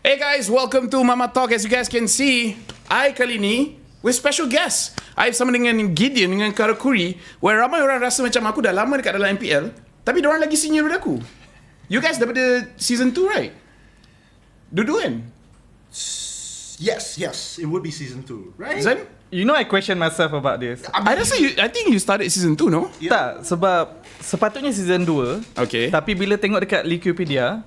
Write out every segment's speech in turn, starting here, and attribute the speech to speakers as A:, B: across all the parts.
A: Hey guys, welcome to Mamak Talk. As you guys can see, I kali ni with special guests. I sama dengan Gideon dengan Karakuri, where ramai orang rasa macam aku dah lama dekat dalam MPL, tapi diorang lagi senior daripada aku. You guys daripada season 2, right? Dua-dua kan?
B: Yes, it would be season 2, right?
A: Zan?
C: You know, I question myself about this.
A: I think you started season 2, no?
B: Yeah.
C: Tak, sebab sepatutnya season 2.
A: Okay.
C: Tapi bila tengok dekat Wikipedia,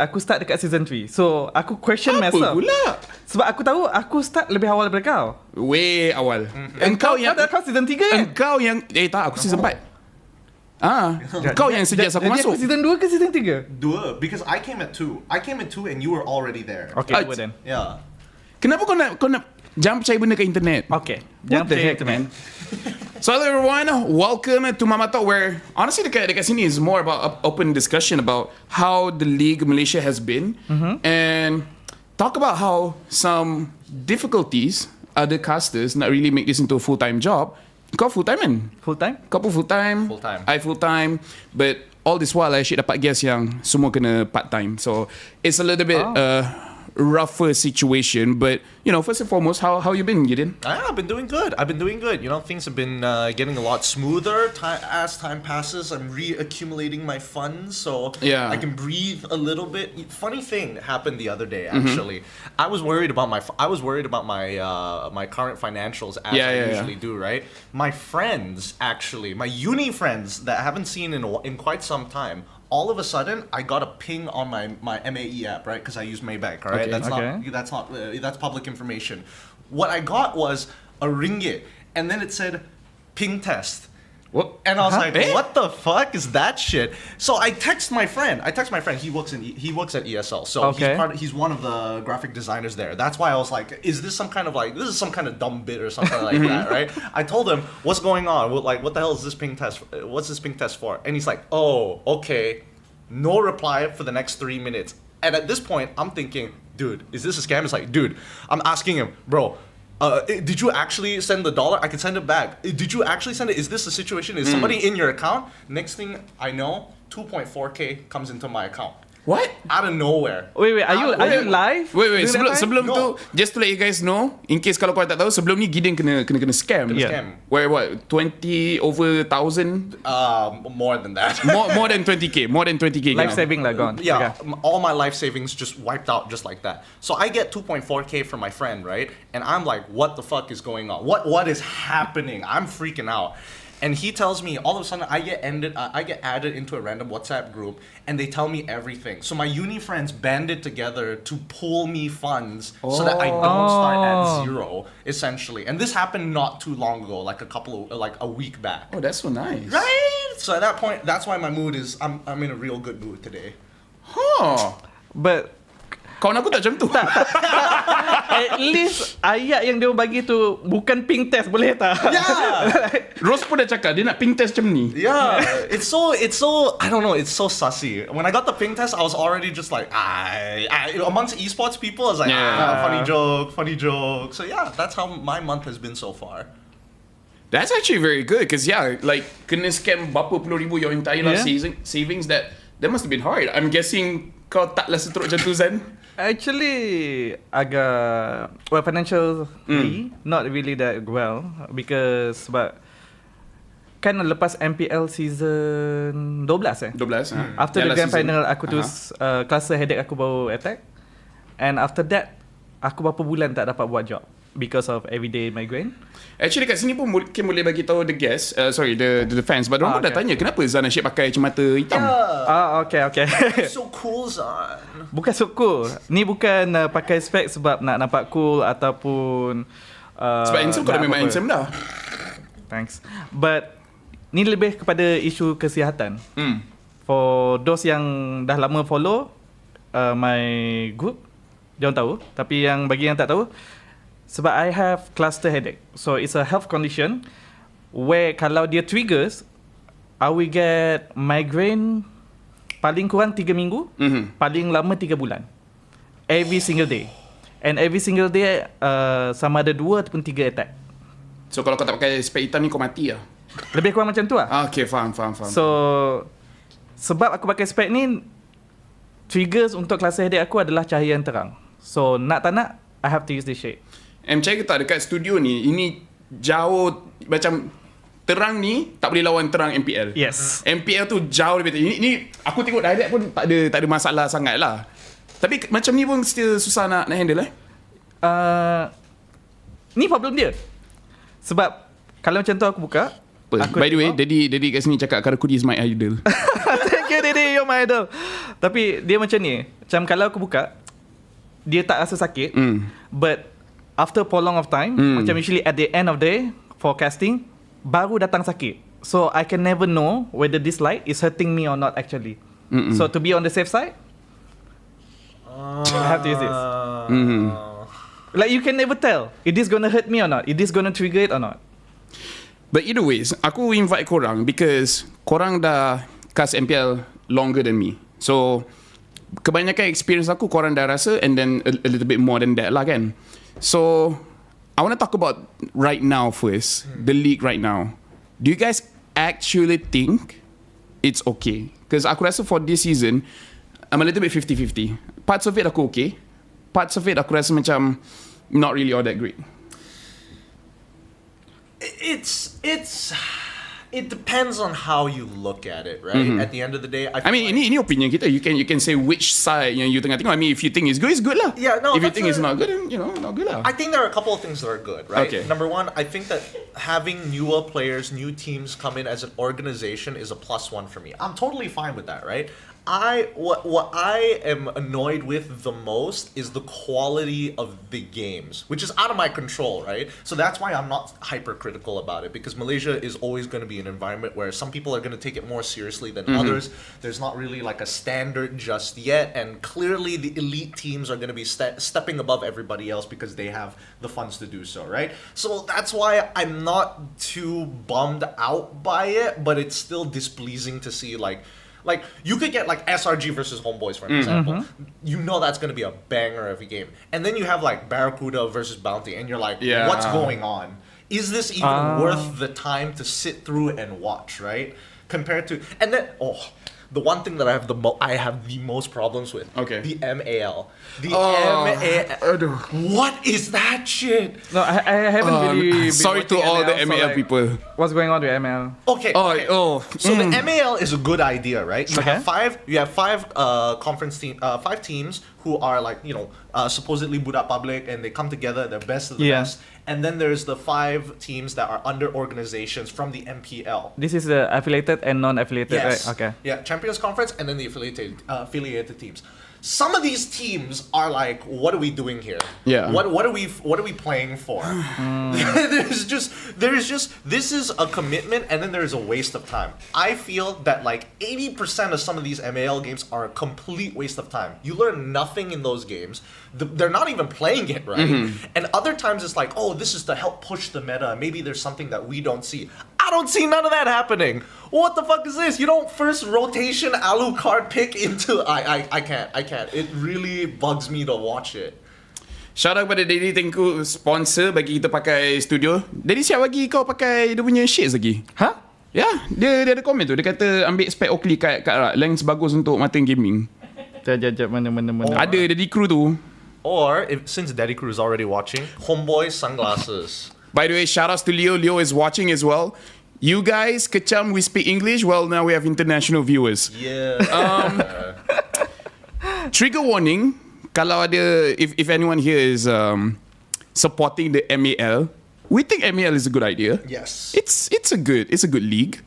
C: aku start dekat season 3. So, aku question
A: Apa
C: myself.
A: pula?
C: Sebab aku tahu aku start lebih awal daripada kau.
A: Way awal.
C: Kau season 3 kan?
A: Engkau yang tak, aku season 4. Kau yang sejak aku
C: Jadi
A: masuk.
C: aku season 2 ke season 3?
B: Dua, because I came at 2. I came at 2 and you were already there.
C: Okay, dua then.
B: Yeah.
A: Kenapa kau nak jangan percaya benda kat internet?
C: Okay.
A: What the heck, man? So hello everyone, welcome to Mamak Talk, where honestly dekat sini is more about open discussion about how the League Malaysia has been, and talk about how some difficulties other casters nak really make this into a full-time job. Kau full-time kan?
C: Full time?
A: Kau pun full-time,
B: Full-time.
A: I full-time, but all this while I asyik dapat guest yang semua kena part-time, so it's a little bit rougher situation. But you know, first and foremost, how you been, Gideon?
B: I've been doing good. You know, things have been getting a lot smoother as time passes. I'm reaccumulating my funds, so
A: Yeah.
B: I can breathe a little bit. Funny thing happened the other day. Actually, I was worried about my my current financials as I usually do. Right, my friends, actually, my uni friends that I haven't seen in quite some time. All of a sudden, I got a ping on my MAE app, right? Because I use Maybank, right?
A: Okay.
B: That's public information. What I got was a ringgit, and then it said ping test.
A: What?
B: And I was like,
A: Eh?
B: what the fuck is that shit? So I text my friend. He works at ESL. So
C: Okay.
B: he's one of the graphic designers there. That's why I was like, is this some kind of dumb bit or something like that, right? I told him, what's going on? What the hell is this ping test? What's this ping test for? And he's like, oh, okay. No reply for the next 3 minutes. And at this point, I'm thinking, dude, is this a scam? It's like, dude, I'm asking him, bro, did you actually send the dollar? I can send it back. Did you actually send it? Is this the situation? Is somebody in your account? Next thing I know, 2.4K comes into my account.
A: What?
B: Out of nowhere.
C: Wait, are you live?
A: Wait,
C: during that time?
A: sebelum
B: No.
A: tu, just to let you guys know, in case kalau korang tak tahu, sebelum ni Gideon kena scam.
C: Yeah.
B: Scam.
A: Where what? 20 over 1,000?
B: More than that.
A: More than 20k. More than 20k.
C: Life saving lah gone.
B: Yeah,
C: Okay.
B: all my life savings just wiped out just like that. So I get 2.4K from my friend, right? And I'm like, what the fuck is going on? What is happening? I'm freaking out. And he tells me, all of a sudden, I get added into a random WhatsApp group, and they tell me everything. So my uni friends banded together to pull me funds so that I don't start at zero, essentially. And this happened not too long ago, like a week back.
A: Oh, that's so nice.
B: Right? So at that point, that's why my mood is, I'm in a real good mood today.
A: Huh.
C: But
A: Kawan aku tak macam tu.
C: at least ayat yang dia bagi tu bukan ping test, boleh tak?
B: Yeah.
A: Rose pun dah cakap dia nak ping test macam ni.
B: Yeah, it's so I don't know, it's so sussy. When I got the ping test, I was already just like, amongst esports people, I was like, funny joke. So yeah, that's how my month has been so far.
A: That's actually very good, because like kena scam berapa puluh ribu your entire life savings, that must have been hard. I'm guessing kau taklah seteruk macam tu, Zan.
C: Actually, agak financially not really that well, because sebab kan lepas MPL season 12
A: 12.
C: After the grand final aku tu cluster headache aku baru attack, and after that aku berapa bulan tak dapat buat job because of everyday migraine.
A: Actually kat sini pun mungkin boleh bagi tahu the guests, the fans, but orang pun dah tanya kenapa Zan asyik pakai kacamata hitam.
C: Okay.
B: So cool, Zan.
C: Bukan so cool. Ni bukan pakai spek sebab nak nampak cool ataupun
A: Sebab handsome kau dah memang handsome dah.
C: Thanks. But ni lebih kepada isu kesihatan. For those yang dah lama follow my group, jangan tahu. Tapi yang bagi yang tak tahu, sebab I have cluster headache. So it's a health condition where kalau dia triggers, I will get migraine paling kurang 3 minggu, paling lama 3 bulan. Every single day. And every single day sama ada 2 ataupun 3 attack.
A: So kalau kau tak pakai spek hitam ni kau mati lah.
C: Lebih kurang macam tu lah.
A: Okay, faham.
C: So sebab aku pakai spek ni, triggers untuk kelas adik aku adalah cahaya yang terang. So nak tak nak, I have to use this shade.
A: Percaya ke tak, dekat studio ni, ini jauh macam terang ni tak boleh lawan terang MPL.
C: Yes.
A: MPL tu jauh lebih ini aku tengok direct pun tak ada masalah sangat lah. Tapi macam ni pun still susah nak handle
C: Ni problem dia. Sebab kalau macam tu aku buka,
A: by the way, Daddy kat sini cakap Karakuri is my idol.
C: Thank you Daddy, you're my idol. Tapi dia macam ni, macam kalau aku buka, dia tak rasa sakit, but after prolong of time, macam usually at the end of the day for casting, baru datang sakit. So I can never know whether this light is hurting me or not actually. So to be on the safe side, I have to use this. Like you can never tell, is this gonna hurt me or not? Is this gonna trigger it or not?
A: But either ways, aku invite korang because korang dah cast MPL longer than me. So kebanyakan experience aku korang dah rasa, and then a little bit more than that lah kan. So I want to talk about right now first, the league right now. Do you guys actually think it's okay? Because aku rasa for this season, I'm a little bit 50-50. Parts of it aku okay. Parts of it aku rasa macam not really all that great.
B: It depends on how you look at it, right? At the end of the day,
A: I mean, ini opinion kita. You can say which side yang you tengah tengok. I mean, if you think it's good lah.
B: Yeah, no.
A: If you think it's not good, then not good lah.
B: I think there are a couple of things that are good, right?
A: Okay.
B: Number one, I think that having newer players, new teams come in as an organization is a plus one for me. I'm totally fine with that, right? What I am annoyed with the most is the quality of the games, which is out of my control, right? So that's why I'm not hypercritical about it, because Malaysia is always going to be an environment where some people are going to take it more seriously than others. There's not really like a standard just yet, and clearly the elite teams are going to be stepping above everybody else because they have the funds to do so, right? So that's why I'm not too bummed out by it, but it's still displeasing to see like you could get like SRG versus Homebois for an example. You know that's going to be a banger of a game. And then you have like Barracuda versus Bounty, and you're like, what's going on? Is this even worth the time to sit through and watch, right? Compared to, and then the one thing that I have the most problems with, the MAL. The MAL. What is that shit?
C: No, I haven't really been
A: sorry to all the MAL people.
C: What's going on with ML?
B: Okay. So the MAL is a good idea, right? You have five five teams who are like, supposedly budak public, and they come together, they're best of the best. And then there's the 5 teams that are under organizations from the MPL.
C: This is the affiliated and non-affiliated, right? Okay.
B: Yeah, Champions Conference and then the affiliated teams. Some of these teams are like, what are we doing here?
A: Yeah.
B: What are we playing for? There's just this is a commitment, and then there's a waste of time. I feel that like 80% of some of these MAL games are a complete waste of time. You learn nothing in those games. They're not even playing it right. And other times it's like, this is to help push the meta. Maybe there's something that we don't see. I don't see none of that happening. What the fuck is this? You don't first rotation Alucard pick into I can't. It really bugs me to watch it.
A: Shout out kepada Daddy Tengku, sponsor bagi kita pakai studio. Daddy siap bagi kau pakai dia punya shades lagi.
C: Huh?
A: Ya, dia ada komen tu. Dia kata ambil spek Oakley kat lens bagus untuk mata gaming.
C: Jap mana.
A: Ada Daddy Crew tu.
B: Or since Daddy Crew is already watching, Homebois sunglasses.
A: By the way, shout outs to Leo. Leo is watching as well. You guys, kecam, we speak English. Well, now we have international viewers.
B: Yeah.
A: Trigger warning. Kalau ada, if anyone here is supporting the MAL, we think MAL is a good idea.
B: Yes.
A: It's a good league.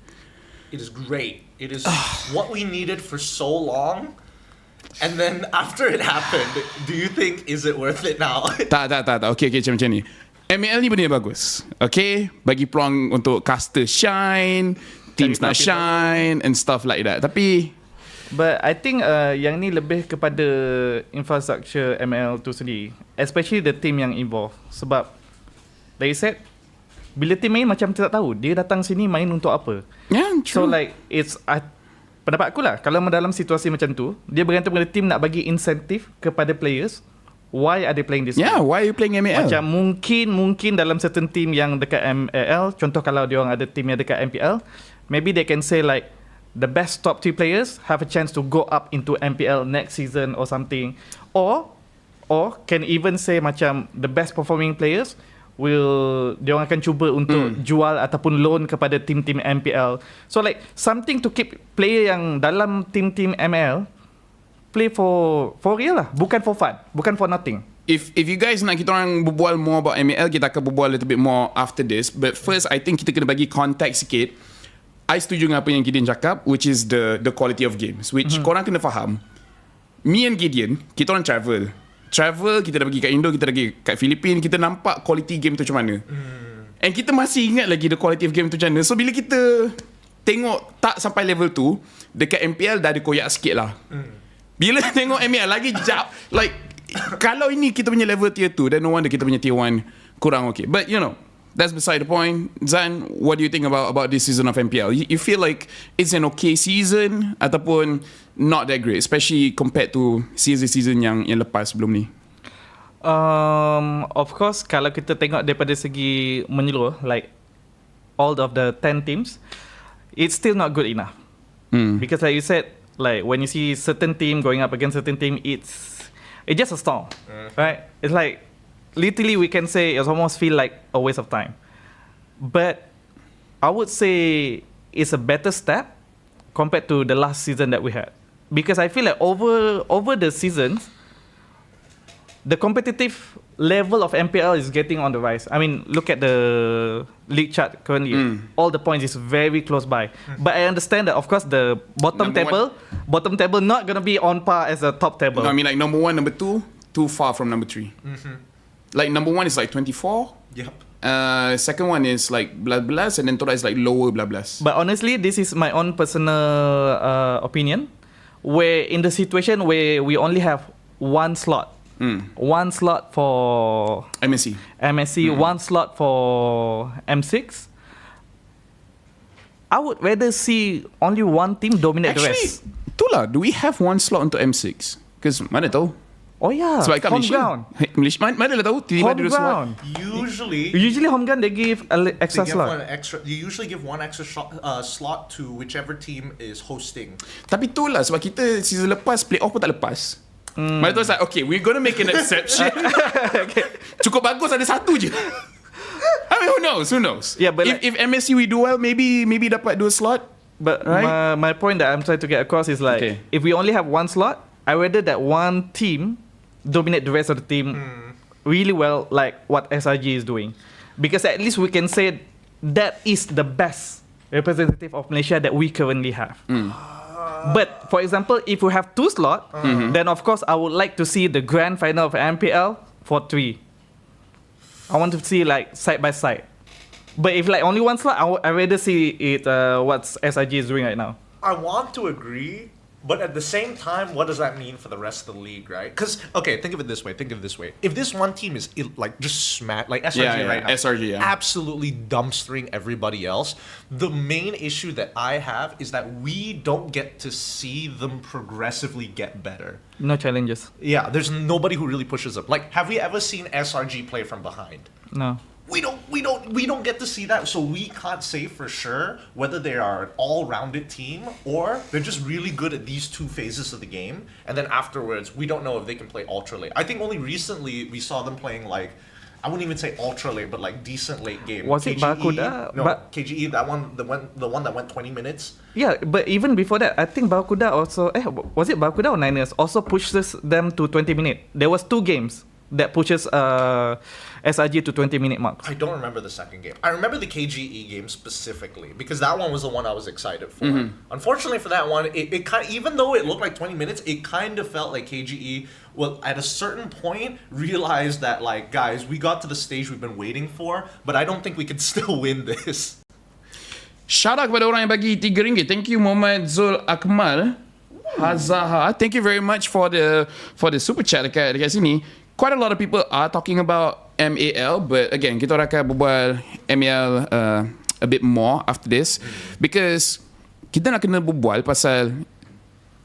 B: It is great. It is what we needed for so long. And then after it happened, do you think is it worth it now?
A: Tak. Okay, macam ni. MAL ni benda yang bagus. Okay, bagi peluang untuk caster shine, teams nak shine and stuff like that. Tapi
C: but I think yang ni lebih kepada infrastructure ML tu sendiri, especially the team yang involved. Sebab like you said, bila team main macam tak tahu dia datang sini main untuk apa.
A: Yeah, true.
C: So like it's pendapat aku lah, kalau dalam situasi macam tu, dia bergantung pada team nak bagi insentif kepada players. Why are they playing this game?
A: Why are you playing MAL?
C: Macam mungkin dalam certain team yang dekat MAL, contoh kalau dia orang ada team yang dekat MPL, maybe they can say like, the best top 3 players have a chance to go up into MPL next season or something, or can even say macam the best performing players diorang akan cuba untuk jual ataupun loan kepada tim-tim MPL. So like something to keep player yang dalam tim-tim ML play for real lah, bukan for fun, bukan for nothing.
A: If you guys nak kita orang berbual more about ML, kita akan berbual a little bit more after this. But first, I think kita kena bagi context sikit. I setuju dengan apa yang Gideon cakap, which is the quality of games. Which korang kena faham. Me and Gideon, kita orang travel, kita dah pergi kat Indo, kita dah pergi kat Filipina, kita nampak quality game tu macam mana. And kita masih ingat lagi the quality of game tu macam mana. So bila kita tengok tak sampai level tu, dekat MPL dah ada koyak sikit lah. Bila tengok MPL lagi jap, like kalau ini kita punya level tier 2, then no wonder kita punya tier 1 kurang okay. But you know, that's beside the point. Zan, what do you think about this season of MPL? You feel like it's an okay season ataupun not that great, especially compared to season yang lepas sebelum ni?
C: Of course, kalau kita tengok daripada segi menyeluruh, like all of the 10 teams, it's still not good enough. Because like you said, like when you see certain team going up against certain team, it's just a storm, right? It's like literally we can say it almost feel like a waste of time. But I would say it's a better step compared to the last season that we had, because I feel like over the seasons, the competitive level of MPL is getting on the rise. I mean, look at the league chart currently. All the points is very close by. But I understand that, of course, the bottom table not gonna be on par as the top table.
A: No, I mean like number 1, number 2, too far from number 3. Like number 1 is like 24.
B: Yep.
A: Second one is like blah, and then third is like lower blah.
C: But honestly, this is my own personal opinion. Where in the situation where we only have one slot. One slot for
A: MSC,
C: one slot for M6. I would rather see only one team dominate the rest.
A: Itulah, do we have one slot untuk M6? Because mana tahu?
C: Oh yeah,
A: sebab kat
C: home
A: Malaysia.
C: ground.
A: Malaysia mana lah tahu tiba-tiba ada dua slot.
C: Usually home ground they give extra slot.
B: You usually give one extra slot to whichever team is hosting.
A: Tapi itulah sebab kita season lepas playoff pun tak lepas. Mana tu like, okay, we're gonna make an exception. Okay. Cukup bagus ada satu je. I mean, who knows?
C: Yeah, but
A: if MSC we do well, maybe dapat 2 slot.
C: But
A: right?
C: my point that I'm trying to get across is like, okay, if we only have one slot, I rather that one team dominate the rest of the team really well, like what SRG is doing, because at least we can say that is the best representative of Malaysia that we currently have. But for example, if we have 2 slots, then of course I would like to see the grand final of MPL for 3. I want to see like side by side. But if like only one slot, I rather see it what SRG is doing right now.
B: I want to agree, but at the same time, what does that mean for the rest of the league, right? Because okay, think of it this way. If this one team is like just smack, like SRG right now,
A: SRG,
B: absolutely dumpstering everybody else. The main issue that I have is that we don't get to see them progressively get better.
C: No challenges.
B: Yeah, there's nobody who really pushes them. Like, have we ever seen SRG play from behind?
C: No.
B: We don't get to see that, so we can't say for sure whether they are an all-rounded team or they're just really good at these 2 phases of the game, and then afterwards we don't know if they can play ultra late. I think only recently we saw them playing like, I wouldn't even say ultra late, but like decent late game.
C: Was it Barracuda?
B: No, KGE, that one, the one that went 20 minutes.
C: Yeah, but even before that, I think Barracuda also, was it Barracuda or Niners also pushes them to 20 minutes. There was 2 games that pushes SRG to 20-minute marks.
B: I don't remember the second game. I remember the KGE game specifically because that one was the one I was excited for. Unfortunately for that one, it kind of, even though it looked like 20 minutes, it kind of felt like KGE, well, at a certain point, realized that like, guys, we got to the stage we've been waiting for, but I don't think we can still win this.
A: Shout out kepada orang yang bagi RM3. Thank you, Muhammad Zul Akmal Hazaha. Thank you very much for the super chat dekat sini. Quite a lot of people are talking about MAL, but again, kita orang akan berbual MAL a bit more after this, because kita nak kena berbual pasal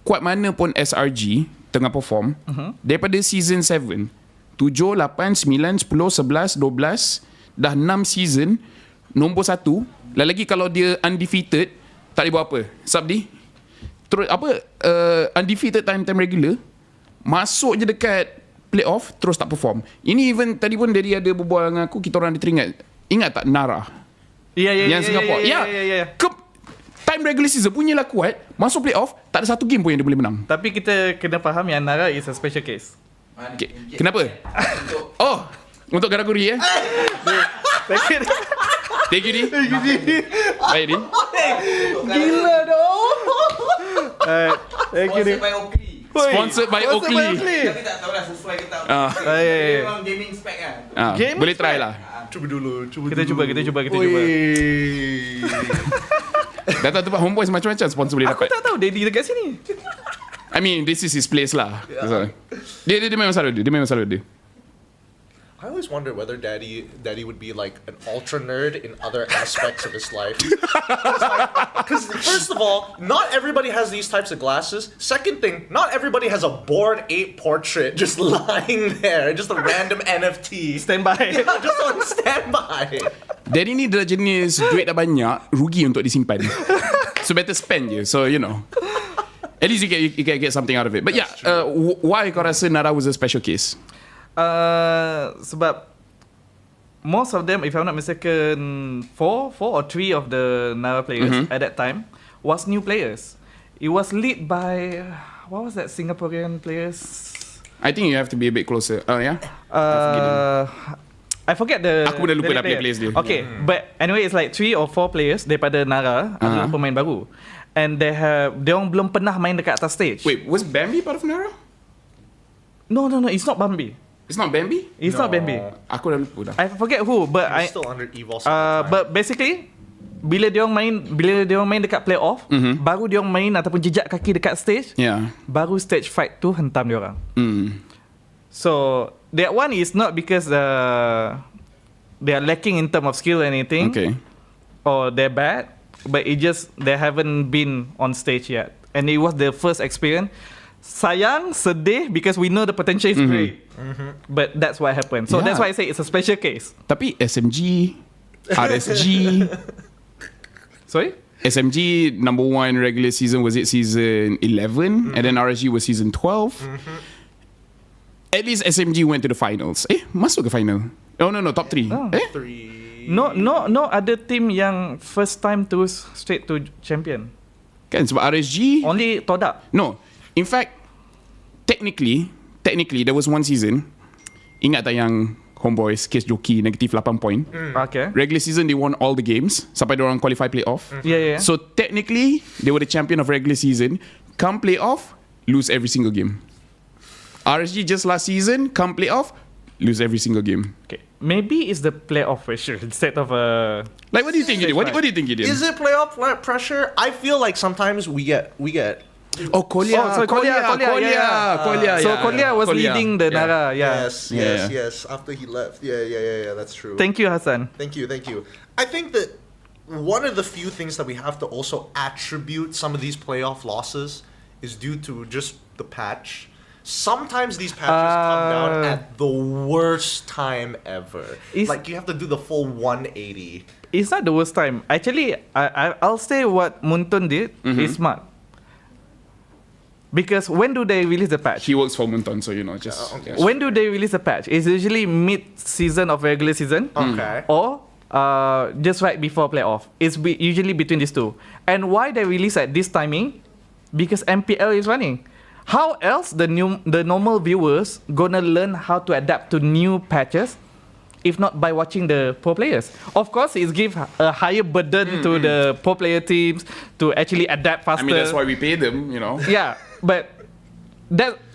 A: kuat mana pun SRG tengah perform daripada season 7, 7, 8, 9, 10, 11, 12, dah 6 season nombor 1. Lagi kalau dia undefeated, tak boleh buat apa. Sabdi? terus undefeated time regular, masuk je dekat playoff terus tak perform. Ini even tadi pun Daddy ada berbual dengan aku, kita orang ada teringat. Ingat tak Nara? Yang Singapore. Time regular season punyalah kuat, masuk playoff tak ada satu game pun yang dia boleh menang.
C: Tapi kita kena faham yang Nara is a special case.
A: Kenapa? Untuk Garaguri Thank you, Di. Baik, Di.
C: Gila dong. Thank you, Di.
A: Sponsored by Oakley.
D: Tapi tak tahulah sesuai ke tak. Memang gaming spec kan.
A: Boleh try lah.
B: Cuba dulu.
C: Kita cuba.
A: Dah tahu tempat Homebois macam-macam sponsor boleh
C: Aku
A: dapat.
C: tak tahu Daddy dekat sini.
A: I mean, this is his place lah. So, dia memang selalu dia.
B: I always wonder whether Daddy would be like an ultra nerd in other aspects of his life. Because first of all, not everybody has these types of glasses. Second thing, not everybody has a Bored Ape portrait just lying there, just a random NFT.
C: Standby.
B: Yeah, just on standby.
A: Daddy ni dah jenis duit dah banyak, rugi untuk disimpan. So better spend je. So you know. At least you can get something out of it. But yeah, why kau rasa Nara was a special case?
C: Sebab most of them, if I'm not mistaken, four or three of the Nara players at that time was new players. It was led by what was that Singaporean players?
A: I think you have to be a bit closer. Yeah.
C: I forget the.
A: Aku dah lupa dah
C: player.
A: players dia.
C: Okay, but anyway, it's like 3 or 4 players daripada Nara adalah pemain baru, and they orang belum pernah main dekat atas stage.
A: Wait, was Bambi part of Nara?
C: No, it's not Bambi.
A: It's not Bambi?
C: It's not Bambi.
A: Aku dah lupa dah.
C: I forget who, but
B: He's still under Evolve.
C: but basically bila dia orang main dekat playoff, baru dia orang main ataupun jejak kaki dekat stage, baru stage fight tu hentam dia orang. So that one is not because they are lacking in terms of skill or anything, or they're bad, but it just they haven't been on stage yet, and it was their first experience. Sayang, sedih, because we know the potential is great, but that's what happened. So that's why I say it's a special case.
A: Tapi SMG, RSG.
C: Sorry?
A: SMG number 1 regular season, was it season 11? And then RSG was season 12. At least SMG went to the finals. Masuk ke final? Oh no, top 3.
C: No other team yang first time to straight to champion.
A: Kan sebab RSG
C: only Todak.
A: No, in fact, technically there was one season. Ingat tak yang Homebois case joki negative 8 point.
C: Okay.
A: Regular season they won all the games sampai diorang qualify playoff.
C: Yeah.
A: So technically they were the champion of regular season. Come playoff, lose every single game. RSG just last season, come playoff, lose every single game.
C: Okay. Maybe it's the playoff pressure instead of
A: like, what do you think, Gideon? What do you think, Gideon?
B: Is it playoff pressure? I feel like sometimes we get.
A: Kolia.
C: So Kolia was leading the Nara.
B: Yes. After he left, yeah. That's true.
C: Thank you, Hassan.
B: Thank you. I think that one of the few things that we have to also attribute some of these playoff losses is due to just the patch. Sometimes these patches come down at the worst time ever. Like you have to do the full 180.
C: It's not the worst time. Actually, I'll say what Muntun did is smart. Because when do they release the patch?
A: He works for Munton, so you know, just...
C: When do they release the patch? It's usually mid-season of regular season.
B: Okay.
C: Or just right before playoff. It's usually between these two. And why they release at this timing? Because MPL is running. How else the normal viewers gonna learn how to adapt to new patches if not by watching the pro players? Of course, it gives a higher burden to the pro player teams to actually adapt faster.
A: I mean, that's why we pay them, you know.
C: Yeah, but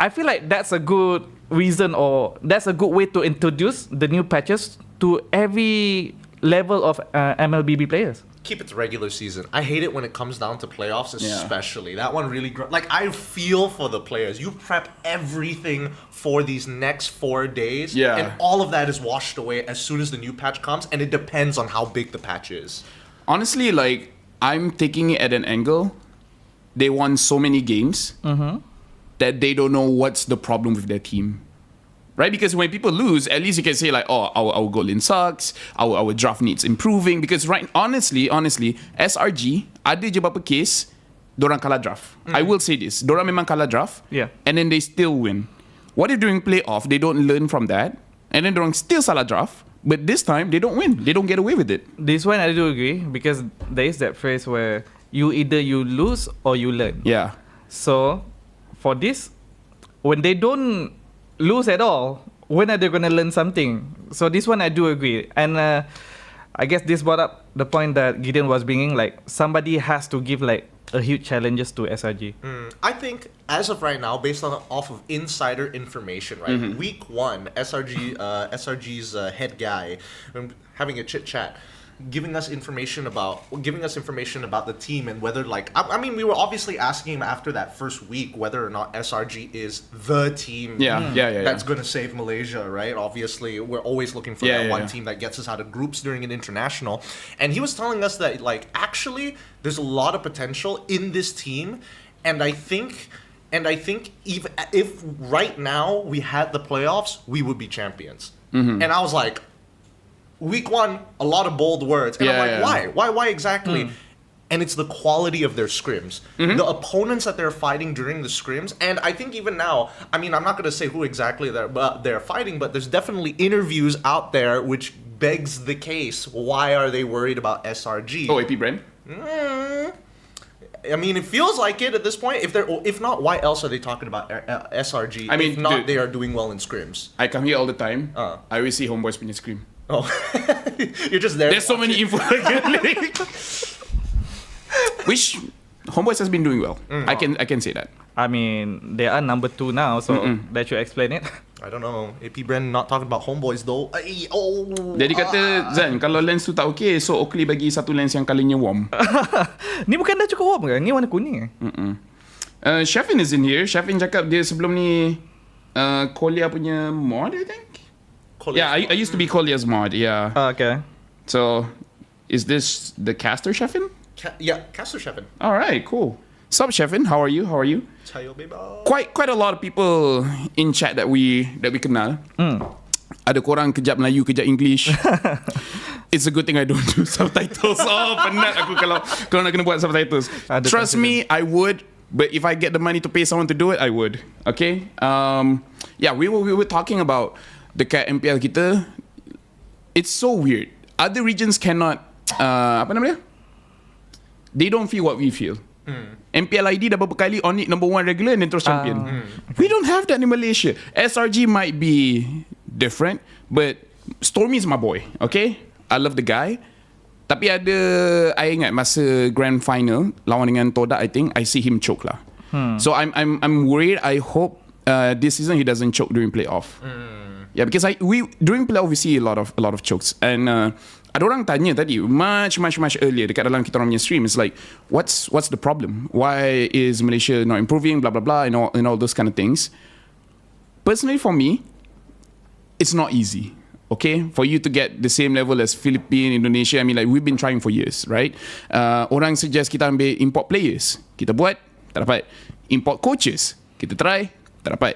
C: I feel like that's a good reason, or that's a good way to introduce the new patches to every level of MLBB players.
B: Keep it to regular season. I hate it when it comes down to playoffs, especially. That one really... I feel for the players. You prep everything for these next 4 days, and all of that is washed away as soon as the new patch comes, and it depends on how big the patch is.
A: Honestly, like, I'm taking it at an angle. They won so many games that they don't know what's the problem with their team. Right? Because when people lose, at least you can say like, oh, our goal line sucks, our draft needs improving. Because honestly, SRG, ada je beberapa case, dorang kalah draft. I will say this. Dorang memang kalah draft.
C: Yeah.
A: And then they still win. What if during playoff, they don't learn from that? And then dorang still salah draft. But this time, they don't win. They don't get away with it.
C: This one I do agree because there is that phrase where you lose or you learn.
A: Yeah.
C: So, for this, when they don't lose at all, when are they going to learn something? So this one I do agree. And I guess this brought up the point that Gideon was bringing, like somebody has to give like a huge challenges to SRG.
B: I think as of right now, based on off of insider information, right? Week 1, SRG's head guy having a chit chat, giving us information about the team and whether like I mean we were obviously asking him after that first week whether or not SRG is the team that's gonna save Malaysia, right? Obviously we're always looking for that one team that gets us out of groups during an international, and he was telling us that like actually there's a lot of potential in this team, and I think even if right now we had the playoffs, we would be champions. And I was like, Week 1, a lot of bold words. And I'm like, why exactly? And it's the quality of their scrims. The opponents that they're fighting during the scrims. And I think even now, I mean, I'm not going to say who exactly they're fighting, but there's definitely interviews out there which begs the case. Why are they worried about SRG?
A: Oh, AP Brand?
B: I mean, it feels like it at this point. If not, why else are they talking about SRG?
A: I mean,
B: if not,
A: dude,
B: they are doing well in scrims.
A: I come here all the time. I always see Homebois punya scream.
B: Oh, you're just there.
A: There's so many info. Which Homebois has been doing well. I can say that.
C: I mean, they are number 2 now, so that should explain it.
B: I don't know. AP Brand not talking about Homebois though.
A: Jadi kata Zan, kalau lens tu tak okay, so Oakley bagi satu lens yang kalinya warm.
C: Ni bukan dah cukup warm ke? Ni warna kuning.
A: Shafin is in here. Shafin cakap dia sebelum ni Kolia punya mod, I think. Yeah, I used to be Kolia's mod. Yeah.
C: Okay.
A: So, is this the caster Shafin?
B: Yeah, Caster Shepin.
A: All right, cool. Sup, Shafin? How are you?
B: Tayo, baby.
A: Quite a lot of people in chat that we kenal. Ada korang kejap Melayu, kejap English. It's a good thing I don't do subtitles. Oh, penat aku kalau nak kena buat subtitles. Trust me, I would. But if I get the money to pay someone to do it, I would. Okay? Yeah, we were talking about dekat MPL kita. It's so weird. Other regions cannot, apa namanya? They don't feel what we feel. MPL ID dah berapa kali on it number 1 regular and then terus champion. We don't have that in Malaysia. SRG might be different, but Stormy is my boy, okay? I love the guy. Tapi ada, I ingat masa grand final lawan dengan Toda, I think I see him choke lah. So I'm worried. I hope this season he doesn't choke during playoff. Yeah, because during playoff we see a lot of chokes, and ada orang tanya tadi much earlier dekat dalam kita orang punya stream. It's like what's the problem? Why is Malaysia not improving? Blah blah blah and all those kind of things. Personally, for me, it's not easy. Okay, for you to get the same level as Philippines, Indonesia. I mean, like we've been trying for years, right? Orang suggest kita ambil import players, kita buat, tak dapat. Import coaches, kita try, tak dapat.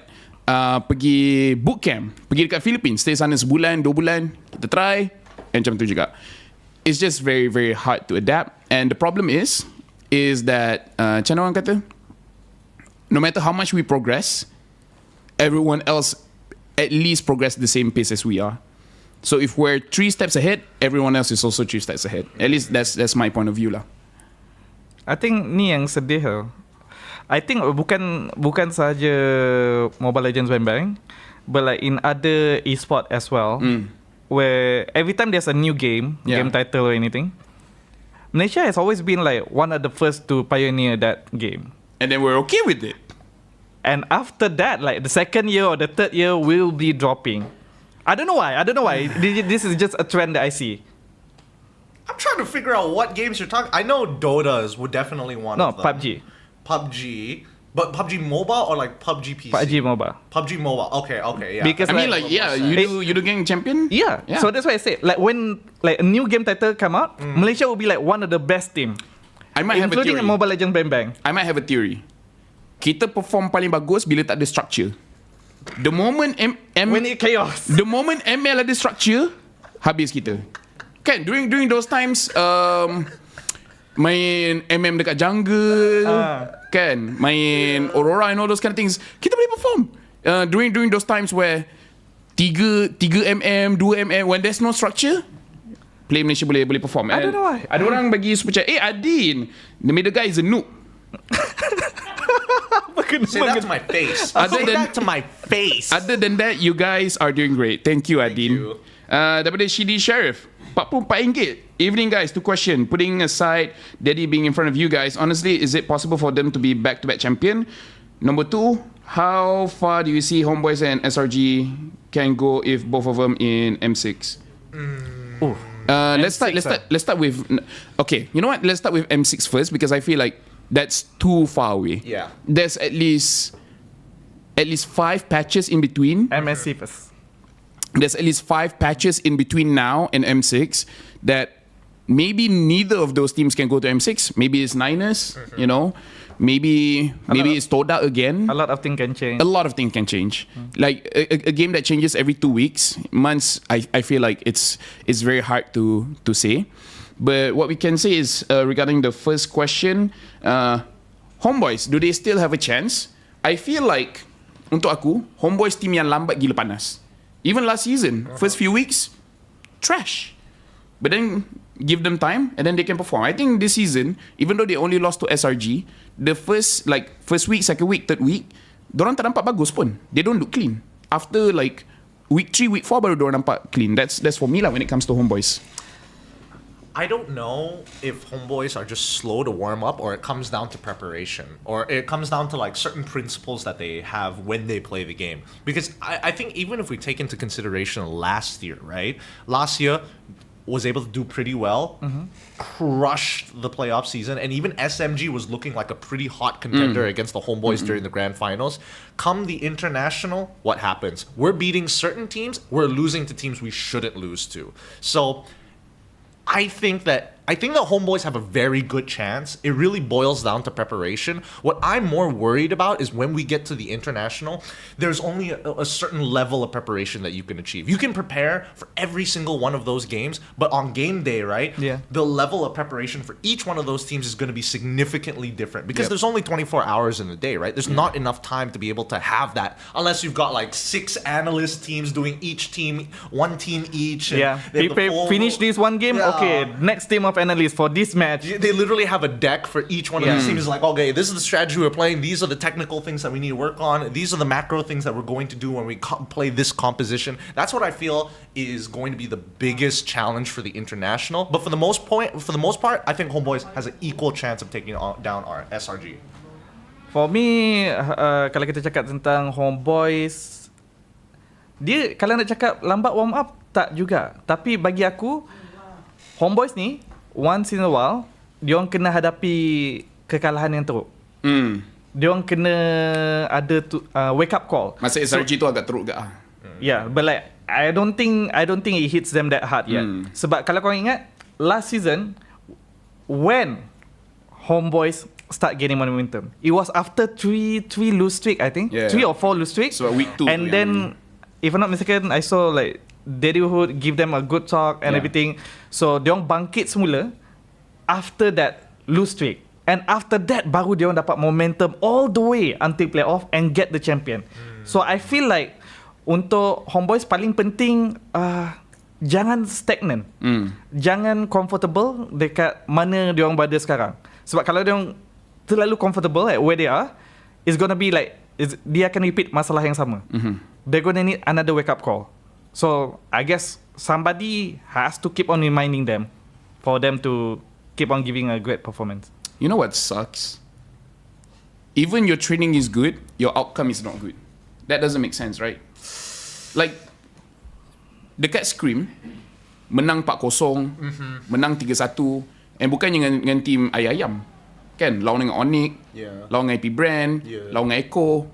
A: Pergi bootcamp, pergi dekat Philippines, stay sana sebulan, 2 bulan, kita try, and macam tu juga. It's just very, very hard to adapt. And the problem is that, macam orang kata, no matter how much we progress, everyone else at least progress the same pace as we are. So if we're 3 steps ahead, everyone else is also 3 steps ahead. At least that's my point of view lah.
C: I think ni yang sedih lah. I think bukan sahaja Mobile Legends Bang, but like in other esport as well, where every time there's a new game title or anything, Malaysia has always been like one of the first to pioneer that game.
A: And then we're okay with it.
C: And after that, like the second year or the third year will be dropping. I don't know why. This is just a trend that I see.
B: I'm trying to figure out what games you're talking. I know Dota's would definitely one of them. PUBG, but PUBG Mobile or like PUBG PC?
C: PUBG Mobile.
B: PUBG Mobile. Okay, yeah.
C: Because
A: I mean, like, yeah, you do game champion.
C: Yeah. So that's why I say, like, when like a new game title come out, Malaysia will be like one of the best team.
A: I might have a theory.
C: Including Mobile Legends Bang.
A: I might have a theory. Kita perform paling bagus bila tak ada structure. The moment
C: when it chaos.
A: The moment ML ada structure, habis kita. Kan during those times, main MM dekat jungle, kan? Main Aurora and all those kind of things. Kita boleh perform. During those times where 3 mm, 2 mm, when there's no structure, Play Malaysia boleh perform.
C: I don't know why.
A: Ada orang bagi super chat, Adin, the middle guy is a noob.
B: Say that to my face. Say that to my face.
A: Other than that, you guys are doing great. Thank you, Adin.
B: you.
A: Daripada Shidi Sheriff, RM44. Evening, guys. 2 question. Putting aside Daddy being in front of you guys, honestly, is it possible for them to be back-to-back champion? Number 2, how far do you see Homebois and SRG can go if both of them in M6? Let's start with. Okay, you know what? Let's start with M6 first because I feel like that's too far away.
B: Yeah.
A: There's at least 5 patches in between.
C: MSC first.
A: There's at least 5 patches in between now and M6 that maybe neither of those teams can go to M6. Maybe it's Niners, you know. Maybe it's Toda again.
C: A lot of things can change.
A: A lot of things can change. Like a game that changes every 2 weeks, months. I feel like it's very hard to say. But what we can say is regarding the first question, Homebois, do they still have a chance? I feel like untuk aku, Homebois team yang lambat gila panas. Even last season, first few weeks, trash. But then give them time and then they can perform. I think this season, even though they only lost to SRG, the first week, second week, third week, dorang tak nampak bagus pun. They don't look clean. After like week 3, week 4 baru dorang nampak clean. That's for me lah when it comes to Homebois.
B: I don't know if Homebois are just slow to warm up or it comes down to preparation or it comes down to like certain principles that they have when they play the game. Because I think even if we take into consideration last year, right? Last year was able to do pretty well, crushed the playoff season, and even SMG was looking like a pretty hot contender against the Homebois during the grand finals. Come the international, what happens? We're beating certain teams, we're losing to teams we shouldn't lose to. So I think that Homebois have a very good chance. It really boils down to preparation. What I'm more worried about is when we get to the international, there's only a certain level of preparation that you can achieve. You can prepare for every single one of those games, but on game day, right?
C: Yeah.
B: The level of preparation for each one of those teams is going to be significantly different because there's only 24 hours in a day, right? There's not enough time to be able to have that unless you've got like 6 analyst teams doing each team, one team each.
C: Yeah. Finish this one game.
B: Yeah.
C: Okay, next team of analysts for this match.
B: They literally have a deck for each one of these teams. It's like, okay, this is the strategy we're playing. These are the technical things that we need to work on. These are the macro things that we're going to do when we play this composition. That's what I feel is going to be the biggest challenge for the international. But for the most part, I think Homebois has an equal chance of taking down our SRG.
C: For me, kalau kita cakap tentang Homebois, dia kalau nak cakap lambat warm up, tak juga. Tapi bagi aku, Homebois ni once in a while diorang kena hadapi kekalahan yang teruk. Diorang kena ada wake up call.
A: Masa SRG tu agak teruk gak.
C: Yeah, but like I don't think it hits them that hard yet. Sebab kalau kau ingat last season when Homebois start gaining momentum, it was after 3 lose streak, I think. 3 or 4 lose streak.
A: So week 2.
C: And then if I'm not mistaken, I saw like Daddyhood give them a good talk and everything. So diorang bangkit semula after that lose streak. And after that baru diorang dapat momentum all the way until playoff and get the champion. So I feel like untuk Homebois paling penting jangan stagnant. Jangan comfortable dekat mana diorang berada sekarang. Sebab kalau diorang terlalu comfortable at where they are, it's gonna be like dia akan repeat masalah yang sama. They're gonna need another wake up call. So I guess somebody has to keep on reminding them for them to keep on giving a great performance.
A: You know what sucks? Even your training is good, your outcome is not good. That doesn't make sense, right? Like dekat Scrim menang 4-0, menang 3-1, and bukannya dengan team ayam, kan? Lawan dengan Onyx, lawan dengan IP Brand, lawan dengan Echo.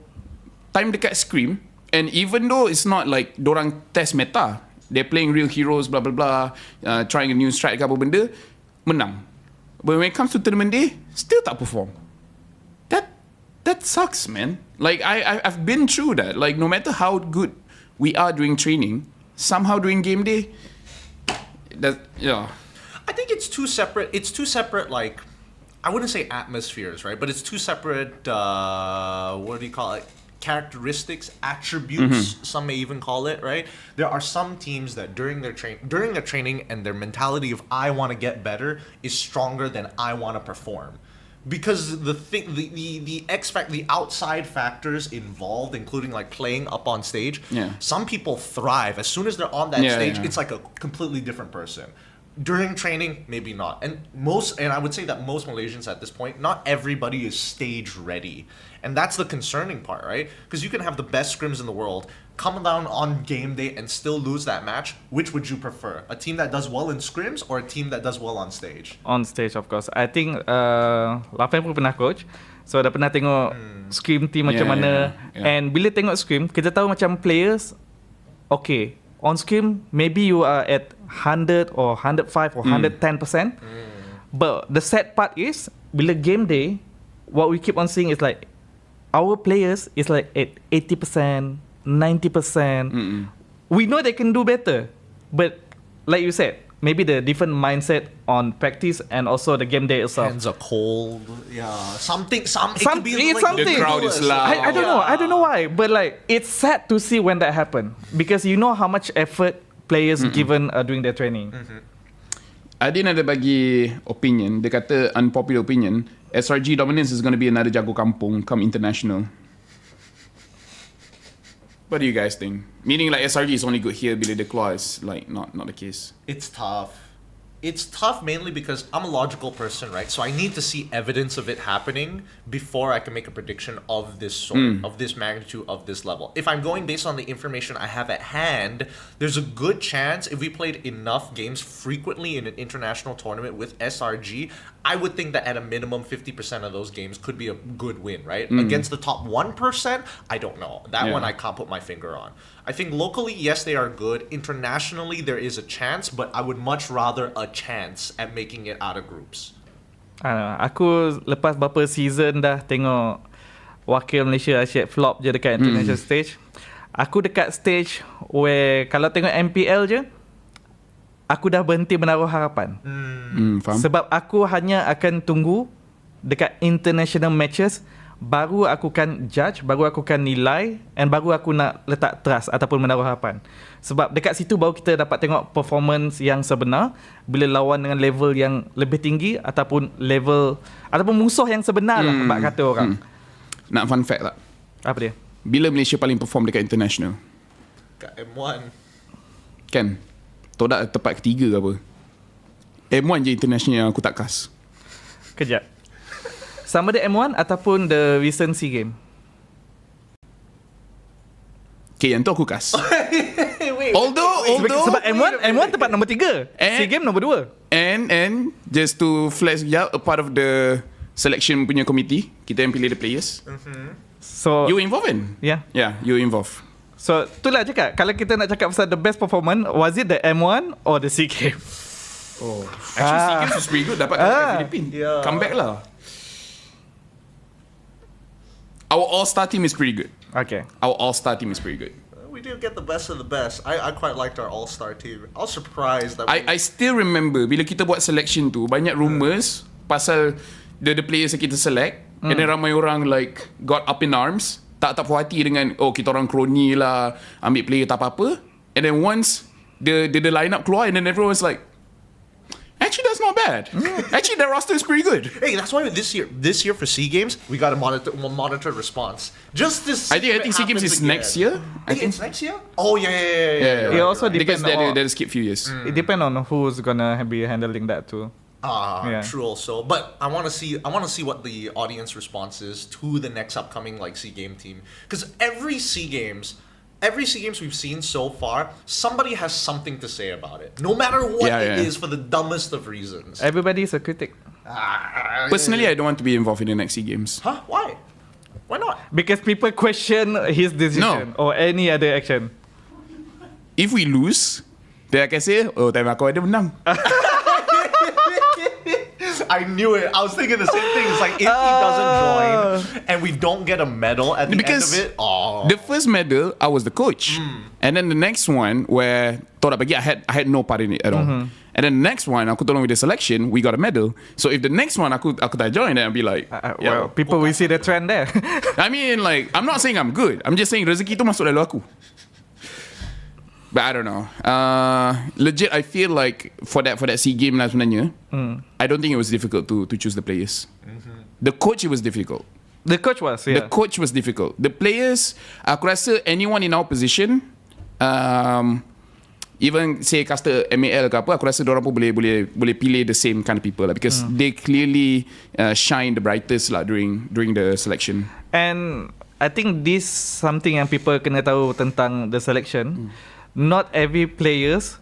A: Time dekat Scrim, and even though it's not like dorang test meta, they're playing real heroes, blah blah blah, trying a new strat ke apa benda, menang. But when it comes to tournament day, still tak perform. That sucks, man. Like I've been through that. Like no matter how good we are during training, somehow during game day, I think
B: it's two separate like I wouldn't say atmospheres, right? But it's two separate, what do you call it? Characteristics, attributes, some may even call it, right? There are some teams that during their training and their mentality of I want to get better is stronger than I want to perform. Because the outside factors involved, including like playing up on stage, some people thrive. As soon as they're on that stage, it's like a completely different person. During training, maybe not. And I would say that most Malaysians at this point, not everybody is stage ready. And that's the concerning part, right? Because you can have the best scrims in the world, come down on game day and still lose that match. Which would you prefer? A team that does well in scrims or a team that does well on stage?
C: On stage, of course. I think Laphel pun pernah coach. So dah pernah tengok scrim team macam mana. And bila tengok scrim, kita tahu macam players, okay, on scrim, maybe you are at 100 or 105 or 110%. But the sad part is, bila game day, what we keep on seeing is like, our players is like at 80%, 90%. We know they can do better. But like you said, maybe the different mindset on practice and also the game day itself.
B: Hands are cold. Yeah. It could be
C: it's
B: like
C: something.
A: The crowd is loud.
C: I don't know. I don't know why. But like, it's sad to see when that happen. Because you know how much effort players given during their training.
A: Adin ada bagi opinion. Dia kata unpopular opinion. SRG dominance is going to be another jago kampung come international. What do you guys think? Meaning like SRG is only good here bila dia keluar is like not the case.
B: It's tough. It's tough mainly because I'm a logical person, right? So I need to see evidence of it happening before I can make a prediction of this sort, of this magnitude, of this level. If I'm going based on the information I have at hand, there's a good chance if we played enough games frequently in an international tournament with SRG, I would think that at a minimum 50% of those games could be a good win, right? Against the top 1%, I don't know. That one I can't put my finger on. I think locally, yes, they are good. Internationally, there is a chance, but I would much rather a chance at making it out of groups.
C: Aku lepas berapa season dah tengok wakil Malaysia asyik flop je dekat international stage. Aku dekat stage where kalau tengok MPL je, aku dah berhenti menaruh harapan.
A: Faham?
C: Sebab aku hanya akan tunggu dekat international matches, baru aku kan judge, baru aku kan nilai, and baru aku nak letak trust ataupun menaruh harapan. Sebab dekat situ baru kita dapat tengok performance yang sebenar bila lawan dengan level yang lebih tinggi ataupun level ataupun musuh yang sebenar lah bak kata orang.
A: Nak fun fact tak?
C: Apa dia?
A: Bila Malaysia paling perform dekat international?
B: Kat M1.
A: Kan? Todak tempat ketiga ke apa? M1 je international yang aku tak kas.
C: Kejap. Sama ada M1 ataupun the recent SEA Game?
A: Okay, yang tu aku kas. Although
C: sebab M1 tempat nombor 3, SEA Game nombor 2.
A: And just to flash a part of the selection punya committee, kita yang pilih the players.
C: So
A: you involved in?
C: Yeah,
A: you involved.
C: So itulah cakap, kalau kita nak cakap pasal the best performance, was it the M1 or the SEA Game?
A: Oh, actually SEA Games was pretty good. Dapat kat Philippines. Come back lah. Our all-star team is pretty good.
C: Okay.
A: Our all-star team is pretty good.
B: We do get the best of the best. I quite liked our all-star team. I was surprised that
A: I still remember bila kita buat selection tu, banyak rumours pasal the players yang kita select, and then ramai orang like got up in arms, tak puas hati dengan kita orang kroni lah, ambil player tak apa-apa, and then once the lineup keluar, and then everyone was like, actually, that's not bad. Actually, their roster is pretty good.
B: Hey, that's why this year for SEA Games, we got to monitor response. Just this.
A: I think SEA Games is next year.
B: I think it's next year. Oh yeah.
C: It also depends
A: because they skip few years.
C: It depends on who's gonna be handling that too.
B: True also. But I want to see what the audience response is to the next upcoming like SEA Game team, because every SEA Games we've seen so far, somebody has something to say about it. No matter what it is, for the dumbest of reasons.
C: Everybody is a critic.
A: Personally, I don't want to be involved in the next SEA Games.
B: Huh? Why? Why not?
C: Because people question his decision or any other action.
A: If we lose, then I can say, time aku ada menang.
B: I knew it. I was thinking the same thing. It's like if he doesn't join and we don't get a medal at the end of it.
A: The first medal, I was the coach, and then the next one where I had no part in it at all. And And then the next one, aku tolong with the selection, we got a medal. So if the next one aku tak join, then I'll be like,
C: Well, people will see the trend there.
A: I mean, like, I'm not saying I'm good. I'm just saying rezeki tu masuk lalu aku. But I don't know. Legit, I feel like for that SEA game lah sebenarnya, I don't think it was difficult to choose the players. The coach, it was difficult.
C: The coach was,
A: The coach was difficult. The players, aku rasa anyone in our position, even say caster MAL ke apa, aku rasa diorang pun boleh pilih the same kind of people lah, because they clearly shine the brightest lah during the selection.
C: And I think this something yang people kena tahu tentang the selection. Not every players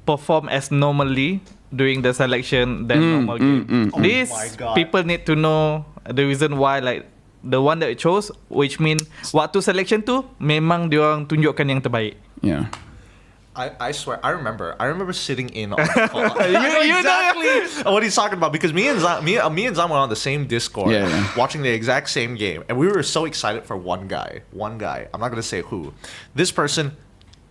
C: perform as normally during the selection than normal game. This
B: my God.
C: people need to know the reason why, like the one that chose, which mean waktu selection tu memang diorang tunjukkan yang terbaik.
A: Yeah.
B: I swear, I remember sitting in on the call. you exactly what he's talking about, because me and Zam were on the same Discord, watching the exact same game, and we were so excited for one guy. I'm not gonna say who. This person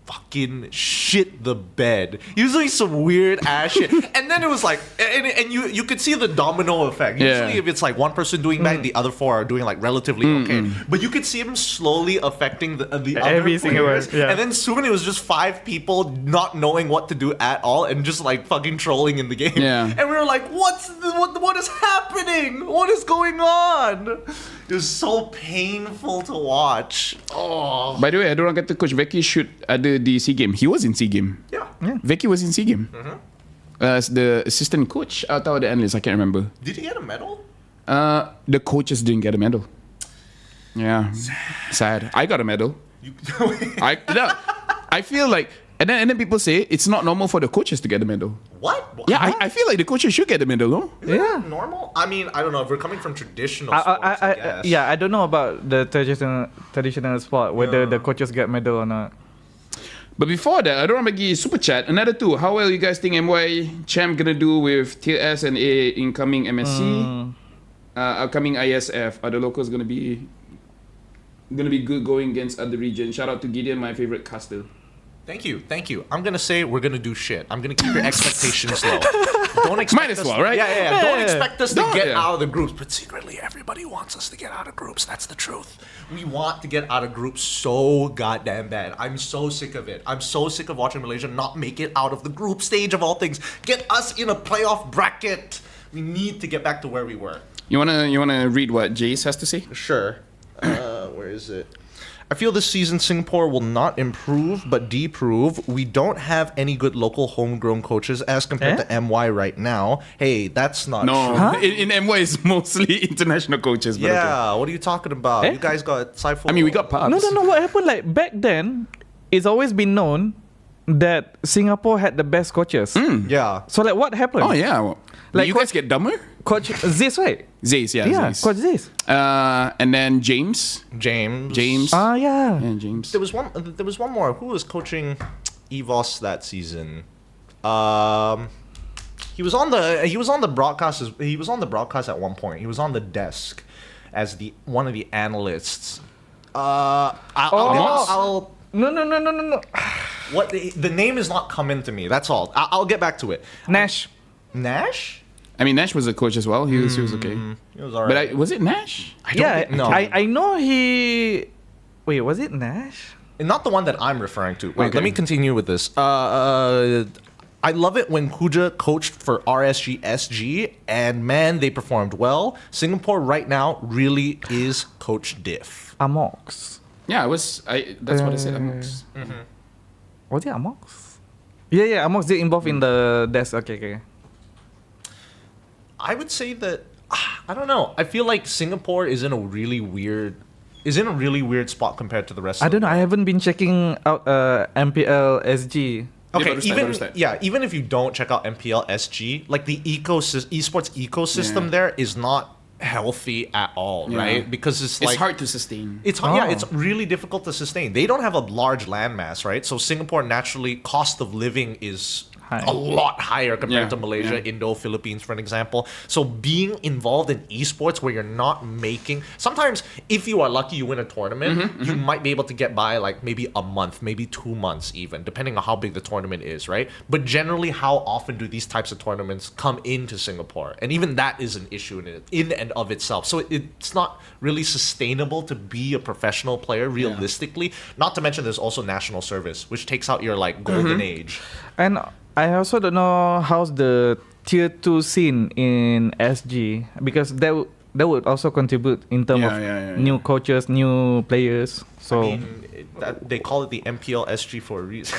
B: fucking shit the bed. He was doing some weird ass shit, and then it was like, and you could see the domino effect. Usually, if it's like one person doing bad, the other four are doing like relatively okay. But you could see him slowly affecting the
C: Every
B: other
C: single
B: players.
C: one, yeah.
B: And then soon it was just 5 people not knowing what to do at all, and just like fucking trolling in the game.
A: Yeah.
B: And we were like, what is happening? What is going on? It was so painful to watch. Oh.
A: By the way, ada orang kata Coach Becky should ada di SEA Game. He was in SEA Game.
B: Yeah.
A: Becky was in SEA Game. As the assistant coach atau the analyst, I can't remember.
B: Did he get a medal?
A: The coaches didn't get a medal. Yeah. Sad. I got a medal. I feel like, and then people say it's not normal for the coaches to get a medal.
B: What?
A: Yeah, I feel like the coaches should get a medal, no?
B: Is that normal? I mean, I don't know. If we're coming from traditional sports, I guess.
C: Yeah, I don't know about the traditional sport, whether the coaches get medal or not.
A: But before that, I don't want to bagi super chat. Another two. How well you guys think MY champ gonna do with Tier S and A incoming MSC, upcoming ISF? Are the locals gonna be good going against other regions? Shout out to Gideon, my favorite caster.
B: Thank you. I'm gonna say we're gonna do shit. I'm gonna keep your expectations low. Don't expect
A: Might as
B: us,
A: well, right?
B: Yeah. Don't expect us to get
A: yeah.
B: out of the groups, but secretly everybody wants us to get out of groups. That's the truth. We want to get out of groups so goddamn bad. I'm so sick of it. I'm so sick of watching Malaysia not make it out of the group stage of all things. Get us in a playoff bracket. We need to get back to where we were.
A: You wanna read what Jace has to say?
B: Sure. Where is it? I feel this season Singapore will not improve but deprove. We don't have any good local homegrown coaches as compared to MY right now. Hey, that's not true.
A: No, in MY it's mostly international coaches. But
B: Yeah, what are you talking about? You guys got Saiful.
A: I mean, we got Pubs.
C: No. What happened? Like back then, it's always been known that Singapore had the best coaches.
B: Yeah.
C: So like, what happened?
A: Oh yeah. Well,
C: Like
A: you guys get dumber?
C: Coach Ziz, right?
A: Zace, yeah. Zace.
C: Coach Ziz.
A: And then James.
B: James.
C: Ah, yeah.
A: And James.
B: There was one more. Who was coaching EVOS that season? He was on the broadcast. He was on the broadcast at one point. He was on the desk as one of the analysts. I'll
C: No.
B: what the name is not coming to me. That's all. I'll get back to it.
C: Nash.
B: Nash?
A: I mean, Nash was a coach as well. He was okay.
B: It was alright.
A: But was it Nash?
C: I know he. Wait, was it Nash?
B: Not the one that I'm referring to. Wait,
A: Okay.
B: let me continue with this. I love it when Kuja coached for RSG SG, and man, they performed well. Singapore right now really is Coach Diff.
C: Amox.
A: Yeah, it was. That's what I said. Amongst.
C: Was it Amox? Yeah. Amox did involve in the desk. Okay.
B: I would say that I don't know. I feel like Singapore is in a really weird spot compared to the rest.
C: I
B: of
C: don't know. I haven't been checking out MPL SG.
B: Okay,
A: understand.
B: even if you don't check out MPL SG, like the esports ecosystem there is not healthy at all, right? Because it's like
A: hard to sustain.
B: It's really difficult to sustain. They don't have a large landmass, right? So Singapore naturally cost of living is
C: high.
B: a lot higher compared
A: Yeah,
B: to Malaysia,
A: yeah.
B: Indo, Philippines, for an example. So being involved in esports where you're not making, sometimes if you are lucky, you win a tournament, you might be able to get by like maybe a month, maybe 2 months even, depending on how big the tournament is, right? But generally, how often do these types of tournaments come into Singapore? And even that is an issue in and of itself. So it's not really sustainable to be a professional player realistically. Not to mention there's also national service, which takes out your like golden age.
C: And I also don't know how's the tier 2 scene in SG, because that would also contribute in terms of new coaches, new players. So
B: I mean, they call it the MPL SG for a reason.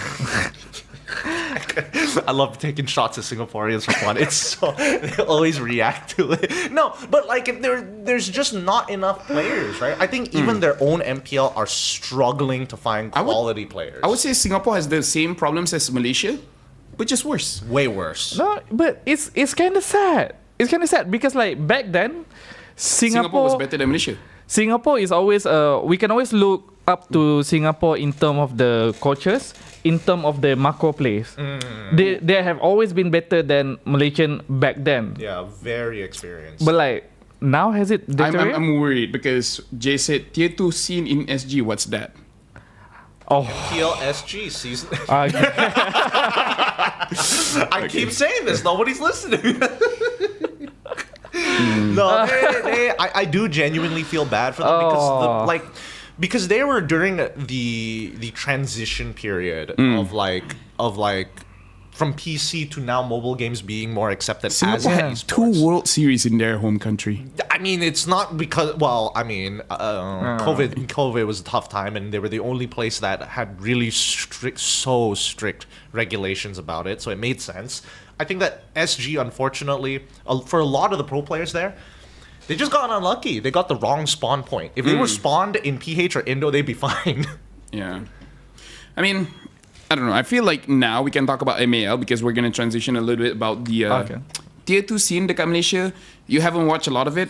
B: I love taking shots at Singaporeans for fun. It's so they always react to it. No, but like there's just not enough players, right? I think even their own MPL are struggling to find quality players.
A: I would say Singapore has the same problems as Malaysia, but just worse.
B: Way worse.
C: no, but it's kind of sad. It's kind of sad because like back then,
A: Singapore was better than Malaysia.
C: Singapore is always we can always look up to Singapore in terms of the coaches, in terms of the macro plays. They have always been better than Malaysian back then.
B: Yeah, very experienced.
C: But like now, has it deteriorated?
A: I'm worried because Jay said tier 2 scene in SG. What's that?
C: Oh,
B: PLSG season.
C: uh,
B: I keep saying this. Nobody's listening. No, I do genuinely feel bad for them because because they were during the transition period of like from PC to now mobile games being more accepted
A: Singapore
B: as
A: had
B: esports.
A: 2 World Series in their home country.
B: I mean, it's not because COVID was a tough time, and they were the only place that had really strict regulations about it, so it made sense. I think that SG, unfortunately, for a lot of the pro players there, they just got unlucky. They got the wrong spawn point. If they were spawned in PH or Indo, they'd be fine.
A: Yeah. I mean, I don't know. I feel like now we can talk about MAL because we're going to transition a little bit about the tier 2 scene dekat Malaysia. You haven't watched a lot of it.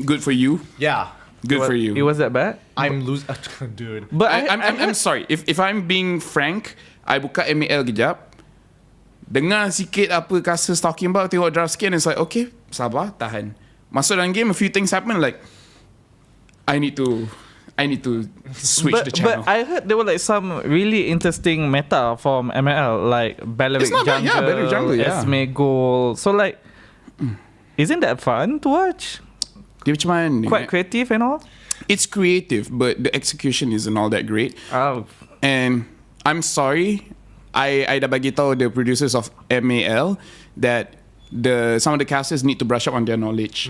A: Good for you.
B: Yeah.
A: Good for you.
C: It was that bad?
B: I'm losing. Dude.
C: But
A: I'm sorry. If I'm being frank, I buka MAL kejap. Dengar sikit apa Casus talking about, tengok draft sikit, and it's like, okay, sabar, tahan. Masuk dalam game, a few things happen, like, I need to switch the channel.
C: But I heard there were like some really interesting meta from ML, like Belleric
A: It's not bad,
C: Jungle,
A: yeah, Belleric Jungle, yeah.
C: Esme Goal. So like, isn't that fun to watch?
A: Dia macam mana?
C: Quite creative and all.
A: It's creative, but the execution isn't all that great.
C: Oh,
A: And I'm sorry, I dah bagi tahu the producers of MAL that some of the casters need to brush up on their knowledge.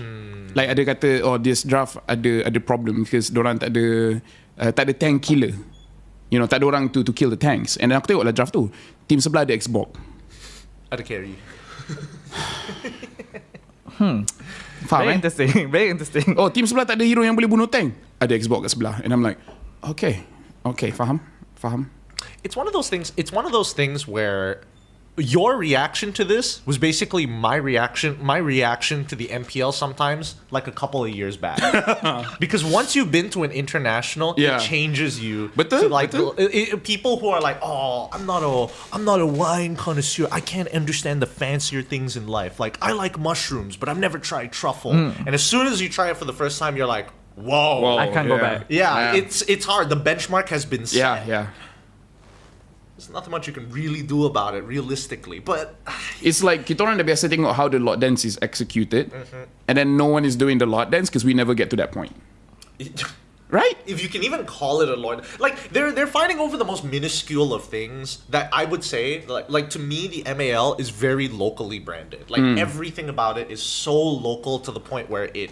A: Like ada kata, this draft ada problem because dorang tak ada tank killer. You know, tak ada orang to kill the tanks. And then aku tengok lah draft tu, team sebelah ada Xbox.
B: Ada carry.
A: Faham
C: very interesting. Very interesting.
A: Oh, team sebelah tak ada hero yang boleh bunuh tank. Ada Xbox kat sebelah. And I'm like, okay, faham.
B: It's one of those things where your reaction to this was basically my reaction to the MPL sometimes, like a couple of years back. Because once you've been to an international, it changes you.
A: Betul,
B: to like
A: betul.
B: People who are like, oh, I'm not a wine connoisseur. I can't understand the fancier things in life. Like, I like mushrooms, but I've never tried truffle. And as soon as you try it for the first time, you're like, whoa.
C: I can't go back.
B: Yeah, it's hard. The benchmark has been set.
A: Yeah.
B: There's nothing much you can really do about it realistically, but
A: It's like kita orang dah biasa tengok how the lot dance is executed, and then no one is doing the lot dance because we never get to that point, right?
B: if you can even call it a lord, like they're fighting over the most minuscule of things that I would say, like to me the MAL is very locally branded. Like everything about it is so local to the point where it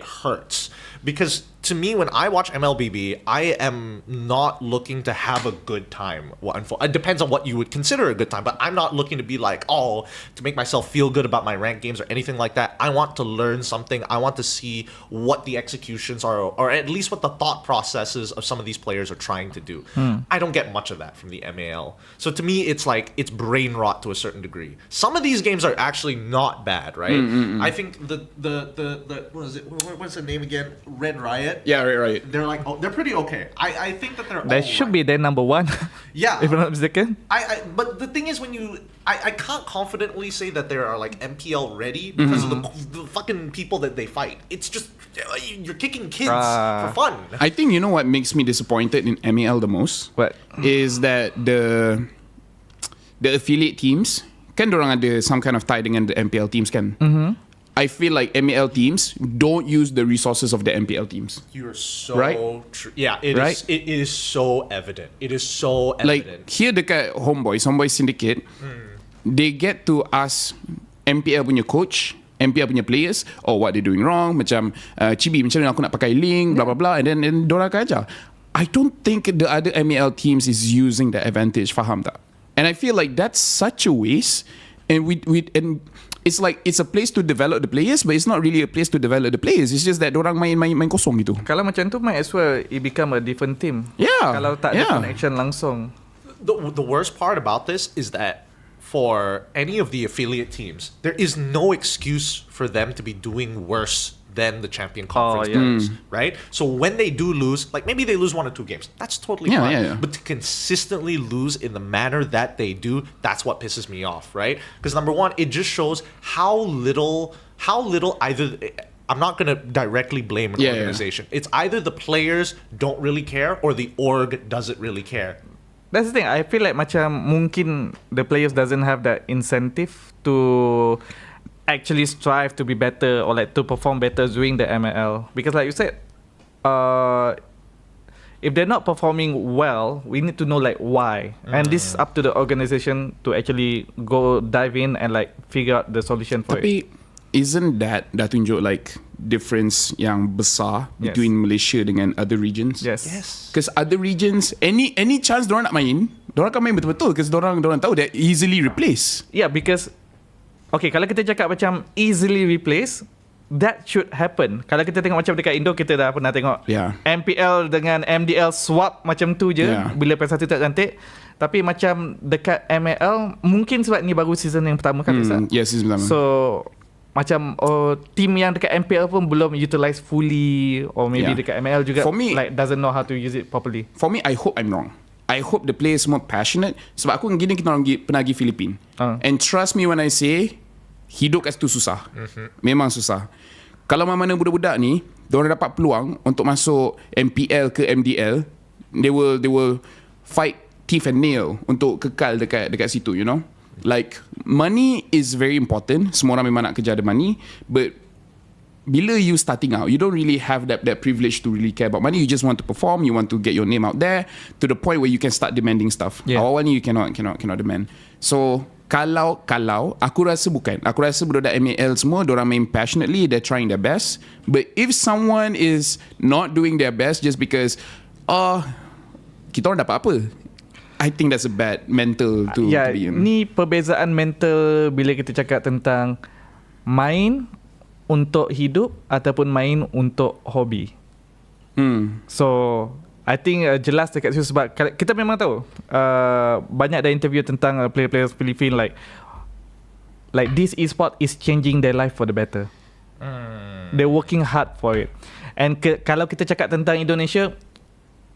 B: hurts. Because to me, when I watch MLBB, I am not looking to have a good time. It depends on what you would consider a good time, but I'm not looking to be like, to make myself feel good about my ranked games or anything like that. I want to learn something. I want to see what the executions are, or at least what the thought processes of some of these players are trying to do. I don't get much of that from the MAL. So to me, it's like, it's brain rot to a certain degree. Some of these games are actually not bad, right? I think the what is it? What's the name again? Red Riot. get.
A: Yeah, right.
B: They're like, oh, they're pretty okay. I think that they're.
C: That should be their number one.
B: Yeah.
C: If I'm not mistaken.
B: But the thing is, when I can't confidently say that they are like MPL ready because of the fucking people that they fight. It's just you're kicking kids for fun.
A: I think you know what makes me disappointed in MEL the most.
C: What?
A: Is that the affiliate teams kan dorang ada some kind of tie dengan the MPL teams kan. I feel like MEL teams don't use the resources of the MPL teams.
B: You're so
A: Right?
B: true. Yeah, it
A: Right?
B: is. It is so evident. It is so
A: Like
B: evident.
A: here dekat Homebois Syndicate, they get to ask MPL punya coach, MPL punya players, what they're doing wrong, macam Chibi macam mana aku nak pakai link, blah blah blah, and then dorang akan ajar. I don't think the other MEL teams is using the advantage, faham tak? And I feel like that's such a waste, and and it's like it's a place to develop the players, but it's not really a place to develop the players. It's just that dorang main kosong gitu.
C: Kalau macam tu, might as well it become a different team.
A: Yeah.
C: Kalau tak ada connection langsung.
B: The worst part about this is that for any of the affiliate teams, there is no excuse for them to be doing worse than the champion conference players, right? So when they do lose, like maybe they lose 1 or 2 games, that's totally fine.
A: Yeah.
B: But to consistently lose in the manner that they do, that's what pisses me off, right? Because number one, it just shows how little either. I'm not going to directly blame an organization. It's either the players don't really care or the org doesn't really care.
C: That's the thing. I feel like macam mungkin the players doesn't have that incentive to actually strive to be better or like to perform better during the ML, because like you said, if they're not performing well, we need to know like why, and this is up to the organization to actually go dive in and like figure out the solution for
A: Tapi,
C: it.
A: isn't that dah tunjuk like difference yang besar between Malaysia dengan other regions?
C: Yes.
A: Because other regions, any chance dorang nak main, dorang akan main betul-betul because dorang tahu they're easily replace.
C: Yeah, because okay, kalau kita cakap macam easily replace, that should happen. Kalau kita tengok macam dekat Indo, kita dah pernah tengok MPL dengan MDL swap macam tu je bila PS1 tak cantik. Tapi macam dekat ML, mungkin sebab ni baru season yang pertama kan,
A: season pertama.
C: So macam team yang dekat MPL pun belum utilize fully, or maybe dekat ML juga
A: for me,
C: like doesn't know how to use it properly.
A: For me, I hope I'm wrong. I hope the players more passionate. Sebab aku gini kita orang pernah pergi Filipin. And trust me when I say, hidup kat situ susah. Memang susah. Kalau mana budak-budak ni, diorang dapat peluang untuk masuk MPL ke MDL, they will fight teeth and nail untuk kekal dekat situ, you know. Like money is very important. Semua orang memang nak kerja ada money, but bila you starting out, you don't really have that privilege to really care about money. You just want to perform, you want to get your name out there to the point where you can start demanding stuff. Awal ni you cannot demand. So kalau aku rasa bukan. Aku rasa budak MAL semua dorang main passionately, they're trying their best. But if someone is not doing their best just because kita orang dapat apa, I think that's a bad mental to be in.
C: Ni perbezaan mental bila kita cakap tentang main untuk hidup ataupun main untuk hobi. So I think jelas dekat situ, sebab kita memang tahu banyak ada interview tentang player-player Filipin like this esport is changing their life for the better. They're working hard for it. And kalau kita cakap tentang Indonesia,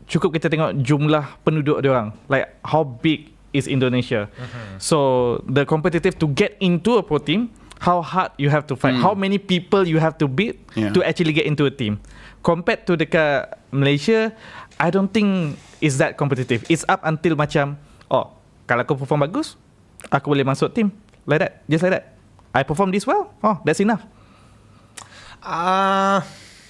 C: cukup kita tengok jumlah penduduk dia orang, like how big is Indonesia. So the competitive to get into a pro team, how hard you have to fight, how many people you have to beat to actually get into a team. Compared to dekat Malaysia, I don't think it's that competitive. It's up until macam, kalau aku perform bagus, aku boleh masuk team. Like that, just like that. I perform this well, that's enough.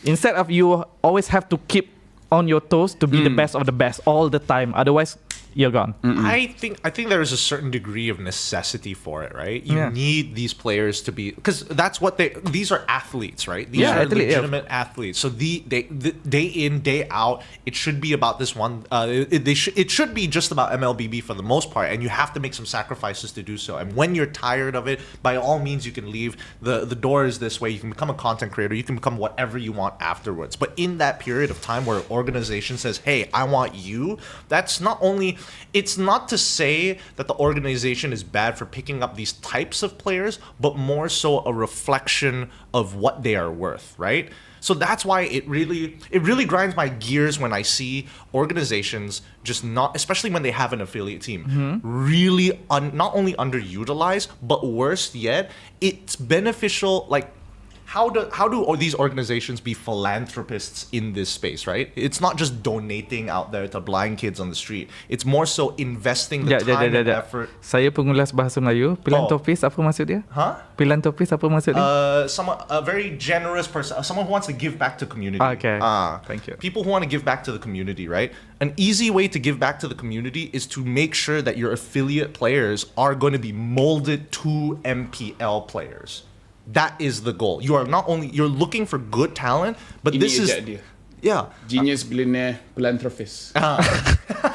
C: Instead of you always have to keep on your toes to be the best of the best all the time, otherwise you're gone.
B: I think there is a certain degree of necessity for it, right? You need these players to be, because that's what these are athletes, right? These are legitimate athletes. So they day in, day out, it should be about this one. It should be just about MLBB for the most part, and you have to make some sacrifices to do so. And when you're tired of it, by all means, you can leave. The door is this way. You can become a content creator. You can become whatever you want afterwards. But in that period of time where an organization says, "Hey, I want you," that's not only it's not to say that the organization is bad for picking up these types of players, but more so a reflection of what they are worth, right? So that's why it really grinds my gears when I see organizations just not, especially when they have an affiliate team, really not only underutilized, but worse yet, it's beneficial. Like, how do all these organizations be philanthropists in this space, right? It's not just donating out there to blind kids on the street. It's more so investing the time and effort.
C: Saya pengulas bahasa Melayu. Philanthropist apa maksud dia?
B: Huh?
C: Philanthropist apa maksud dia?
B: A very generous person, someone who wants to give back to community.
C: Okay. Thank you.
B: People who want to give back to the community, right? An easy way to give back to the community is to make sure that your affiliate players are going to be molded to MPL players. That is the goal. You are not only, you're looking for good talent, but this is
A: idea.
B: Yeah.
A: Genius billionaire philanthropist.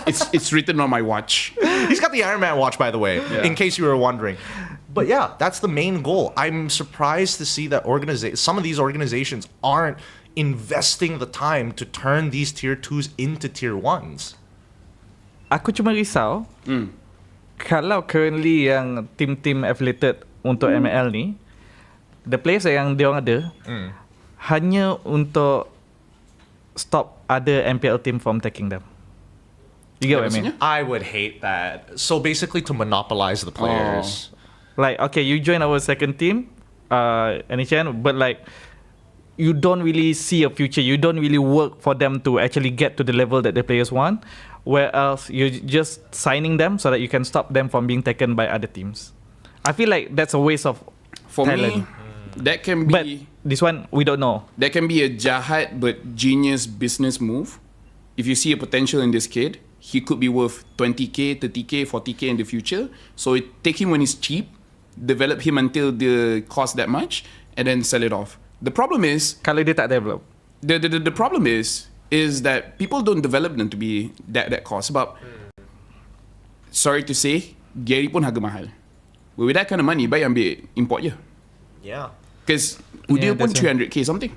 A: It's written on my watch.
B: He's got the Iron Man watch, by the way, in case you were wondering. But yeah, that's the main goal. I'm surprised to see that some of these organizations aren't investing the time to turn these tier 2s into tier 1s.
C: Aku cuma risau kalau currently yang tim-tim affiliated untuk ML ni, the players yang dia orang ada hanya untuk stop other MPL team from taking them. You get what I mean?
B: I would hate that. So basically to monopolize the players.
C: Like, okay, you join our second team, NHN, but like, you don't really see a future. You don't really work for them to actually get to the level that the players want. Whereas you're just signing them so that you can stop them from being taken by other teams. I feel like that's a waste of talent.
A: Me, that can be.
C: But this one, we don't know.
A: That can be a jahat but genius business move. If you see a potential in this kid, he could be worth 20k, 30k, 40k in the future. So take him when he's cheap, develop him until the cost that much, and then sell it off. The problem is,
C: Kalau dia tak develop.
A: The problem is that people don't develop them to be that cost. Sebab, sorry to say, Gary pun harga mahal. But with that kind of money, baik ambil import je.
B: Yeah.
A: Because Udir pun 300k something.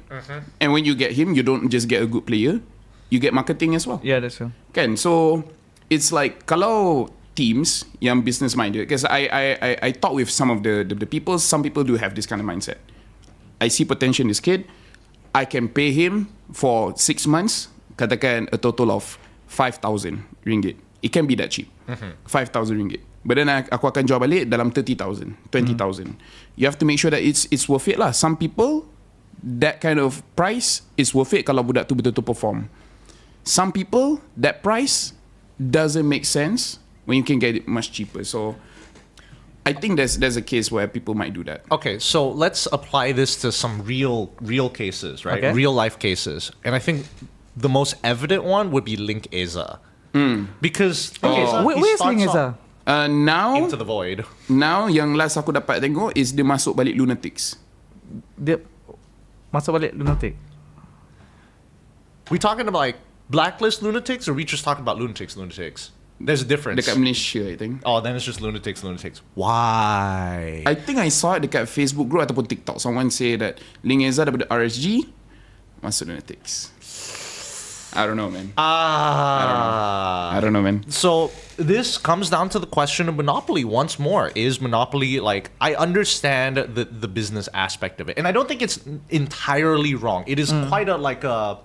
A: And when you get him, you don't just get a good player, you get marketing as well.
C: Yeah, that's true.
A: Kan? So it's like kalau teams yang business minded, because I talk with some of the people, some people do have this kind of mindset. I see potential in this kid, I can pay him for 6 months, katakan a total of 5,000 ringgit. It can be that cheap. 5,000 ringgit. But then aku akan jual balik dalam 30,000, 20,000. You have to make sure that it's worth it lah. Some people, that kind of price is worth it kalau budak tu betul-betul perform. Some people, that price doesn't make sense when you can get it much cheaper. So I think there's a case where people might do that.
B: Okay, so let's apply this to some real cases, right?
C: Okay.
B: Real life cases. And I think the most evident one would be Link Eza. Because
C: Where's Link Eza?
A: Now
B: into the void.
A: Now yang last aku dapat tengok is dia masuk balik Lunatics.
C: Dia masuk balik lunatic.
B: We talking about like blacklist lunatics, or we just talking about lunatics? There's a difference.
A: Dekat Malaysia, I think.
B: Oh, then it's just lunatics. Why?
A: I think I saw it dekat Facebook group ataupun TikTok. Someone say that Link Eza daripada RSG masuk Lunatics. I don't know, man. I don't know, man.
B: So this comes down to the question of monopoly once more. Is monopoly, like, I understand the business aspect of it, and I don't think it's entirely wrong. It is quite a, like a,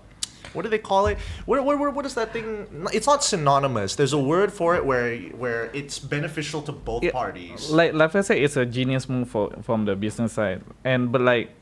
B: what do they call it? What is that thing? It's not synonymous. There's a word for it where it's beneficial to both parties.
C: Like I said, it's a genius move from the business side. But like,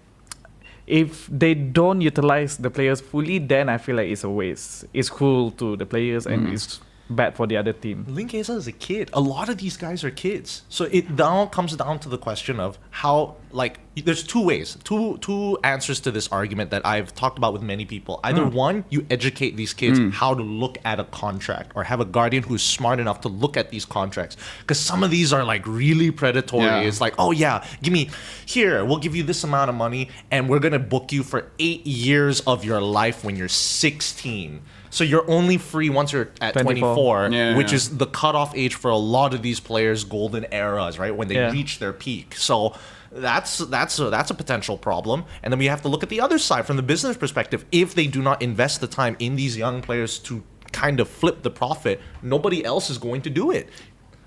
C: if they don't utilize the players fully, then I feel like it's a waste. It's cruel to the players and it's bad for the other team.
B: Link Eza is a kid. A lot of these guys are kids. So it now comes down to the question of how, like, there's two ways, two answers to this argument that I've talked about with many people. Either one, you educate these kids how to look at a contract, or have a guardian who's smart enough to look at these contracts. Because some of these are like really predatory.
A: Yeah.
B: It's like, oh yeah, we'll give you this amount of money and we're going to book you for 8 years of your life when you're 16. So you're only free once you're at 24, which is the cutoff age for a lot of these players' golden eras, right? When they reach their peak. So that's a potential problem. And then we have to look at the other side from the business perspective. If they do not invest the time in these young players to kind of flip the profit, nobody else is going to do it.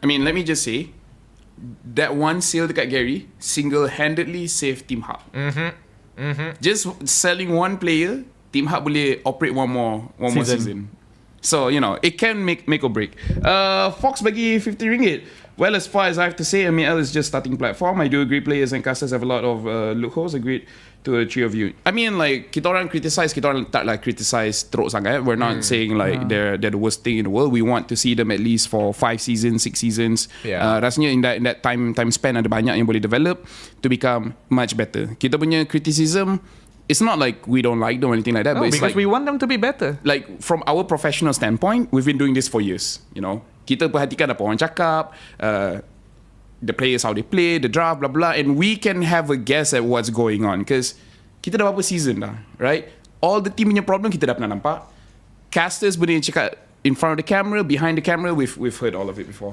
A: I mean, let me just say, that one sale dekat Gary single-handedly saved Team Hub. Just selling one player, Team Hub boleh operate one more season. So, you know, it can make or break. Fox bagi RM50. Well, as far as I have to say, ML is just starting platform. I do agree players and casters have a lot of loopholes. Agreed to the three of you. I mean, like, kita orang tak like criticize teruk sangat. We're not saying like they're the worst thing in the world. We want to see them at least for 5 seasons, 6 seasons. Rasanya in that time span ada banyak yang boleh develop to become much better. Kita punya criticism, it's not like we don't like them or anything like that,
C: No,
A: but it's
C: because
A: like
C: we want them to be better.
A: like from our professional standpoint, we've been doing this for years. You know, kita perhatikan apa orang cakap, the players how they play, the draft, blah blah, and we can have a guess at what's going on. Because kita dah berapa season dah, right? All the team punya problem kita dah pernah nampak. Casters benda yang cakap in front of the camera, behind the camera, we've heard all of it before.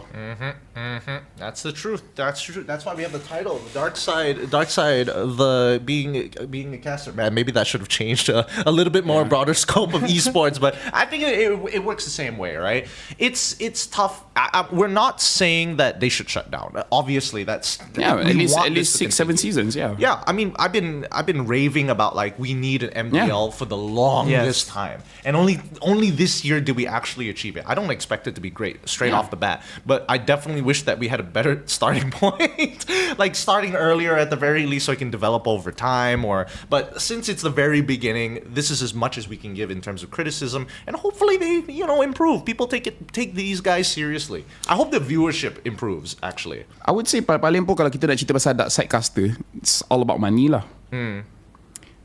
B: That's the truth. That's true. That's why we have the title, the dark side of the being a caster. Man, maybe that should have changed a little bit more broader scope of esports. But I think it works the same way, right? It's tough. We're not saying that they should shut down. Obviously, that's
A: Yeah,
B: we
A: at
B: want
A: least
B: this to
A: 6-7
B: continue.
A: seasons. Yeah.
B: Yeah, I mean, I've been raving about like we need an MPL for the longest time, and only this year did we actually achieve it. I don't expect it to be great straight off the bat, but I definitely wish that we had a better starting point, like starting earlier at the very least, so it can develop over time. But since it's the very beginning, this is as much as we can give in terms of criticism, and hopefully they improve. People take these guys seriously. I hope the viewership improves. Actually,
A: I would say paling pun kalau kita nak cerita pasal dark side caster, it's all about money lah.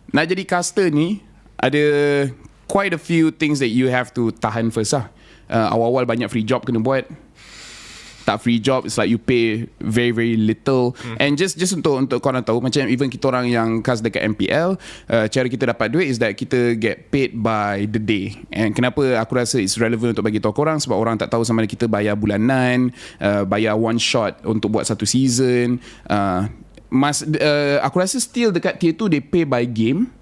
A: Nak jadi caster ni ada quite a few things that you have to tahan first lah. Awal-awal banyak free job kena buat. Tak free job, it's like you pay very very little. And just untuk korang tahu, macam even kita orang yang cast dekat MPL, cara kita dapat duit is that kita get paid by the day. And kenapa aku rasa it's relevant untuk bagi tahu korang, sebab orang tak tahu sama ada kita bayar bulanan, bayar one shot untuk buat satu season. Aku rasa still dekat tier 2 they pay by game.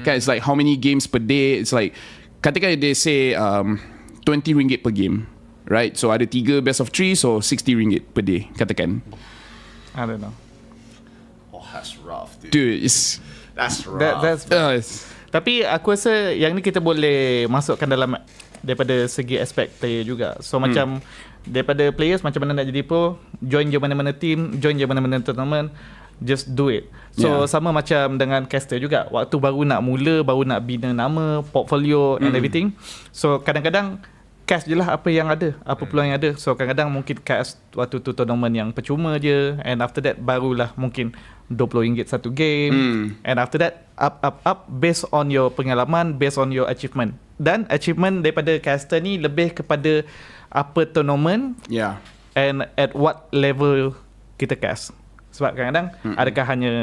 A: Kan, it's like how many games per day. It's like katakan they say RM20 per game, right? So ada 3 best of 3, so RM60 per day katakan.
C: I don't know.
B: oh, that's rough, dude.
A: Dude, it's
B: That's rough.
C: That's Tapi aku rasa yang ni kita boleh masukkan dalam daripada segi aspek player juga. So macam daripada players macam mana nak jadi pro, join je mana-mana team, join je mana-mana tournament, just do it. So sama macam dengan caster juga. Waktu baru nak mula, baru nak bina nama, portfolio and everything. So kadang-kadang cast je lah apa yang ada, apa peluang yang ada. So kadang-kadang mungkin cast waktu tu tournament yang percuma je, and after that barulah mungkin RM20 satu game. And after that up based on your pengalaman, based on your achievement. Dan achievement daripada caster ni lebih kepada apa tournament and at what level kita cast. Sebab kadang-kadang adakah hanya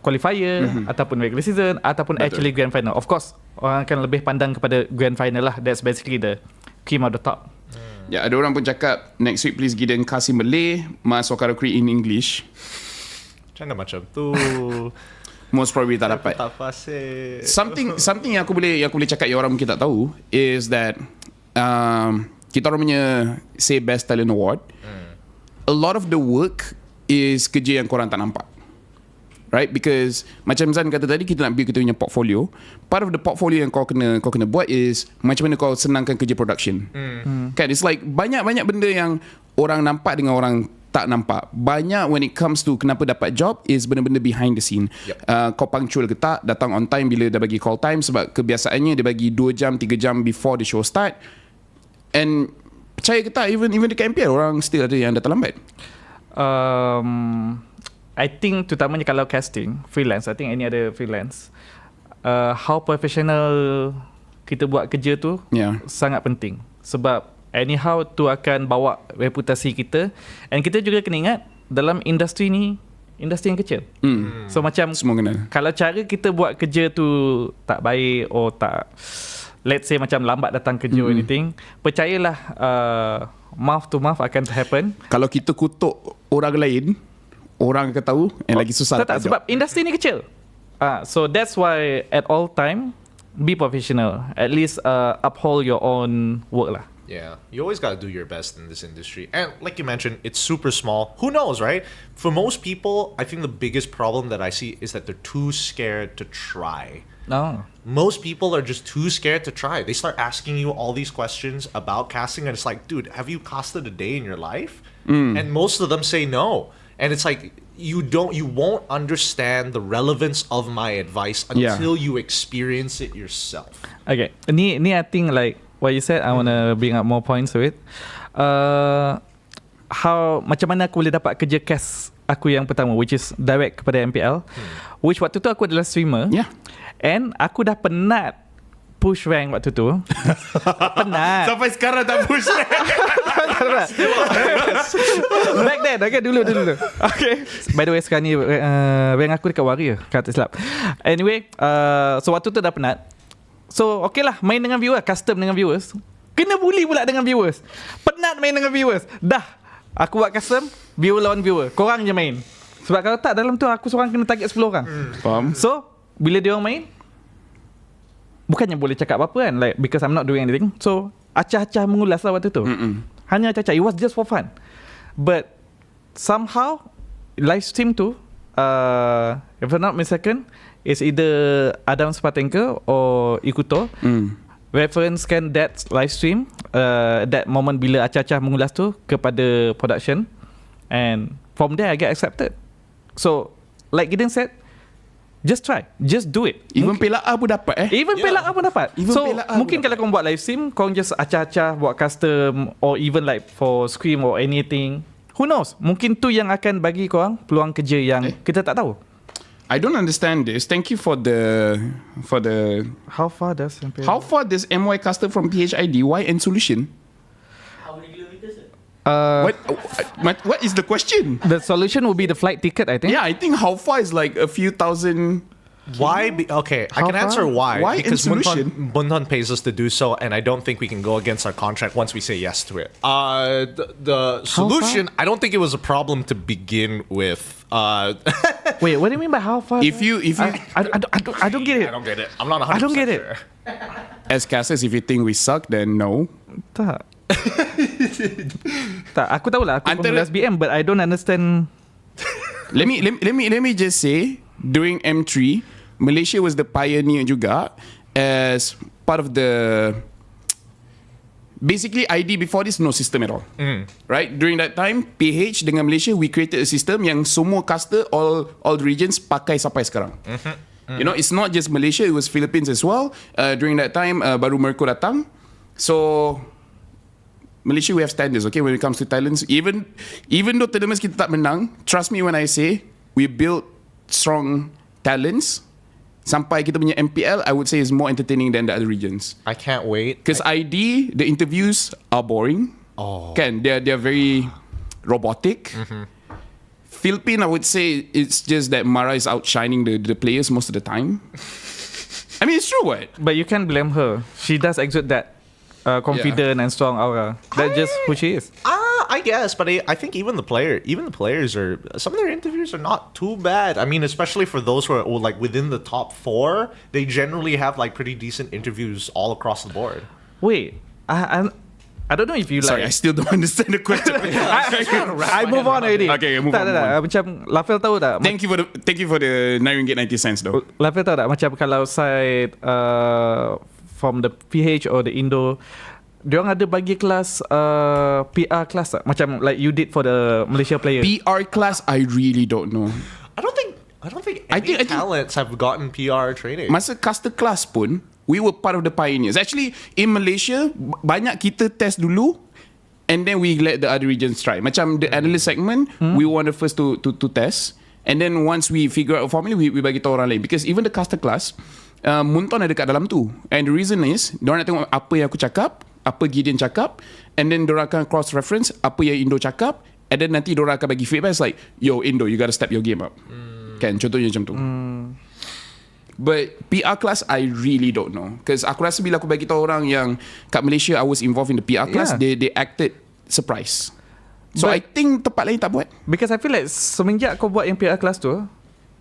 C: qualifier ataupun regular season ataupun actually grand final. Of course orang akan lebih pandang kepada grand final lah. That's basically the cream of the top.
A: Ya, ada orang pun cakap next week please Gina kasih Malay, masuk karaoke in English.
B: Macam tu.
A: Most probably tak dapat. Something yang aku boleh cakap yang orang mungkin tak tahu is that kita orang punya say best talent award, a lot of the work is kerja yang korang tak nampak, right? Because macam Zan kata tadi, kita nak build kita punya portfolio. Part of the portfolio yang kau kena buat is macam mana kau senangkan kerja production. Kan, it's like banyak benda yang orang nampak dengan orang tak nampak. Banyak when it comes to kenapa dapat job is benda-benda behind the scene. Kau punctual ke tak, datang on time bila dah bagi call time, sebab kebiasaannya dia bagi 2 jam 3 jam before the show start. And percaya ke tak, even dekat MPL orang still ada yang datang lambat.
C: I think terutamanya kalau casting freelance, I think any other freelance, how professional kita buat kerja tu sangat penting. Sebab anyhow tu akan bawa reputasi kita. And kita juga kena ingat dalam industri ni, industri yang kecil. So macam
A: semua kenal.
C: Kalau cara kita buat kerja tu tak baik or tak, let's say macam lambat datang kerja or anything, percayalah mouth to mouth akan happen. Kalau
A: kita kutuk orang lain, orang akan tahu, and lagi susah
C: tak, sebab industri ni kecil. So that's why at all time be professional. At least uphold your own work lah.
B: Yeah, you always got to do your best in this industry. And like you mentioned, it's super small. Who knows, right? For most people, I think the biggest problem that I see is that they're too scared to try.
C: No.
B: Most people are just too scared to try. They start asking you all these questions about casting, and it's like, dude, have you casted a day in your life? And most of them say no. And it's like, you won't understand the relevance of my advice until you experience it yourself.
C: Okay. Ni I think like what you said, I want to bring up more points to it. How macam mana aku boleh dapat kerja cast aku yang pertama, which is direct kepada MPL, which waktu tu aku adalah streamer.
A: Yeah.
C: And aku dah penat push rank waktu tu. Penat.
A: Sampai sekarang tak push rank.
C: Back then, okay, dulu. Okay. By the way, sekarang ni rank aku dekat warrior, kata silap. Anyway, so waktu tu dah penat. So, okay lah, main dengan viewers, custom dengan viewers. Kena bully pula dengan viewers. Penat main dengan viewers. Dah, aku buat custom, viewer lawan viewer. Korang je main. Sebab kalau tak, dalam tu aku seorang kena target 10 orang.
A: Faham.
C: So, bila dia orang main, bukannya boleh cakap apa-apa kan, like, because I'm not doing anything. So, acah-acah mengulas lah waktu tu. Hanya acah-acah. It was just for fun. But, somehow, live stream tu, if I'm not mistaken, it's either Adam Spatenka or Ikuto referencekan that live stream, that moment bila acah-acah mengulas tu kepada production, and from there I get accepted. So like Gideon said, just try, just do it.
A: Even pelak A pun dapat
C: Even pelak A pun dapat.
A: Even
C: So
A: pelak A
C: mungkin
A: pun
C: kalau korang buat live stream, korang just acah-acah buat custom, or even like for Scrims or anything, who knows, mungkin tu yang akan bagi korang peluang kerja yang kita tak tahu.
A: I don't understand this. Thank you for the
C: How far does
A: MY custom from PHID? Why end solution?
D: How many kilometers?
A: What is the question?
C: The solution will be the flight ticket, I think.
A: Yeah, I think how far is like a few thousand.
B: Why? Okay, I
C: How
B: can answer
C: far?
B: why.
A: Why
B: Because
A: in
B: Bunton pays us to do so, and I don't think we can go against our contract once we say yes to it. The solution, I don't think it was a problem to begin with.
C: Wait, what do you mean by how far?
A: If you
C: I don't get it.
B: I don't get it. I'm not 100%
C: I don't get it.
B: sure.
A: as casters, if you think we suck, then no.
C: Tak. Tak, aku tahulah aku
A: Antara-
C: pengulas BM, but I don't understand.
A: Let me just say, during M3, Malaysia was the pioneer juga as part of the. Basically, ID before this no system at all. Right? During that time, PH dengan Malaysia, we created a system yang semua caster, all the regions pakai sampai sekarang. You know, it's not just Malaysia, it was Philippines as well. During that time, baru Merco datang. So, Malaysia, we have standards, okay, when it comes to talents. Even though tournaments kita tak menang, trust me when I say, we built strong talents. Sampai kita punya MPL, I would say is more entertaining than the other regions.
B: I can't wait.
A: Because ID, the interviews are boring. Kan, they're very robotic. Philippine, I would say it's just that Mara is outshining the players most of the time. I mean, it's true, what?
C: But you can't blame her. She does exude that confident and strong aura. That's just who she is.
B: I guess, but I think even the players are, some of their interviews are not too bad. I mean, especially for those who are like within the top 4, they generally have like pretty decent interviews all across the board.
C: Wait, I don't know if you
A: Sorry, I
C: like.
A: still don't understand the question.
C: I move on already.
A: Okay, move on.
C: Macam Laphel tahu tak?
A: Thank you for the 9.90 though.
C: Laphel tahu tak? Macam kalau side from the PH or the Indo, diorang ada bagi kelas PR class tak? Macam like you did for the Malaysia player.
A: PR class, I really don't know.
B: I don't think
A: I
B: any
A: think-
B: talents have gotten PR training.
A: Masa caster class pun, we were part of the pioneers. Actually, in Malaysia, banyak kita test dulu, and then we let the other regions try. Macam the analyst segment, we were the first to test, and then once we figure out a formula, we bagi tahu orang lain. Because even the caster class, Munton ada kat dalam tu. And the reason is, diorang nak tengok apa yang aku cakap, apa Gideon cakap, and then diorang akan cross-reference apa yang Indo cakap, and then nanti diorang akan bagi feedback. It's like, yo Indo, you gotta step your game up. Kan, contohnya macam tu. But PR class, I really don't know. Because aku rasa bila aku bagi tahu orang yang kat Malaysia, I was involved in the PR class,
C: Yeah.
A: they acted surprised. So
C: But-
A: I think tempat lain tak buat.
C: Because I feel like semenjak kau buat yang PR class tu,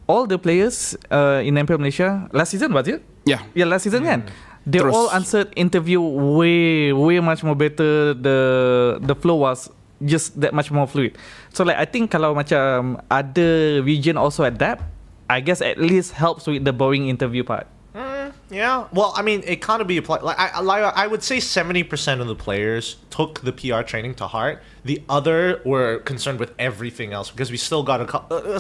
C: all the players in MPL Malaysia last season was it?
A: Yeah.
C: Yeah, last season kan. They
A: Terus.
C: all answered interview way much more better. The flow was just that much more fluid. So like I think kalau macam other region also adapt, I guess at least helps with the boring interview part.
B: Yeah, well, I mean, it kind of be applied. Like I would say 70% of the players took the PR training to heart. The other were concerned with everything else because we still got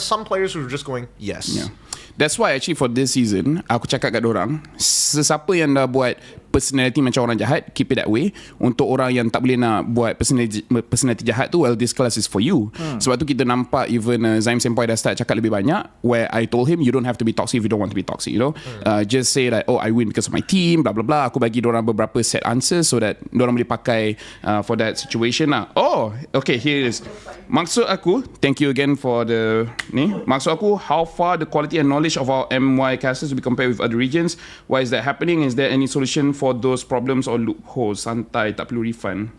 B: some players who were just going yes.
A: Yeah. That's why actually for this season aku cakap kat dorang, sesiapa yang dah buat personality macam orang jahat, keep it that way. Untuk orang yang tak boleh nak buat personality jahat tu, well, this class is for you. Sebab tu kita nampak even Zaim Senpai dah start cakap lebih banyak, where I told him you don't have to be toxic if you don't want to be toxic, you know. Just say like, oh, I win because of my team, blah blah blah. Aku bagi dorang beberapa set answers so that dorang boleh pakai for that situation lah. Oh, okay, here it is. Maksud aku, thank you again for the ni. Maksud aku, how far the quality and knowledge of our MY casters to be compared with other regions? Why is that happening? Is there any solution for those problems or loopholes? Santai, tak perlu refund.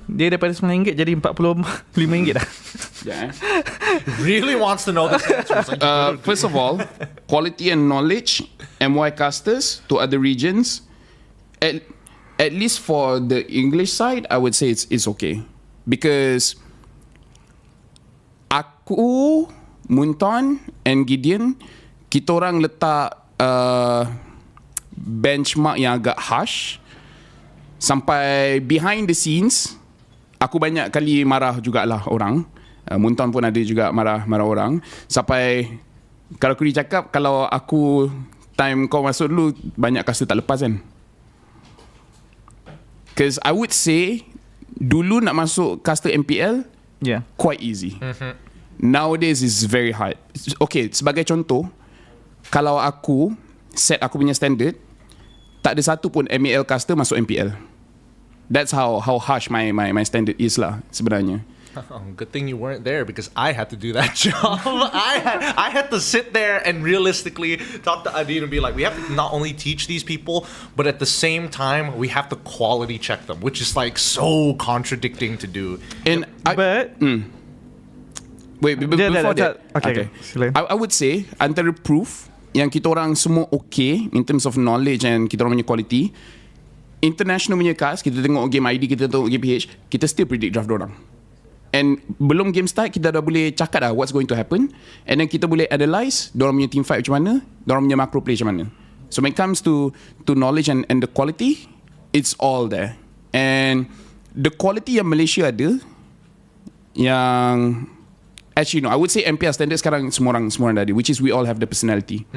C: Dia daripada RM9 jadi RM45 dah.
A: Yeah.
B: Really wants to know this answer. Like,
A: First of all, quality and knowledge, MY casters to other regions, at least for the English side, I would say it's okay. Because aku, Munton and Gideon, kita orang letak benchmark yang agak harsh. Sampai behind the scenes, aku banyak kali marah jugalah orang. Munton pun ada juga marah orang. Sampai kalau aku cakap, kalau aku time kau masuk dulu, banyak caster tak lepas kan. Because I would say dulu nak masuk caster MPL quite easy. Nowadays is very hard. Okay, sebagai contoh, kalau aku set aku punya standard, tak ada satu pun MAL caster masuk MPL. That's how harsh my standard is lah sebenarnya.
B: Good thing you weren't there because I had to do that job. I had to sit there and realistically talk to Adin and be like, we have to not only teach these people, but at the same time we have to quality check them, which is like so contradicting to do.
A: And wait, before that, okay. I would say antara proof yang kita orang semua okay in terms of knowledge and kita orang punya quality, international punya cast, kita tengok game ID, kita tengok game PH, kita still predict draft dorang. And belum game start, kita dah boleh cakap dah what's going to happen. And then kita boleh analyse dorang punya team fight macam mana, dorang punya macro play macam mana. So when it comes to knowledge and the quality, it's all there. And the quality yang Malaysia ada, yang actually no, I would say MPL standard sekarang semua orang dah ada, which is we all have the personality.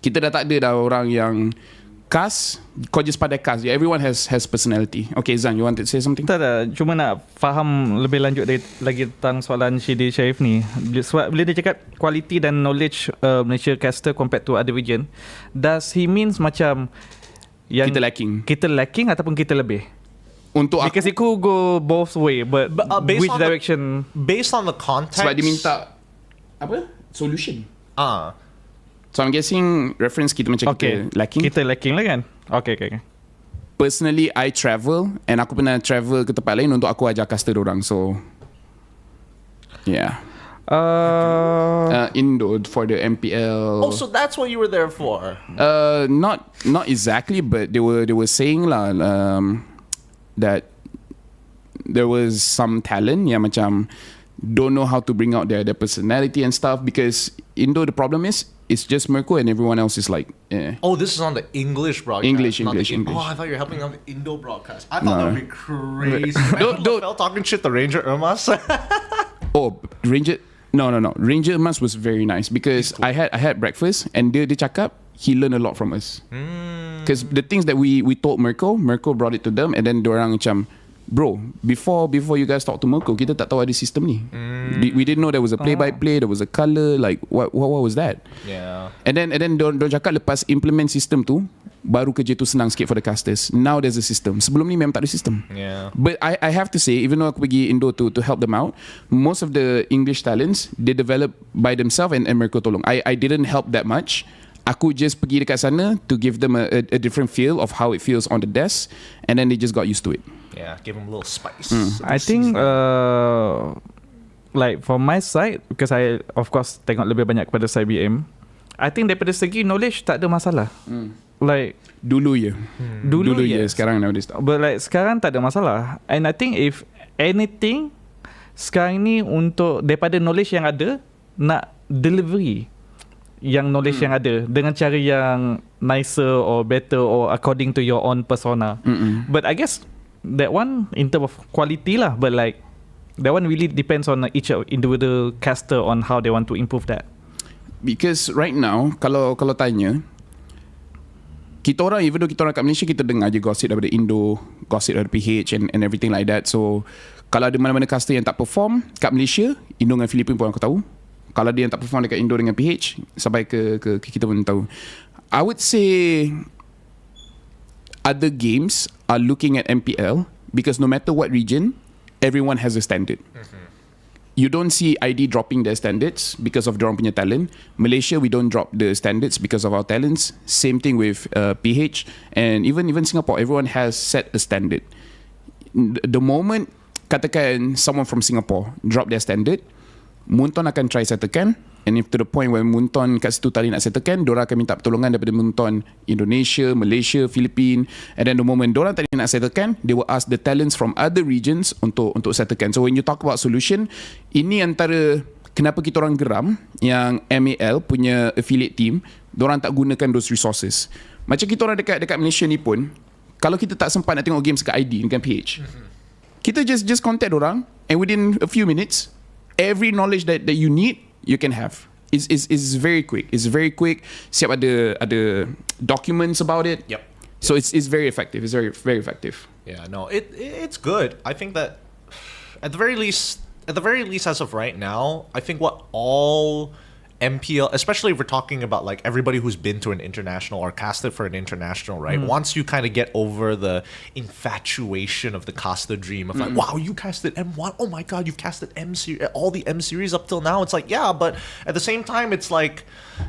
A: Kita dah tak ada dah orang yang cast, kau just pada cast. Yeah, everyone has personality. Okay, Zan, you want to say something?
C: Tak, cuma nak faham lebih lanjut lagi tentang soalan Shidi Sharif ni. Sebab bila dia cakap quality dan knowledge Malaysia caster compared to other region, does he means macam yang kita lacking ataupun kita lebih?
A: Untuk
C: because it could go both way, but which direction?
B: Based on the context.
A: Sebab dia minta apa? Solution. So I'm guessing reference kita macam kita lacking.
C: Kita lacking lah kan? Okay.
A: Personally, I travel and aku pernah travel ke tempat lain untuk aku ajar caster orang. So yeah. Indo for the MPL.
B: Oh, so that's what you were there for?
A: Not exactly, but they were saying lah that there was some talent yang macam don't know how to bring out their personality and stuff, because Indo the problem is it's just Mirko and everyone else is like
B: Oh, this is on the English broadcast.
A: English.
B: Oh, I thought you were helping on the Indo broadcast. I thought that would be crazy. Laphel talking shit to Ranger Irmas.
A: Oh, Ranger. No. Ranger Irmas was very nice because cool. I had breakfast and dia cakap he learned a lot from us. Because the things that we told Mirko brought it to them, and then diorang macam, bro, before you guys talk to Mirko, kita tak tahu ada sistem ni. We didn't know there was a play-by-play, there was a colour, like what was that?
B: Yeah.
A: And then diorang cakap lepas implement sistem tu, baru kerja tu senang sikit for the casters. Now there's a system. Sebelum ni memang tak ada sistem.
B: Yeah.
A: But I have to say, even though aku pergi Indo to help them out, most of the English talents they develop by themselves and Mirko tolong. I didn't help that much. Aku just pergi dekat sana to give them a different feel of how it feels on the desk, and then they just got used to it.
B: Yeah, give them a little spice.
C: I think like from my side, because I of course tengok lebih banyak kepada side BM, I think daripada segi knowledge tak ada masalah. Like
A: Dulu je.
C: dulu
A: je.
C: yes.
A: Sekarang nowadays tak.
C: But like sekarang tak ada masalah. And I think if anything, sekarang ni untuk daripada knowledge yang ada, nak delivery yang knowledge yang ada dengan cara yang nicer or better or according to your own persona. But I guess that one in terms of quality lah, but like that one really depends on each individual caster on how they want to improve that.
A: Because right now kalau tanya, kita orang, even though kita orang kat Malaysia, kita dengar je gossip daripada Indo, gossip daripada PH and everything like that. So kalau ada mana-mana caster yang tak perform kat Malaysia, Indo dengan Filipin pun aku tahu. Kalau dia yang tak perform dekat Indo dengan PH, sampai ke kita pun tahu. I would say other games are looking at MPL because no matter what region, everyone has a standard. You don't see ID dropping their standards because of dorang punya talent. Malaysia, we don't drop the standards because of our talents. Same thing with PH and even Singapore. Everyone has set a standard. The moment katakan someone from Singapore drop their standard, Munton akan try settlekan, and if to the point where Munton kat situ tadi nak settlekan, diorang akan minta pertolongan daripada Munton Indonesia, Malaysia, Filipin, and then the moment diorang tadi nak settlekan, they will ask the talents from other regions untuk settlekan. So when you talk about solution, ini antara kenapa kita orang geram yang MAL punya affiliate team, diorang tak gunakan those resources. Macam kita orang dekat Malaysia ni pun, kalau kita tak sempat nak tengok games kat ID dengan PH, kita just contact diorang, and within a few minutes, every knowledge that you need, you can have. It's very quick. It's very quick. Siap ada documents about it.
B: Yep.
A: So it's very effective. It's very very effective.
B: Yeah, no, it's good. I think that at the very least, as of right now, I think what all MPL, especially if we're talking about like everybody who's been to an international or casted for an international, right? Once you kind of get over the infatuation of the caster dream of like, wow, you casted M1, oh my god, you've casted M series, all the M series up till now. It's like, yeah, but at the same time, it's like,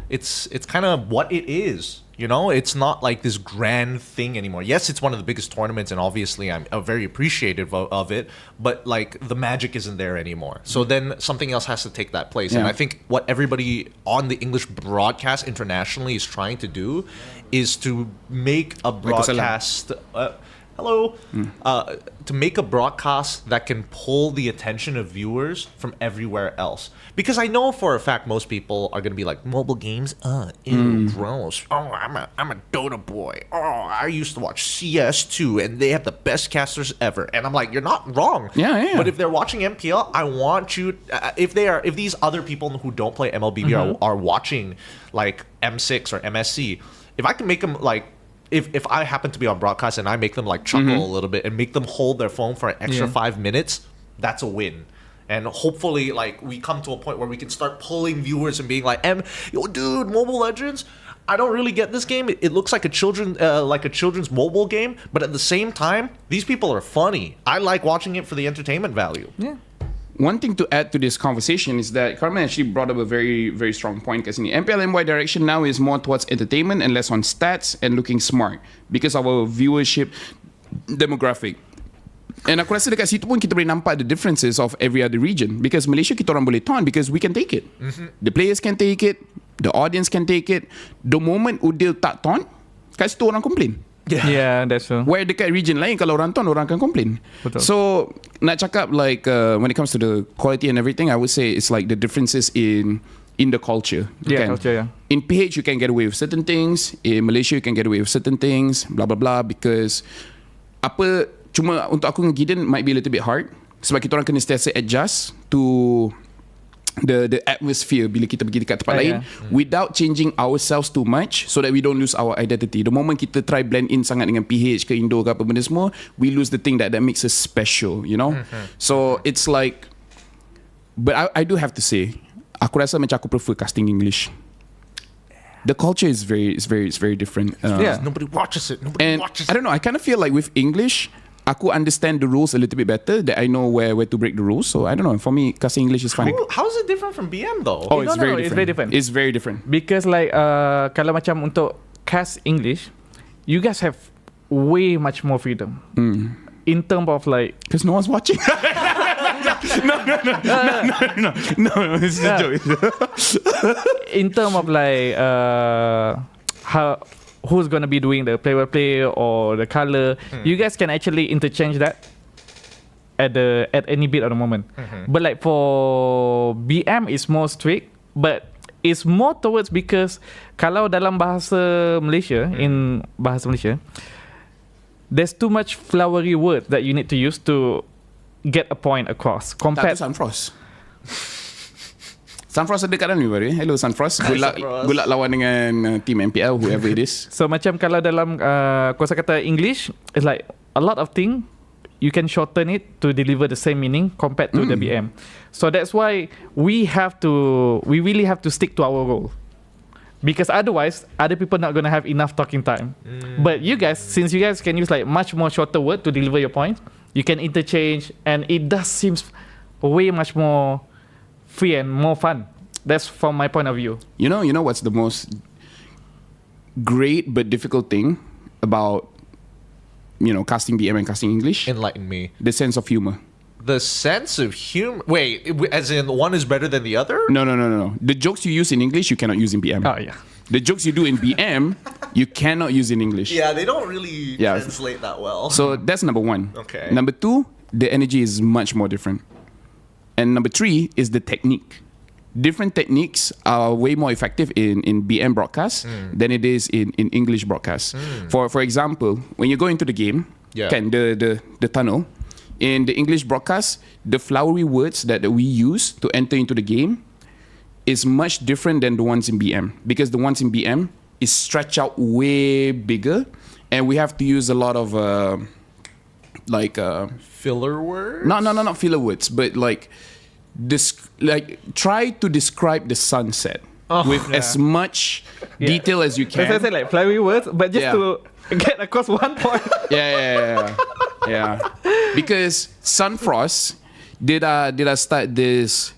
B: it's kind of what it is. You know, it's not like this grand thing anymore. Yes, it's one of the biggest tournaments, and obviously I'm very appreciative of it, but like the magic isn't there anymore. So then something else has to take that place.
A: Yeah.
B: And I think what everybody on the English broadcast internationally is trying to do is to make a broadcast... to make a broadcast that can pull the attention of viewers from everywhere else. Because I know for a fact most people are going to be like, mobile games? Ew, gross. Oh, I'm a Dota boy. Oh, I used to watch CS2 and they have the best casters ever. And I'm like, you're not wrong.
A: Yeah.
B: But if they're watching MPL, I want you... if these other people who don't play MLBB are watching like M6 or MSC, if I can make them like... If I happen to be on broadcast and I make them like chuckle a little bit and make them hold their phone for an extra 5 minutes, that's a win. And hopefully, like, we come to a point where we can start pulling viewers and being like, yo, dude, Mobile Legends, I don't really get this game. It looks like a children's mobile game, but at the same time, these people are funny. I like watching it for the entertainment value.
C: Yeah.
A: One thing to add to this conversation is that Carmen actually brought up a very, very strong point. Because in the MPL-MY direction now is more towards entertainment and less on stats and looking smart because of our viewership demographic. And aku rasa dekat situ pun kita boleh nampak the differences of every other region. Because Malaysia kita orang boleh taunt because we can take it. The players can take it. The audience can take it. The moment Udil tak taunt, kat situ orang complain.
C: Yeah, that's true.
A: Where dekat region lain kalau orang taunt, orang akan complain.
C: Betul.
A: So nak cakap like when it comes to the quality and everything, I would say it's like the differences in the culture.
C: Culture, yeah.
A: In PH you can get away with certain things. In Malaysia you can get away with certain things. Blah blah blah. Because cuma untuk aku dengan Gideon might be a little bit hard sebab kita orang kena sentiasa adjust to the atmosphere bila kita pergi dekat tempat lain without changing ourselves too much so that we don't lose our identity. The moment kita try blend in sangat dengan PH ke Indo ke apa benda semua, we lose the thing that makes us special, you know. So it's like, but I do have to say, aku rasa macam aku prefer casting English. The culture is very different.
B: Nobody watches it.
A: I don't know, I kind of feel like with English, aku understand the rules a little bit better, that I know where to break the rules. So I don't know, for me, casting English is fine.
B: How is it different from BM though?
A: Oh, it's
C: No,
A: very
C: it's
A: different.
C: very different.
A: It's very different.
C: Because like kalau macam untuk cast English, you guys have way much more freedom in terms of like
A: Because no one's watching. No, this is a joke.
C: In terms of like how who's gonna be doing the play-by-play or the color, you guys can actually interchange that at any bit of the moment. But like for BM, it's more strict, but it's more towards because kalau dalam bahasa Malaysia, in bahasa Malaysia, there's too much flowery words that you need to use to get a point across.
A: Tak
C: Compared
A: tu Sunfrost. Sunfrost ada kat dalam ni baru. Hello Sunfrost. Good luck lawan dengan team MPL, whoever it is.
C: So macam kalau dalam kosakata English, it's like a lot of thing you can shorten it to deliver the same meaning compared to the BM. So that's why we really have to stick to our role. Because otherwise, other people not gonna have enough talking time. But you guys, since you guys can use like much more shorter word to deliver your point, you can interchange, and it does seems way much more free and more fun. That's from my point of view.
A: You know what's the most great but difficult thing about casting BM and casting English?
B: Enlighten me.
A: The sense of humor.
B: The sense of humor. Wait, as in one is better than the other?
A: No. The jokes you use in English, you cannot use in BM.
C: Oh yeah.
A: The jokes you do in BM, you cannot use in English.
B: Yeah, they don't really translate that well.
A: So that's number one.
B: Okay.
A: Number two, the energy is much more different. And number three is the technique. Different techniques are way more effective in BM broadcast than it is in English broadcast. For example, when you go into the game, the tunnel, in the English broadcast, the flowery words that we use to enter into the game is much different than the ones in BM, because the ones in BM is stretched out way bigger, and we have to use a lot of
B: filler words?
A: Not filler words, but try to describe the sunset with as much detail as you can.
C: As I said, like flowery words, but just to get across one point.
A: Yeah. Because Sunfrost did I start this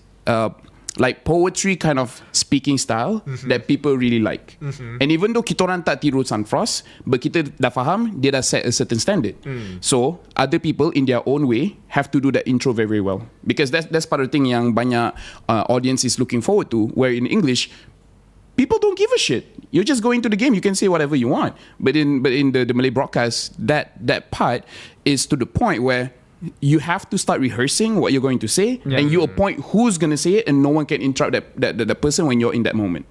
A: like poetry kind of speaking style that people really like. And even though kita orang tak tiru Sunfrost, but kita dah faham dia dah set a certain standard. So other people in their own way have to do that intro very, very well, because that's part of the thing yang banyak audience is looking forward to, where in English people don't give a shit. You just go into the game, you can say whatever you want. But in the Malay broadcast, that part is to the point where you have to start rehearsing what you're going to say, and you appoint who's going to say it, and no one can interrupt that person when you're in that moment.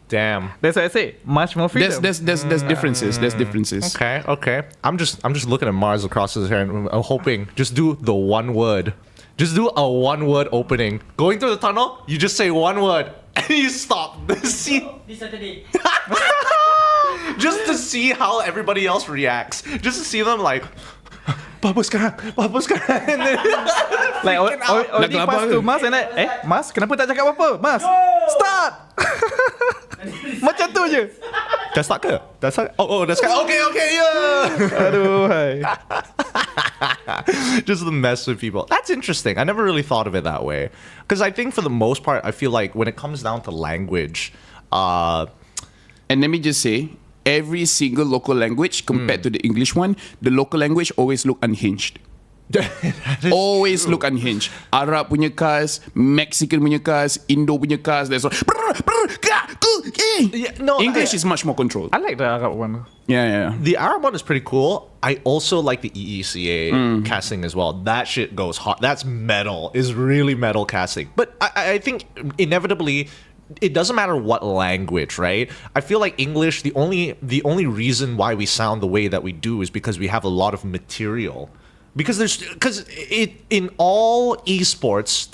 B: Damn.
C: That's what I say. Much more freedom.
A: There's differences. There's differences.
B: Okay. I'm just looking at Mars across his hair, and I'm hoping just do the one word. Just do a one word opening. Going through the tunnel, you just say one word and you stop. See,
D: This Saturday.
B: just to see how everybody else reacts. Just to see them like, Papa sekarang. And then
C: Like already
A: Nak
C: pass
A: kelapa
C: to
A: ke?
C: Mas, and then Mas, kenapa tak cakap apa-apa? Mas, start. Macam tu je.
B: dah start ke? Dah start? Oh, dah start. Okay, yeah.
C: Aduh, hai.
B: Just the mess with people. That's interesting. I never really thought of it that way. Because I think for the most part, I feel like when it comes down to language,
A: And let me just say, every single local language compared to the English one, the local language always look unhinged. Always look unhinged. Arab punya cars, Mexican punya cars, Indo punya cars. There's English is much more controlled.
C: I like the Arab one.
A: Yeah.
B: the Arab one is pretty cool. I also like the EECA casting as well. That shit goes hard. That's metal. Is really metal casting. But I think inevitably, it doesn't matter what language, right? I feel like English, the only reason why we sound the way that we do is because we have a lot of material. Because in all esports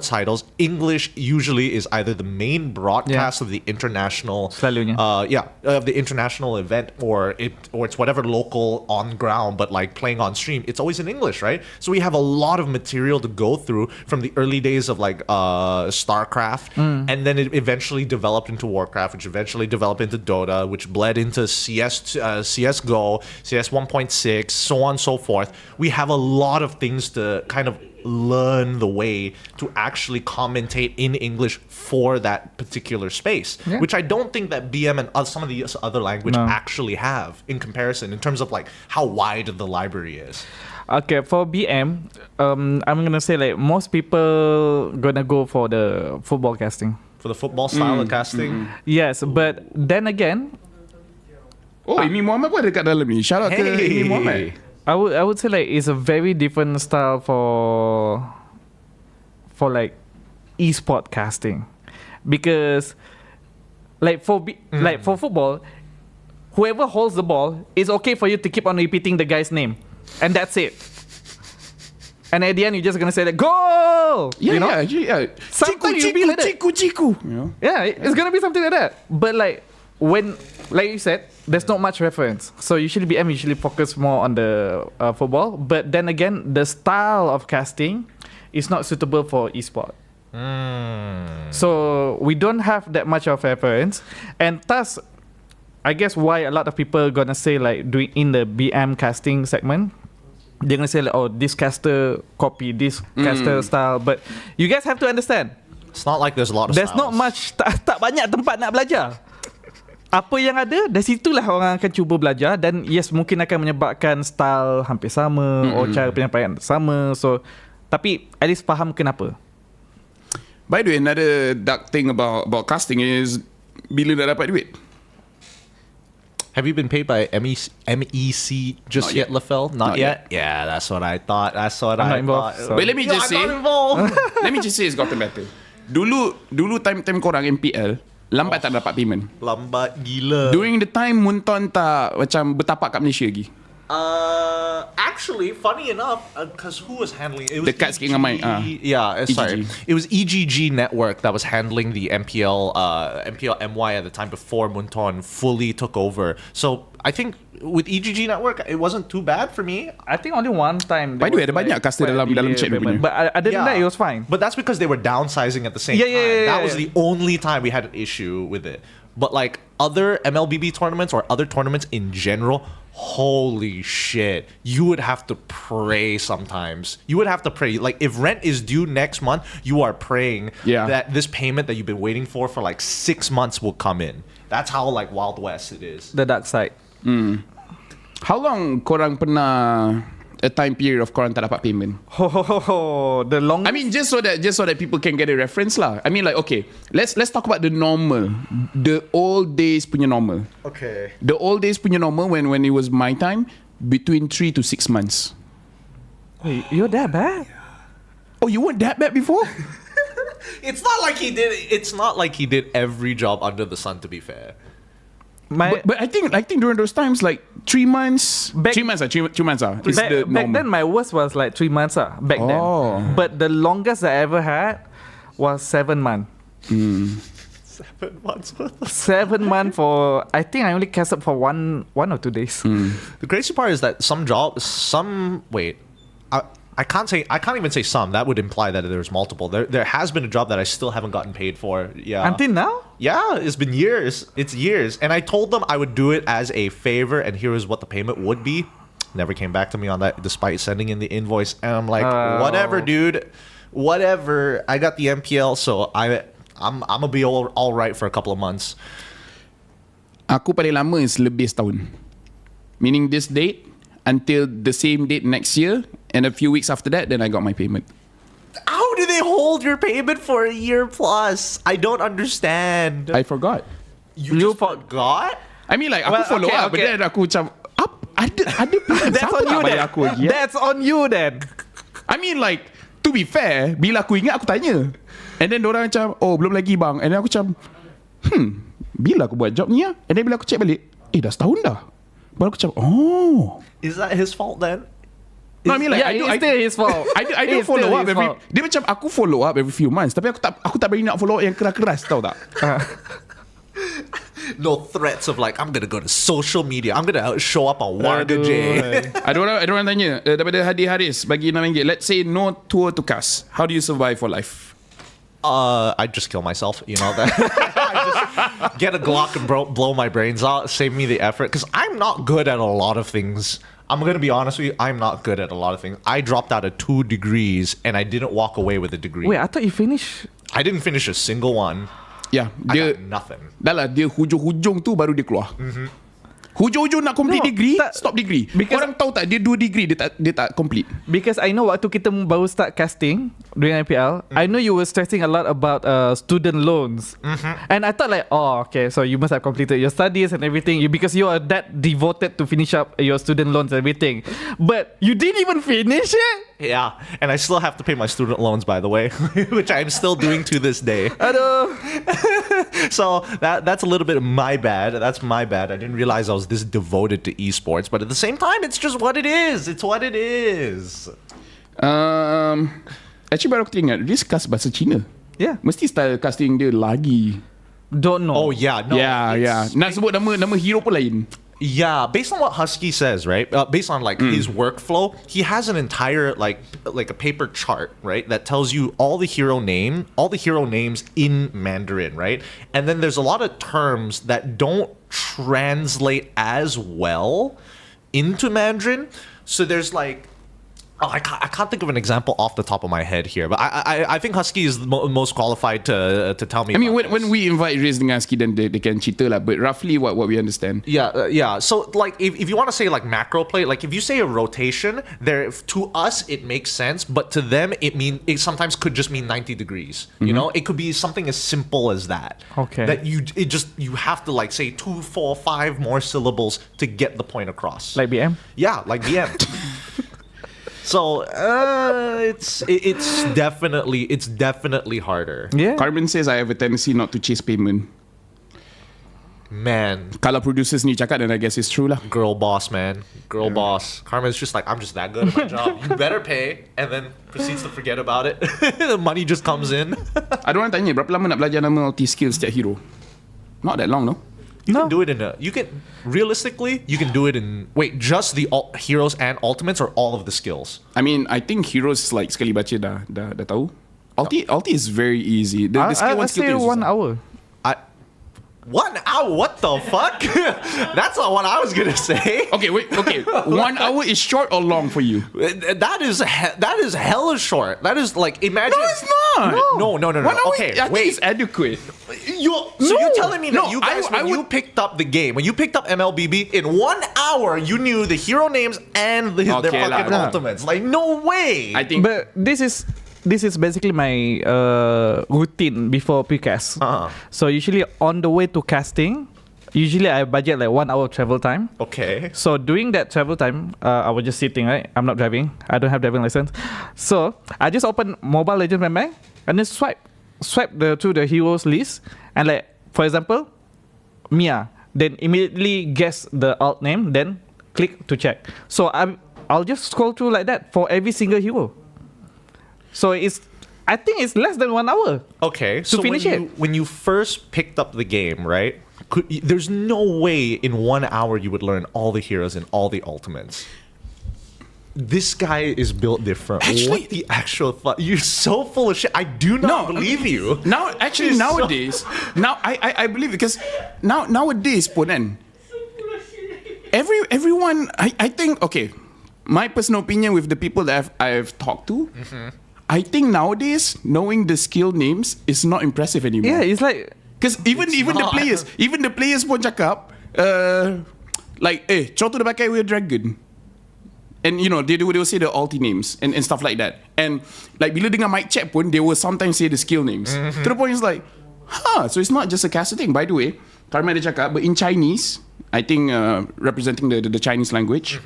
B: titles, English usually is either the main broadcast of the international
C: Selalunya.
B: of the international event, or it's whatever local on ground, but like playing on stream, it's always in English, right? So we have a lot of material to go through from the early days of like StarCraft, and then it eventually developed into Warcraft, which eventually developed into Dota, which bled into CSGO, CS 1.6, so on and so forth. We have a lot of things to kind of learn the way to actually commentate in English for that particular space, which I don't think that BM and some of the other language actually have in comparison in terms of like how wide the library is.
C: Okay, for BM, I'm gonna say like most people gonna go for the football casting.
B: For the football style of casting?
C: Yes, but then again,
A: Imi Muhammad pun ada kat dalam ni. Shout out ke Imi Muhammad.
C: I would say like it's a very different style for like esport casting, because like for football, whoever holds the ball, it's okay for you to keep on repeating the guy's name, and that's it. And at the end, you're just gonna say that goal.
A: Yeah,
C: you know?
A: yeah.
C: Sometimes you be like that.
A: Chiku. You know?
C: Yeah, it's gonna be something like that. But like when, like you said, there's not much reference. So usually BM usually focus more on the football. But then again, the style of casting is not suitable for esport. So we don't have that much of reference, and thus, I guess why a lot of people gonna say like doing in the BM casting segment. They're gonna say like, oh, this caster copy this caster style, but you guys have to understand.
B: It's not like there's a lot of
C: There's
B: styles.
C: not much, tak banyak tempat nak belajar. Apa yang ada, dari situlah orang akan cuba belajar, dan yes, mungkin akan menyebabkan style hampir sama, or cara penyampaian sama. So, tapi at least faham kenapa.
A: By the way, another dark thing about casting is bila nak dapat duit.
B: Have you been paid by MEC just
A: Not
B: yet,
A: yet.
B: Laphel? Not yet? Yeah, that's what I thought. That's what
C: I'm
B: I
C: not involved,
B: thought.
C: so-
A: But let me just say,
B: I'm not involved.
A: let me just say it's gotten better. Dulu time korang MPL, lambat tak dapat payment.
B: Lambat gila.
A: During the time Munton tak macam bertapak kat Malaysia lagi.
B: Actually, funny enough, because who was handling it? It was
A: Dekat sikit dengan mic,
B: Yeah, sorry.
A: EGG.
B: It was EGG Network that was handling the MPL MY at the time before Munton fully took over. So I think with EGG Network, it wasn't too bad for me.
C: I think only one time.
A: By the way, ada banyak caster dalam chat dia punya.
C: But other than that, it was fine.
B: But that's because they were downsizing at the same
C: Yeah,
B: time.
C: yeah, yeah,
B: That
C: yeah,
B: was
C: yeah.
B: the only time we had an issue with it. But like other MLBB tournaments or other tournaments in general, holy shit, you would have to pray sometimes. You would have to pray. Like if rent is due next month, you are praying that this payment that you've been waiting for like 6 months will come in. That's how like Wild West it is.
C: The dark side.
A: How long korang pernah a time period of korang tak dapat payment?
C: The long.
A: I mean, just so that people can get a reference lah. I mean, like, okay, let's talk about the normal, the old days punya normal.
B: Okay.
A: The old days punya normal when it was my time, between 3 to 6 months.
C: Wait, you're that bad?
A: Oh, you weren't that bad before?
B: It's not like he did. It's not like he did every job under the sun. To be fair.
A: But I think during those times, like 3 months,
C: Back-
A: 3 months, 3 months is the
C: back
A: normal.
C: then, my worst was like 3 months back
A: Oh.
C: then. But the longest I ever had was 7 months.
B: 7 months.
C: 7 months for, I think I only casted for one or 2 days.
B: The crazy part is that I can't even say some. That would imply that there's multiple. There has been a job that I still haven't gotten paid for. Yeah.
C: Until now?
B: Yeah, it's been years. It's years. And I told them I would do it as a favor and here is what the payment would be. Never came back to me on that despite sending in the invoice. And I'm like, whatever, dude. Whatever. I got the MPL, so I'm gonna be all right for a couple of months.
A: Aku paling lama is lebih setahun. Meaning this date until the same date next year, and a few weeks after that, then I got my payment.
B: How do they hold your payment for a year plus? I don't understand.
A: I forgot.
B: You forgot?
A: I mean, like, aku
C: Well,
A: follow
C: okay,
A: up, but
C: okay.
A: then aku macam, ada plan.
C: That's
A: Siapa
C: on
A: nak
C: you
A: bayar
C: then.
A: aku lagi?
C: That's on you then.
A: I mean, like, to be fair, bila aku ingat, aku tanya. And then dorang macam, oh, belum lagi bang. And then aku macam, bila aku buat job ni ya? And then bila aku check balik, dah setahun dah. Baru aku macam, oh.
B: Is that his fault then?
A: No, I mean, like,
C: Yeah, it's still his fault.
A: I do
C: It's
A: follow
C: still
A: up
C: his
A: every.
C: fault.
A: Dia macam aku follow up every few months, tapi aku tak berani nak follow up yang keras-keras, tahu tak?
B: No threats of like, I'm gonna go to social media. I'm gonna show up on Warga J.
A: Ada orang tanya daripada Hadi Haris bagi RM6. Let's say no tour to cast. How do you survive for life?
B: I just kill myself, you know that. I just get a Glock and blow my brains out, save me the effort. Because I'm not good at a lot of things. I'm gonna be honest with you. I'm not good at a lot of things. I dropped out of 2 degrees and I didn't walk away with a degree.
C: Wait, I thought you finished.
B: I didn't finish a single one.
A: Yeah,
B: I
A: dia
B: got nothing.
A: dah lah dia hujung-hujung tu baru dia keluar. Hujung-hujung nak complete
C: No,
A: degree,
C: tak.
A: stop degree.
C: Because-
A: Orang tahu tak dia 2 degree dia tak complete.
C: Because I know waktu kita baru start casting during IPL, I know you were stressing a lot about student loans. And I thought like, oh, okay, so you must have completed your studies and everything because you are that devoted to finish up your student loans and everything. But you didn't even finish it?
B: Yeah, and I still have to pay my student loans, by the way, which I'm still doing to this day.
C: Aduh.
B: So that's a little bit of my bad. That's my bad. I didn't realize I was this devoted to esports, but at the same time, it's just what it is. It's what it is.
A: Actually baru aku teringat dia cast bahasa Cina.
C: Yeah.
A: Mesti style casting dia lagi.
C: Don't know.
B: Oh yeah, no.
A: Yeah. Nak sebut nama hero pun lain.
B: Yeah, based on what Husky says, right? Based on like his workflow, he has an entire like a paper chart, right? That tells you all the hero names in Mandarin, right? And then there's a lot of terms that don't translate as well into Mandarin. So there's like, I can't think of an example off the top of my head here, but I think Husky is the most qualified to tell me.
A: I mean,
B: about
A: when we invite Riz dengan Aski, then they can cerita lah. But roughly what we understand.
B: Yeah. So like, if you want to say like macro play, like if you say a rotation, there to us it makes sense, but to them it sometimes could just mean 90 degrees. You know, it could be something as simple as that.
C: Okay.
B: That you have to like say 2, 4, 5 more syllables to get the point across.
C: Like BM?
B: Yeah, like BM. So it's definitely harder.
C: Yeah.
A: Carmen says I have a tendency not to chase payment.
B: Man,
A: Kalau producers ni cakap, then I guess it's true lah.
B: girl boss, man. Girl boss. Carmen's just like, I'm just that good at my job. You better pay. And then proceeds to forget about it. The money just comes in.
A: Ada orang tanya berapa lama nak belajar nama ulti skill setiap hero. Not that long, no?
B: You can do it realistically, you can do it in, just the heroes and ultimates or all of the skills?
A: I mean, I think heroes like sekali baca dah tahu. Ulti is very easy. The skill
C: I
A: one skill
C: say
A: two is
C: 1 hour.
B: 1 hour? What the fuck? That's not what I was gonna say.
A: Okay. 1 hour is short or long for you?
B: That is hella short. That is like, imagine.
A: No, it's not.
B: No.
A: 1 hour
B: Okay,
A: actually
B: wait.
A: is adequate.
B: You're telling me that
A: No,
B: you guys,
A: I
B: you picked up the game, when you picked up MLBB, in 1 hour, you knew the hero names and their
A: Okay lah.
B: fucking ultimates. Like, no way.
A: I think
C: But this is basically my routine before pre-cast. So usually on the way to casting, I budget like 1 hour travel time.
B: Okay.
C: So during that travel time, I was just sitting, right? I'm not driving. I don't have driving license. So I just open Mobile Legends Bank and then swipe through the heroes list, and like, for example, Mia, then immediately guess the alt name, then click to check. So I'll just scroll through like that for every single hero. So I think it's less than 1 hour.
B: Okay. So
C: finish it.
B: when you first picked up the game, right? There's no way in 1 hour you would learn all the heroes and all the ultimates. This guy is built different.
A: Actually-
B: What the actual fuck? You're so full of shit. I do not believe you.
A: Nowadays, I believe, because nowadays pun kan, everyone, I think, okay, my personal opinion with the people that I've talked to, I think nowadays knowing the skill names is not impressive anymore.
C: Yeah, it's like,
A: Because even the players pun cakap, like, contoh dia pakai with dragon. And you know, they will say the ulti names and stuff like that. And like bila dengan mic check pun, they will sometimes say the skill names. To the point is like, so it's not just a caster thing. By the way, Carmen ada cakap, but in Chinese, I think representing the Chinese language,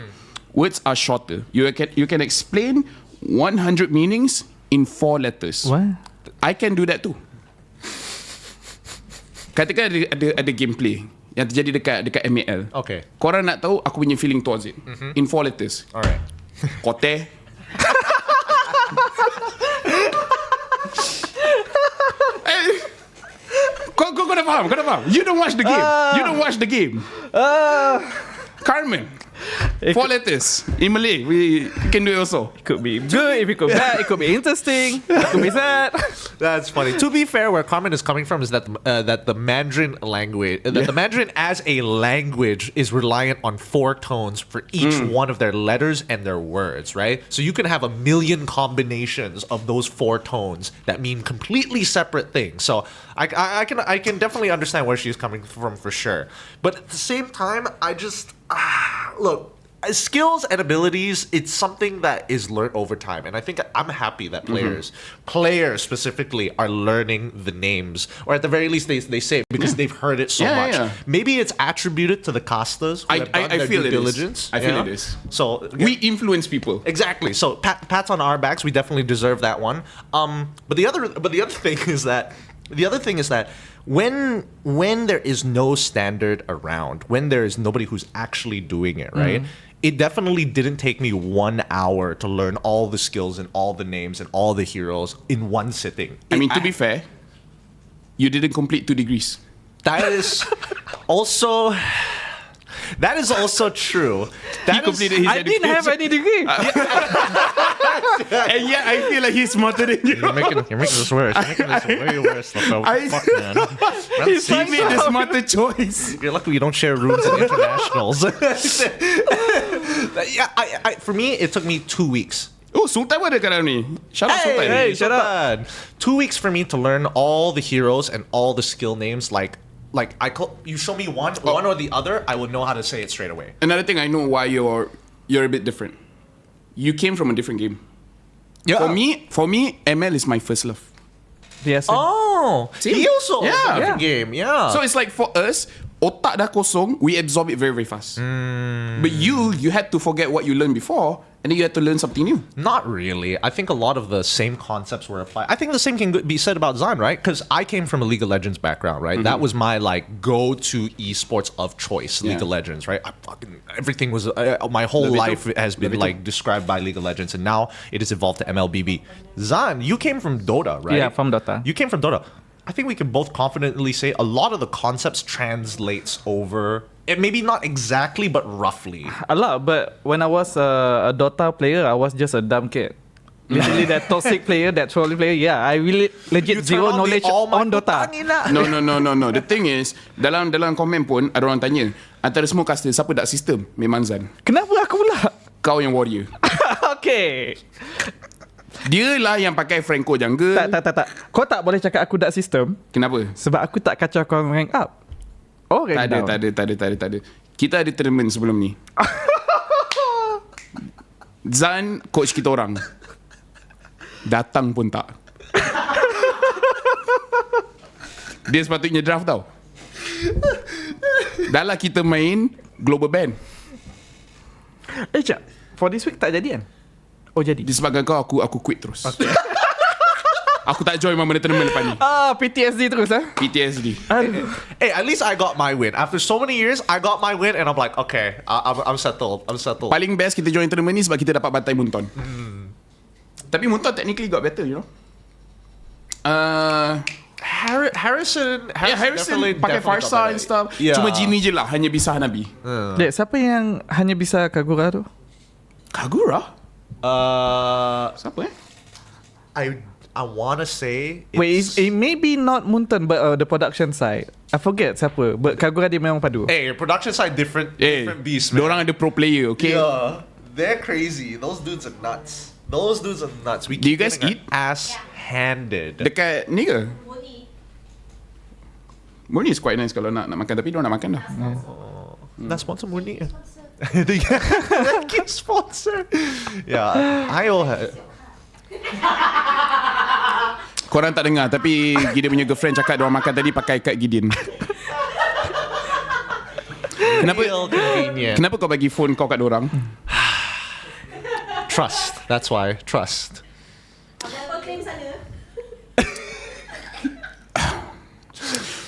A: words are shorter. You can explain 100 meanings in 4 letters.
C: what?
A: I can do that too. Katakan ada gameplay yang terjadi dekat ML.
B: Okay.
A: Korang nak tahu aku punya feeling towards it. In 4 letters.
B: Alright.
A: Kote. Kau dah faham. You don't watch the game. Carmen. 4 letters. In Malay, we can do it also.
C: It could be good, if it could be bad, it could be interesting, it could be sad.
B: That's funny. To be fair, where Carmen is coming from is that the Mandarin language, the Mandarin as a language is reliant on 4 tones for each one of their letters and their words, right? So you can have a million combinations of those 4 tones that mean completely separate things. So I can definitely understand where she's coming from for sure. But at the same time, I just look. Skills and abilities, it's something that is learned over time. And I think I'm happy that players specifically are learning the names. Or at the very least, they say it because they've heard it so much. Yeah. Maybe it's attributed to the casters who have done their due diligence.
A: I feel it is.
B: So
A: we influence people.
B: Exactly. So pats on our backs. We definitely deserve that one. But the other thing is that when there is no standard around, when there is nobody who's actually doing it, right? It definitely didn't take me 1 hour to learn all the skills and all the names and all the heroes in one sitting.
A: I mean, to be fair, you didn't complete 2 degrees.
B: That is also true.
A: He completed his
C: I didn't have any degree.
A: And yet I feel like he's smarter than you.
B: You're making this worse. You're making this way worse. Fuck, man.
A: He made the smarter choice.
B: You're lucky we don't share rooms in internationals. For me, it took me 2 weeks.
A: Oh, Sultan ada kat dalam ni. Shout out Sultan.
B: Hey, shut up. 2 weeks for me to learn all the heroes and all the skill names. You show me one or the other, I would know how to say it straight away.
A: Another thing I know why you're a bit different. You came from a different game.
B: Yeah.
A: For me, ML is my first love.
C: Yes.
B: Oh, he also owns a different game. Yeah.
A: So it's like for us, otak dah kosong, we absorb it very, very fast. But you had to forget what you learned before, and then you had to learn something new.
B: Not really. I think a lot of the same concepts were applied. I think the same can be said about Zan, right? Because I came from a League of Legends background, right? That was my go-to esports of choice, League of Legends, right? Everything was my whole life has been described by League of Legends, and now it has evolved to MLBB. Zan, you came from Dota, right?
C: Yeah, from Dota.
B: You came from Dota. I think we can both confidently say a lot of the concepts translates over. And maybe not exactly, but roughly.
C: A lot, but when I was a Dota player, I was just a dumb kid. Literally that toxic player, that trolling player. Yeah, I really legit zero knowledge on Dota.
A: No. The thing is, dalam komen pun ada orang tanya, antara semua caster siapa dark system? Memang Zan.
C: Kenapa aku pula?
A: Kau yang warrior.
C: Okay.
A: Dia lah yang pakai Franco jungle.
C: Tak. Kau tak boleh cakap aku dark system.
A: Kenapa?
C: Sebab aku tak kacau kau rank up. Oh, rank down. Tak ada. Kita ada tournament sebelum ni. Zan coach kita orang. Datang pun tak. Dia sepatutnya draft tau. Dah lah kita main global band. Cak, for this week tak jadi kan? Oh, jadi.
A: Disebabkan kau aku quit terus. Okay. Aku tak join mana tournament lepas ni.
C: PTSD terus
A: PTSD.
B: Hey, at least I got my win. After so many years, I got my win and I'm like, okay, I'm settled.
A: Paling best kita join tournament ni sebab kita dapat bantai Munton. Tapi Munton technically got better, you know.
B: Harrison
A: pakai Farsa and stuff. Yeah. Cuma Gina je lah hanya bisa Hanabi.
C: Siapa yang hanya bisa Kagura tu?
A: Kagura? Siapa
B: I want to say
C: it may be not Munton, but the production side. I forget siapa. But Kagura dia memang padu.
B: Hey, production side different beast, man.
A: Diorang ada pro player, okay?
B: Yeah, they're crazy. Those dudes are nuts. We
A: do you guys eat?
B: Ass handed.
A: Dekat ni ke? Murni is quite nice kalau nak makan, tapi diorang nak makan dah.
B: Nak sponsor Murni. Keep sponsor. Yeah, I all had.
A: Korang tak dengar, tapi Gideon punya girlfriend cakap diorang makan tadi pakai kad Gideon. Kenapa kau bagi phone kau kat diorang?
B: Trust. That's why. Trust.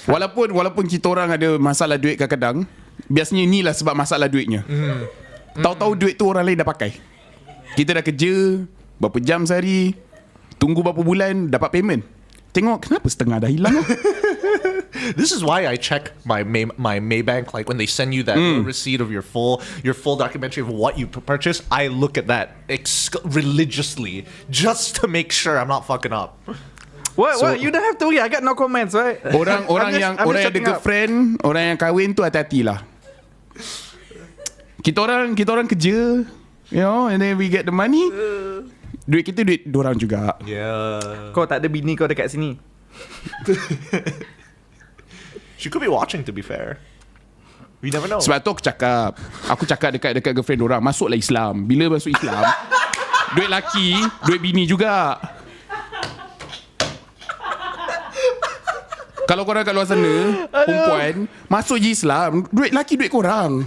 A: Walaupun kita orang ada masalah duit kadang-kadang, biasanya inilah sebab masalah duitnya. Tahu-tahu duit tu orang lain dah pakai. Kita dah kerja berapa jam sehari, tunggu berapa bulan dapat payment. Tengok kenapa setengah dah hilang.
B: This is why I check my Maybank, like when they send you that receipt of your full documentary of what you purchased. I look at that religiously just to make sure I'm not fucking up.
C: What? You don't have to. I got no comments, right?
A: Orang yang ada girlfriend, orang yang kahwin tu hati-hatilah. Kita orang kerja, you know, and then we get the money. Duit kita duit dorang juga.
B: Yeah.
C: Kau tak ada bini kau dekat sini.
B: She could be watching, to be fair. We never know.
A: Sebab tu aku cakap dekat girlfriend dorang, masuklah Islam. Bila masuk Islam, duit laki, duit bini juga. Kalau korang kat luar sana, perempuan, masuk je Islam, duit laki duit korang.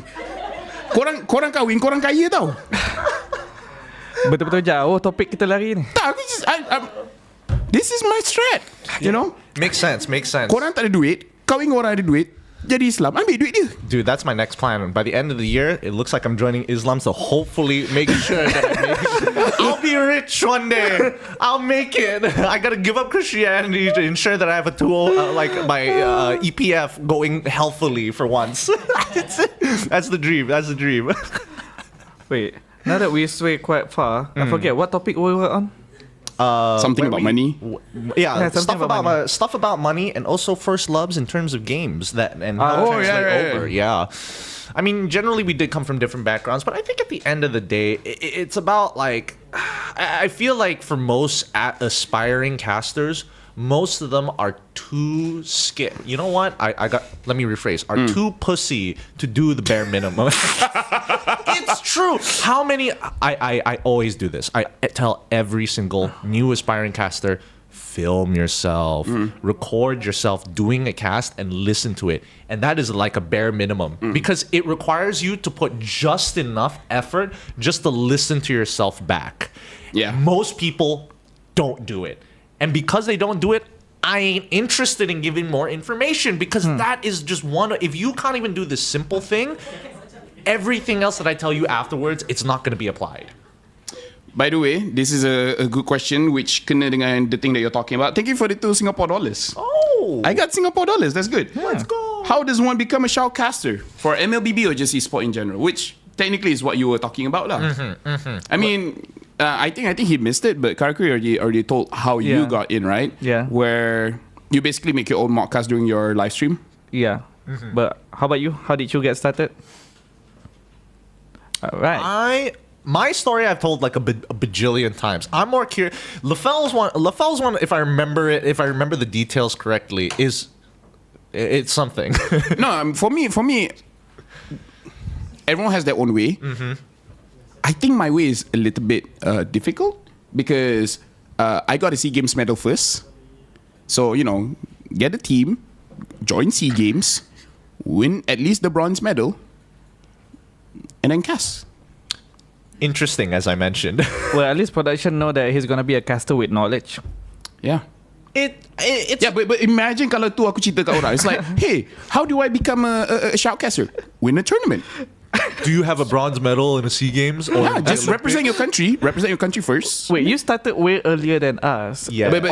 A: Korang kahwin, korang kaya tau.
C: Betul-betul jauh topik kita lari ni.
A: Tak, this is my strat, you know.
B: Makes sense.
A: Korang tak ada duit, kahwin orang ada duit, jadi Islam, ambil duit dia.
B: Dude, that's my next plan. By the end of the year, it looks like I'm joining Islam, so hopefully make sure that I'll be rich one day. I'll make it. I gotta give up Christianity to ensure that I have a tool, like my EPF going healthily for once. That's the dream.
C: Wait, now that we sway quite far, I forget what topic we were on.
A: Something about money.
B: Yeah,
C: something
B: stuff about money, and also first loves in terms of games and how to translate over. Yeah. I mean, generally we did come from different backgrounds, but I think at the end of the day, it's about like, I feel like for most aspiring casters, most of them are too scared. You know what? Let me rephrase. Are too pussy to do the bare minimum. It's true. How many? I always do this. I tell every single new aspiring caster, film yourself, record yourself doing a cast, and listen to it. And that is like a bare minimum because it requires you to put just enough effort just to listen to yourself back.
A: Yeah.
B: Most people don't do it. And because they don't do it, I ain't interested in giving more information because that is just one. If you can't even do this simple thing, everything else that I tell you afterwards, it's not going to be applied.
A: By the way, this is a good question which kena dengan the thing that you're talking about. Thank you for the $2
B: Oh,
A: I got Singapore dollars. That's good.
B: Let's go.
A: How does one become a shoutcaster for MLBB or just esport in general? Which technically is what you were talking about, lah. I mean, I think he missed it, but Karakuri already told how you got in, right?
C: Yeah.
A: Where you basically make your own mockcast during your live stream.
C: Yeah. But how about you? How did you get started? All right.
B: My story I've told like a bajillion times. I'm more curious. Laphel's one, if I remember the details correctly, it's something.
A: No, for me, everyone has their own way. I think my way is a little bit difficult because I got a SEA Games medal first. So, you know, get a team, join SEA Games, win at least the bronze medal, and then cast.
B: Interesting, as I mentioned.
C: Well, at least production know that he's gonna be a caster with knowledge.
A: Yeah.
B: It's
A: Yeah, but imagine kalau tu aku cerita kat orang. It's like, hey, how do I become a shoutcaster? Win a tournament.
B: Do you have a bronze medal in a SEA Games? Or
A: Yeah, just represent your country. Represent your country first.
C: Wait, you started way earlier than us.
B: Yeah.
A: But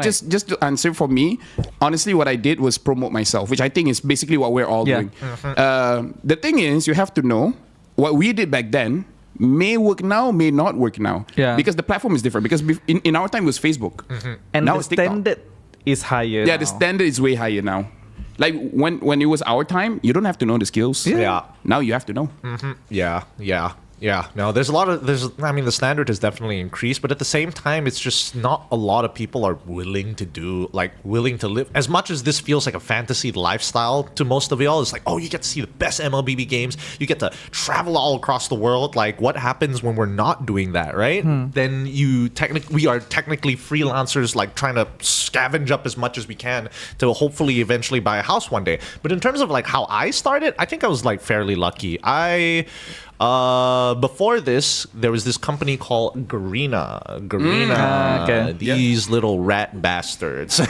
A: just to answer for me, honestly, what I did was promote myself, which I think is basically what we're all doing. The thing is, you have to know what we did back then may work now, may not work now.
C: Yeah.
A: Because the platform is different. Because in our time it was Facebook.
C: And
A: Now
C: the
A: it's TikTok.
C: standard is higher.
A: Yeah,
C: now.
A: the standard is way higher now. Like when it was our time, you don't have to know the skills.
B: Yeah.
A: Now you have to know.
B: Yeah. No, the standard has definitely increased, but at the same time, it's just not a lot of people are willing to live. As much as this feels like a fantasy lifestyle to most of y'all, it's like, oh, you get to see the best MLBB games. You get to travel all across the world. Like, what happens when we're not doing that, right? Then we are technically freelancers, like trying to scavenge up as much as we can to hopefully eventually buy a house one day. But in terms of like how I started, I think I was like fairly lucky. Before this, there was this company called Gina.
C: Okay.
B: These little rat bastards. These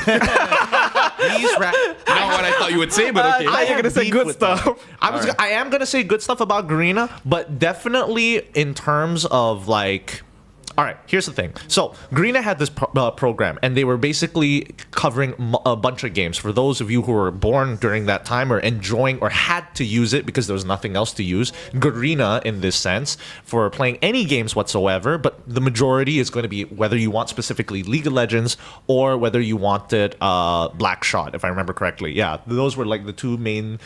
B: rat.
A: Not what I thought you would say, but okay.
C: I you're gonna say good stuff.
B: I am gonna say good stuff about Gina, but definitely in terms of like All right, here's the thing. So Gina had this program, and they were basically covering a bunch of games. For those of you who were born during that time or enjoying or had to use it because there was nothing else to use, Garena in this sense, for playing any games whatsoever, but the majority is going to be whether you want specifically League of Legends or whether you wanted Blackshot, if I remember correctly. Yeah, those were like the two main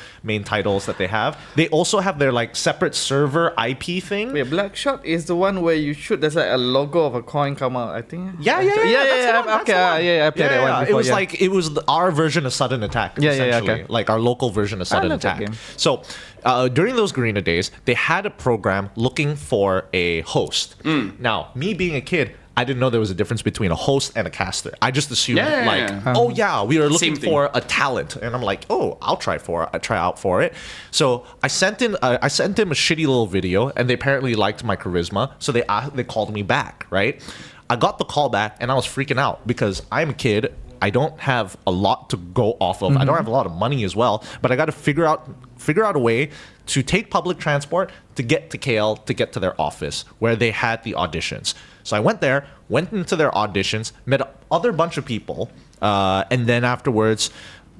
B: titles that they have. They also have their like separate server IP thing.
C: Wait, Blackshot is the one where you shoot. There's like a logo of a coin come out. I think.
B: Yeah.
C: I played that one before.
B: It was like our version of Sudden Attack. Essentially.
C: Okay.
B: Like our local version of Sudden Attack. So during those Garena days, they had a program looking for a host. Now, me being a kid, I didn't know there was a difference between a host and a caster. I just assumed we are looking for a talent, and I'm like, I'll try out for it. So I sent him a shitty little video, and they apparently liked my charisma, so they called me back. Right, I got the call back, and I was freaking out because I'm a kid. I don't have a lot to go off of. I don't have a lot of money as well, but I got to figure out a way to take public transport to get to KL, to get to their office where they had the auditions. So I went into their auditions, met other bunch of people, and then afterwards,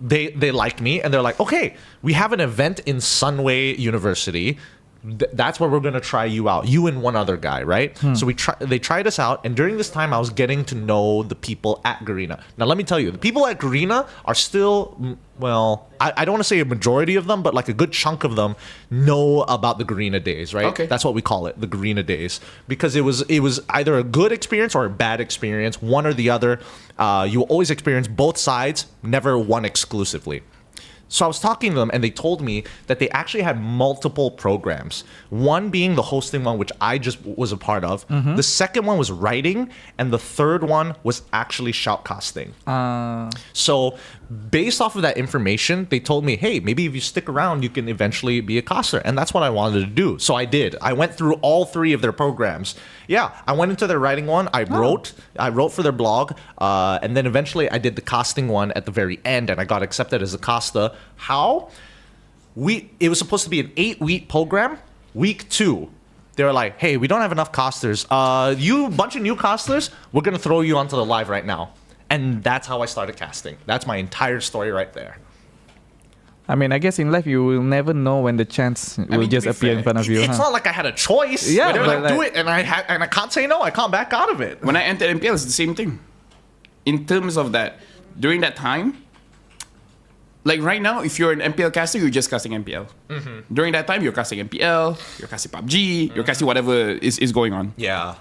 B: they liked me, and they're like, okay, we have an event in Sunway University. That's where we're going to try you out. You and one other guy, right? So they tried us out, and during this time, I was getting to know the people at Garena. Now, let me tell you, the people at Garena are still, well, I don't want to say a majority of them, but like a good chunk of them know about the Garena days, right?
A: Okay.
B: That's what we call it, the Garena days, because it was either a good experience or a bad experience, one or the other. You will always experience both sides, never one exclusively. So I was talking to them, and they told me that they actually had multiple programs. One being the hosting one, which I just was a part of. The second one was writing, and the third one was actually shoutcasting. So based off of that information, they told me, hey, maybe if you stick around, you can eventually be a caster. And that's what I wanted to do. So I did. I went through all three of their programs. Yeah, I went into their writing one. I wrote for their blog. And then eventually I did the casting one at the very end, and I got accepted as a caster. How? It was supposed to be an 8-week program. Week 2, they were like, hey, we don't have enough casters. You bunch of new casters, we're going to throw you onto the live right now. And that's how I started casting. That's my entire story right there.
C: I mean, I guess in life you will never know when the chance will just appear in front of you.
B: It's not like I had a choice.
C: Yeah,
B: they were
C: but
B: like, do it, and I can't say no. I can't back out of it.
A: When I entered MPL, it's the same thing. In terms of that, during that time, like right now, if you're an MPL caster, you're just casting MPL. During that time, you're casting MPL, you're casting PUBG, you're casting whatever is going on.
B: Yeah.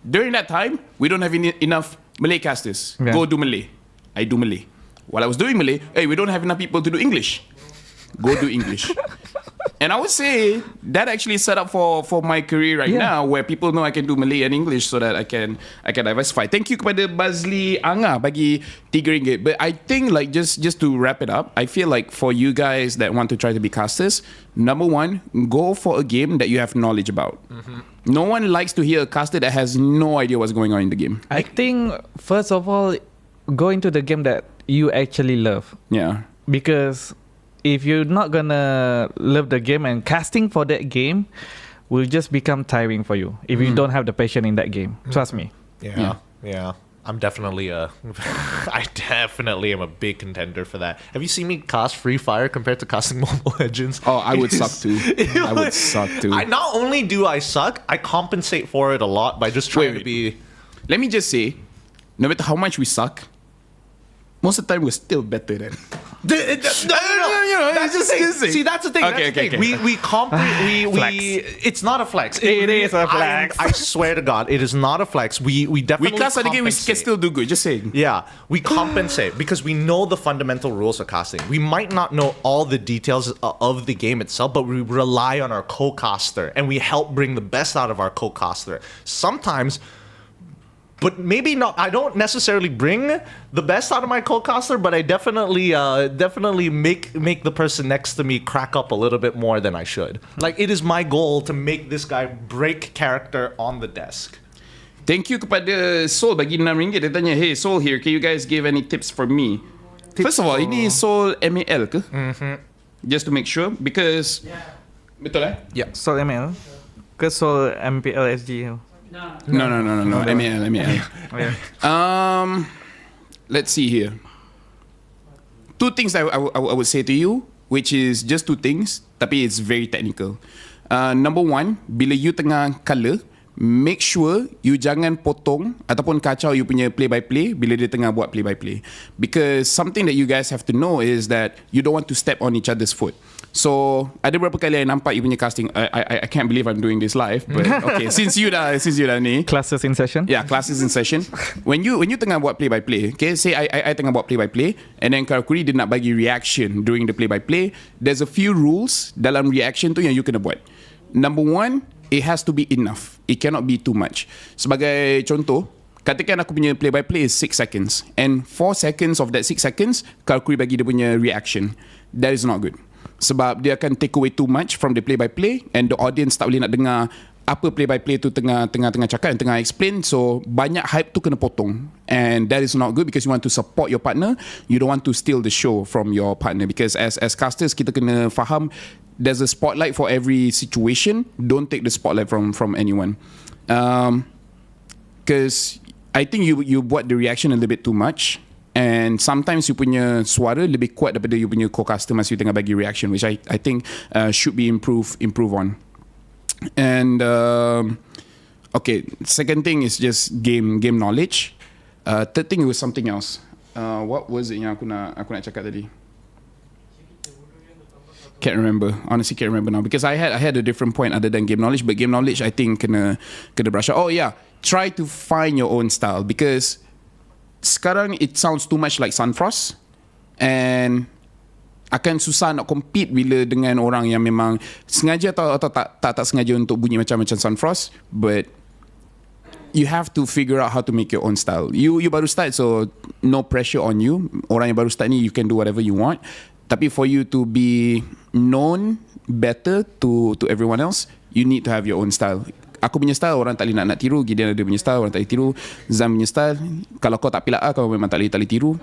A: During that time, we don't have enough Malay casters.
C: Yeah.
A: Go do Malay. I do Malay. While I was doing Malay, hey, we don't have enough people to do English. Go do English. And I would say that actually set up for my career right now, where people know I can do Malay and English so that I can diversify. Thank you kepada Bazli Anga bagi RM3. But I think like just to wrap it up, I feel like for you guys that want to try to be casters, number one, go for a game that you have knowledge about. No one likes to hear a caster that has no idea what's going on in the game.
C: I think first of all, go into the game that you actually love.
A: Yeah.
C: Because if you're not gonna love the game, and casting for that game will just become tiring for you if you don't have the passion in that game. Trust me.
B: Yeah. I definitely am a big contender for that. Have you seen me cast Free Fire compared to casting Mobile Legends?
A: Oh, I would suck too. I would suck too.
B: Not only do I suck, I compensate for it a lot by just trying to be...
A: Let me just say, no matter how much we suck, most of the time we're still better than...
B: No. That's the thing. See, that's the thing.
A: Okay.
B: It's not a flex.
C: It is a flex.
B: I swear to God, it is not a flex. We definitely
A: cast at the game, we can still do good. Just saying.
B: Yeah, we compensate because we know the fundamental rules of casting. We might not know all the details of the game itself, but we rely on our co-caster and we help bring the best out of our co-caster. Sometimes. But maybe not. I don't necessarily bring the best out of my co-caster, but I definitely make the person next to me crack up a little bit more than I should. Like, it is my goal to make this guy break character on the desk.
A: Thank you kepada Sol bagi RM6. Dia tanya, hey Sol here, can you guys give any tips for me? First of all, ini Sol MAL ke? Just to make sure, because betul
B: Yeah.
C: Sol ML ke Sol MPL SG?
A: No. MAL.
C: Yeah.
A: Let's see here. Two things I would say to you, which is just two things, tapi it's very technical. Number one, bila you tengah colour, make sure you jangan potong ataupun kacau you punya play-by-play bila dia tengah buat play-by-play. Because something that you guys have to know is that you don't want to step on each other's foot. So ada berapa kali I nampak you punya casting. I can't believe I'm doing this live, but okay, since you dah ni
C: Classes in session.
A: Yeah, classes in session. When you tengah buat play by play, okay, say I tengah buat play by play, and then kalau Kuri dia nak bagi reaction during the play by play, there's a few rules dalam reaction tu yang you kena buat. Number one, it has to be enough. It cannot be too much. Sebagai contoh, katakan aku punya play by play is 6 seconds, and 4 seconds of that 6 seconds kalau Kuri bagi dia punya reaction, that is not good. Sebab dia akan take away too much from the play by play, and the audience tak boleh nak dengar apa play by play tu tengah cakap dan tengah explain. So banyak hype tu kena potong, and that is not good because you want to support your partner. You don't want to steal the show from your partner, because as casters kita kena faham there's a spotlight for every situation. Don't take the spotlight from anyone, because I think you buat the reaction a little bit too much. And sometimes you punya suara lebih kuat daripada you punya co-caster masa you tengah bagi reaction, which I think should be improve on. And okay, second thing is just game knowledge. Third thing was something else. What was it yang aku nak cakap tadi? Can't remember. Honestly, can't remember now because I had a different point other than game knowledge. But game knowledge, I think kena brush up. Oh yeah, try to find your own style because sekarang it sounds too much like Sunfrost, and akan susah nak compete bila dengan orang yang memang sengaja atau tak sengaja untuk bunyi macam Sunfrost. But you have to figure out how to make your own style. You baru start, so no pressure on you. Orang yang baru start ni, you can do whatever you want. Tapi for you to be known better to everyone else, you need to have your own style. Aku punya style orang tak boleh nak tiru. Gina ada punya style orang tak boleh tiru. Zam punya style, kalau kau tak pilih kau memang tak boleh tiru.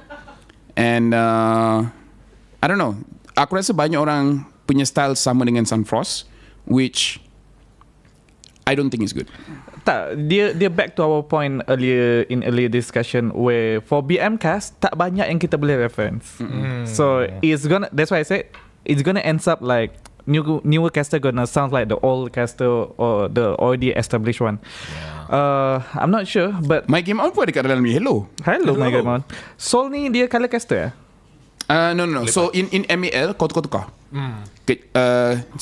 A: And I don't know, aku rasa banyak orang punya style sama dengan Sunfrost, which I don't think is good.
C: Tak, dia back to our point earlier discussion where for BM cast tak banyak yang kita boleh reference. So that's why I said it's gonna end up like newer caster gonna sound like the old caster or the already established one. I'm not sure, but
A: My Game On pun ada kat dalam ni. Hello.
C: My Game On. Sol ni dia color caster
A: No. So in MAL kau tukar.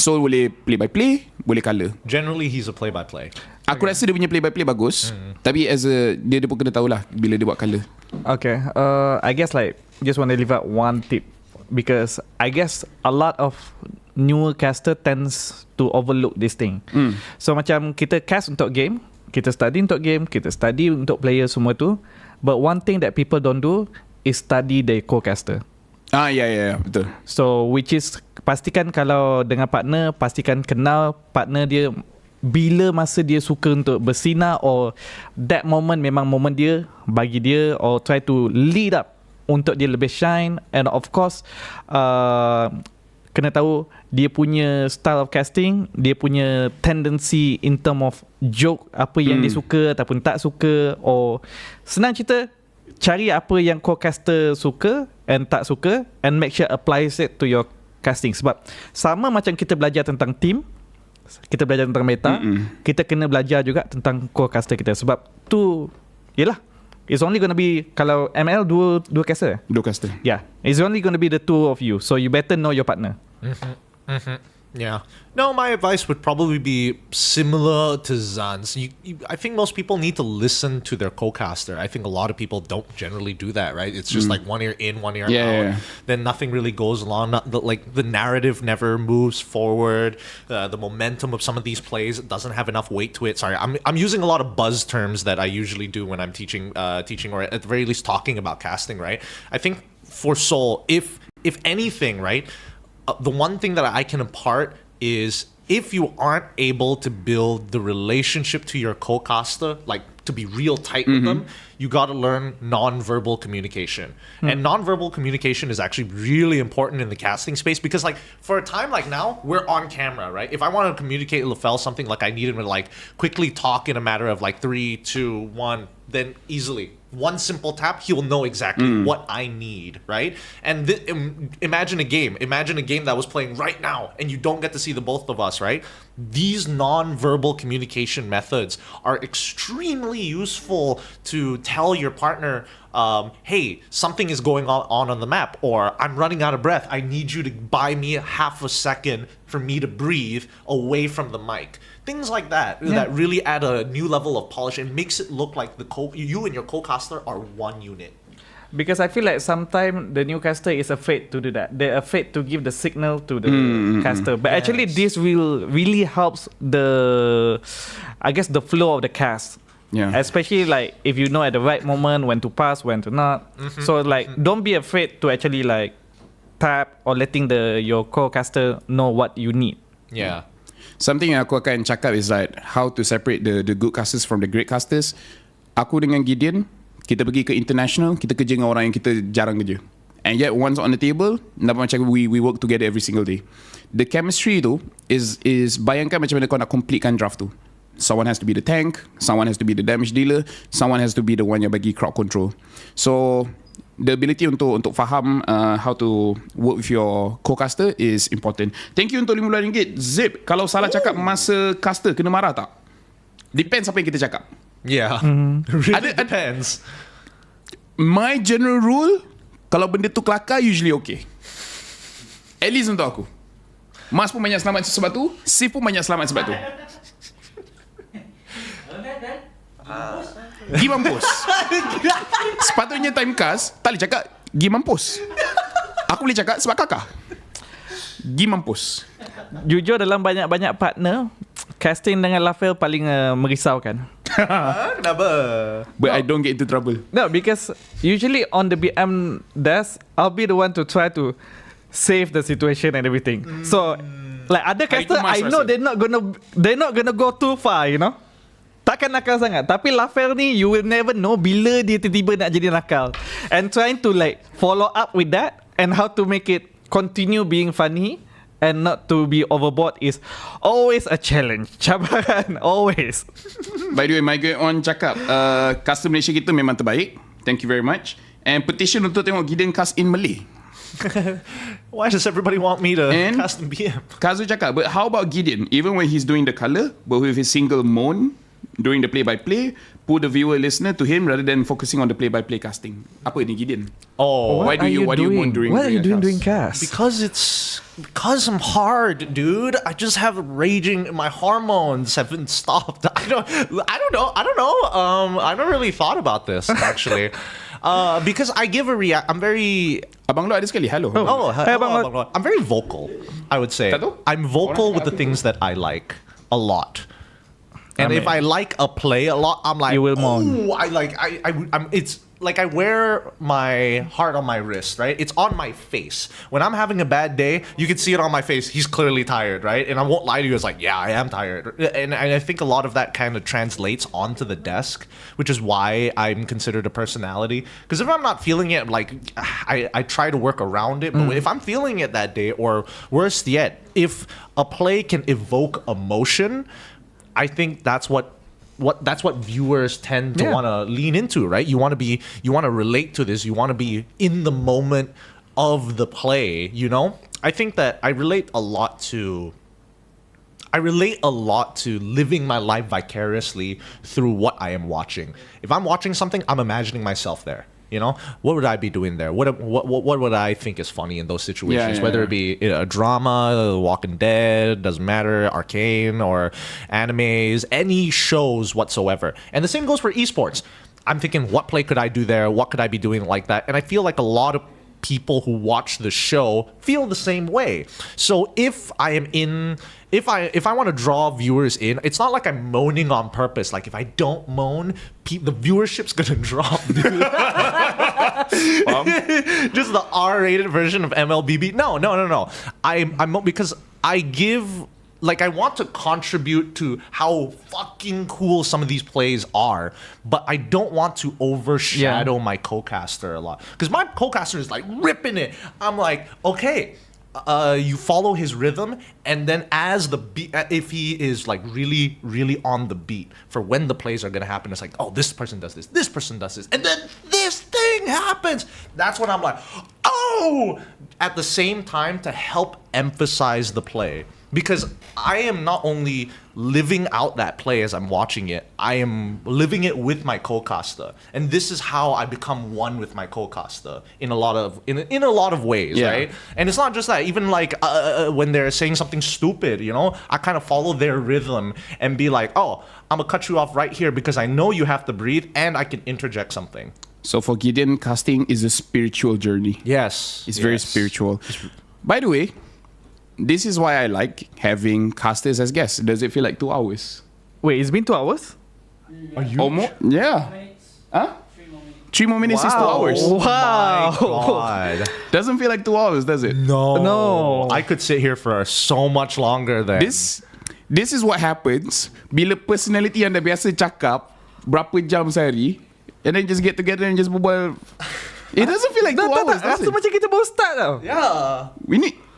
A: So boleh play by play, boleh color.
B: Generally he's a play by play.
A: Aku rasa dia punya play by play bagus. Tapi dia pun kena tahulah bila dia buat color.
C: Okay. I guess like just want to leave out one tip because I guess a lot of newer caster tends to overlook this thing. So macam kita cast untuk game, kita study untuk game, kita study untuk player semua tu. But one thing that people don't do is study the co-caster.
A: Ya, betul.
C: So which is pastikan kalau dengan partner, pastikan kenal partner dia bila masa dia suka untuk bersinar, or that moment memang moment dia bagi dia, or try to lead up untuk dia lebih shine. And of course kena tahu dia punya style of casting, dia punya tendency in term of joke, apa yang dia suka ataupun tak suka, or senang cerita cari apa yang co-caster suka and tak suka and make sure applies it to your casting. Sebab sama macam kita belajar tentang team, kita belajar tentang meta, kita kena belajar juga tentang co-caster kita. Sebab tu yelah, it's only gonna be, kalau ML dua caster.
A: Dua caster.
C: Yeah, it's only gonna be the two of you, so you better know your partner.
B: Yeah. No, my advice would probably be similar to Zan's. I think most people need to listen to their co-caster. I think a lot of people don't generally do that, right? It's just like one ear in, one ear out.
A: Yeah.
B: Then nothing really goes along. The narrative never moves forward. The momentum of some of these plays doesn't have enough weight to it. Sorry, I'm using a lot of buzz terms that I usually do when I'm teaching or at the very least talking about casting, right? I think for Soul, if anything, right, the one thing that I can impart is if you aren't able to build the relationship to your co-caster, like to be real tight with them, you got to learn non-verbal communication. And non-verbal communication is actually really important in the casting space because, like, for a time like now, we're on camera, right? If I want to communicate with Laphel something, like, I need him to, like, quickly talk in a matter of, like, 3, 2, 1, then easily. One simple tap, he'll know exactly what I need, right? And imagine a game. Imagine a game that was playing right now, and you don't get to see the both of us, right? These non-verbal communication methods are extremely useful to tell your partner, hey, something is going on the map, or I'm running out of breath. I need you to buy me half a second for me to breathe away from the mic. Things like that that really add a new level of polish and makes it look like you and your co-caster are one unit.
C: Because I feel like sometimes the new caster is afraid to do that. They're afraid to give the signal to the caster. But actually, this will really helps the flow of the cast.
A: Yeah.
C: Especially like if you know at the right moment when to pass, when to not. So like don't be afraid to actually like tap or letting your co-caster know what you need.
B: Yeah.
A: Something yang aku akan cakap is like how to separate the good casters from the great casters. Aku dengan Gideon, kita pergi ke international, kita kerja dengan orang yang kita jarang kerja. And yet once on the table, nampak macam we work together every single day. The chemistry tu is bayangkan macam mana kau nak completekan draft tu. Someone has to be the tank, someone has to be the damage dealer, someone has to be the one yang bagi crowd control. So the ability untuk faham how to work with your co-caster is important. Thank you untuk RM50. Zip, kalau salah cakap masa caster kena marah tak? Depends apa yang kita cakap.
B: Yeah. Really depends.
A: My general rule, kalau benda tu kelakar, usually okay. At least untuk aku. Mas pun banyak selamat sebab tu, Sif pun banyak selamat sebab tu. Gi mampus. Sepatutnya time cast tak boleh cakap gi mampus. Aku boleh cakap sebab kakak. Gi mampus.
C: Jujur dalam banyak-banyak partner, casting dengan Laphel paling merisaukan.
B: Kenapa?
A: But I don't get into trouble.
C: No, because usually on the BM desk, I'll be the one to try to save the situation and everything. So like other caster, I know they're not gonna go too far, you know. Takkan nakal sangat. Tapi Laphel ni, you will never know bila dia tiba-tiba nak jadi nakal. And trying to like follow up with that and how to make it continue being funny and not to be overboard is always a challenge. Cabaran, always.
A: By the way, my girl on cakap custom Malaysia kita memang terbaik. Thank you very much. And petition untuk tengok Gideon cast in Malay.
B: Why does everybody want me to
A: And
B: cast in BM?
A: Kazu cakap, but how about Gideon? Even when he's doing the colour, but with his single moan during the play-by-play, pull the viewer listener to him rather than focusing on the play-by-play casting. Apa ni Gideon?
B: Oh,
A: Why do you moan during?
C: What are you doing
A: cast?
C: during cast?
B: Because I'm hard, dude. I just have raging. My hormones haven't stopped. I don't know. I don't really thought about this actually. Because I give a react. I'm very.
A: Abang Lo ada sekali. Hello.
C: Hey, Abang Lo.
B: I'm very vocal. I would say. I'm vocal with the things that I like a lot. And if I like a play a lot, I'm like,
C: you will moan.
B: It's like I wear my heart on my wrist, right? It's on my face. When I'm having a bad day, you can see it on my face. He's clearly tired, right? And I won't lie to you. It's like, yeah, I am tired. And I think a lot of that kind of translates onto the desk, which is why I'm considered a personality. Because if I'm not feeling it, like, I try to work around it. But if I'm feeling it that day, or worse yet, if a play can evoke emotion, I think that's what viewers tend to want to lean into, right? You want to relate to this. You want to be in the moment of the play, you know? I think that I relate a lot to living my life vicariously through what I am watching. If I'm watching something, I'm imagining myself there. You know, what would I be doing there? What would I think is funny in those situations? Whether it be a drama, Walking Dead, doesn't matter, Arcane or animes, any shows whatsoever. And the same goes for esports. I'm thinking, what play could I do there? What could I be doing like that? And I feel like a lot of people who watch the show feel the same way. So if I want to draw viewers in, it's not like I'm moaning on purpose. Like if I don't moan, the viewership's gonna drop. Just the R-rated version of MLBB. No. I'm because I give like I want to contribute to how fucking cool some of these plays are, but I don't want to overshadow my co-caster a lot, because my co-caster is like ripping it. I'm like, okay, you follow his rhythm, and then as the beat, if he is like really, really on the beat for when the plays are gonna happen, it's like, oh, this person does this person does this, and then this thing happens. That's when I'm like, oh, at the same time, to help emphasize the play. Because I am not only living out that play as I'm watching it, I am living it with my co-caster, and this is how I become one with my co-caster in a lot of ways, right? And it's not just that. Even like when they're saying something stupid, you know, I kind of follow their rhythm and be like, oh, I'm gonna cut you off right here because I know you have to breathe, and I can interject something.
A: So for Gideon, casting is a spiritual journey.
B: Yes,
A: It's very spiritual. By the way, this is why I like having casters as guests. Does it feel like 2 hours?
C: Wait, it's been 2 hours?
B: Are you?
A: Almost? Yeah. Huh? 3 more minutes is 2 hours.
B: Oh my God.
A: Doesn't feel like 2 hours, does it?
C: No.
B: I could sit here for so much longer than
A: This is what happens bila personality yang dah biasa cakap berapa jam sehari, and then just get together and just berbual. It doesn't feel like 2 hours, does
C: Rasa
A: it?
C: macam kita baru start tau.
B: Yeah.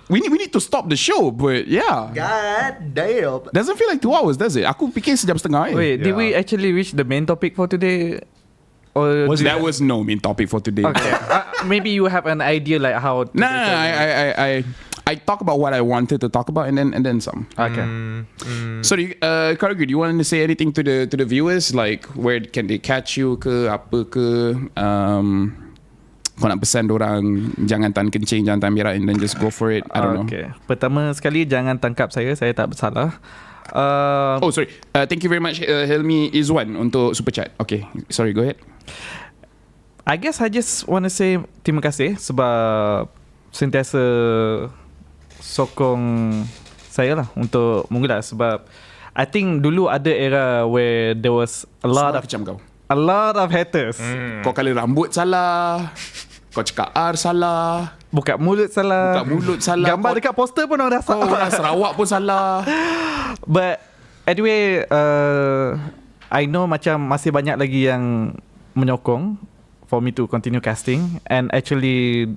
A: We need to stop the show, but yeah.
B: God damn.
A: Doesn't feel like 2 hours, does it? Aku fikir sejam setengah.
C: Wait, did we actually reach the main topic for today? Or
A: That was no main topic for today.
C: okay. Maybe you have an idea like how.
A: Nah, I talk about what I wanted to talk about, and then some.
C: Okay.
A: Sorry, Kargu, do you want to say anything to the viewers? Like, where can they catch you ke, apa ke? Kau nak pesan dorang jangan tahan kencing, jangan tahan berak, and then just go for it. I don't know.
C: Okay. Pertama sekali, jangan tangkap saya tak bersalah.
A: Oh, sorry. Thank you very much, Helmi Izwan, untuk super chat. Okay, sorry, go ahead.
C: I guess I just want to say terima kasih sebab sentiasa sokong saya lah untuk mengulas, sebab I think dulu ada era where there was a lot of haters.
A: Kau kala rambut salah, kau cakap R salah,
C: Buka mulut salah, gambar dekat poster pun orang dah
A: kau orang Sarawak pun salah.
C: But anyway, I know macam masih banyak lagi yang menyokong for me to continue casting, and actually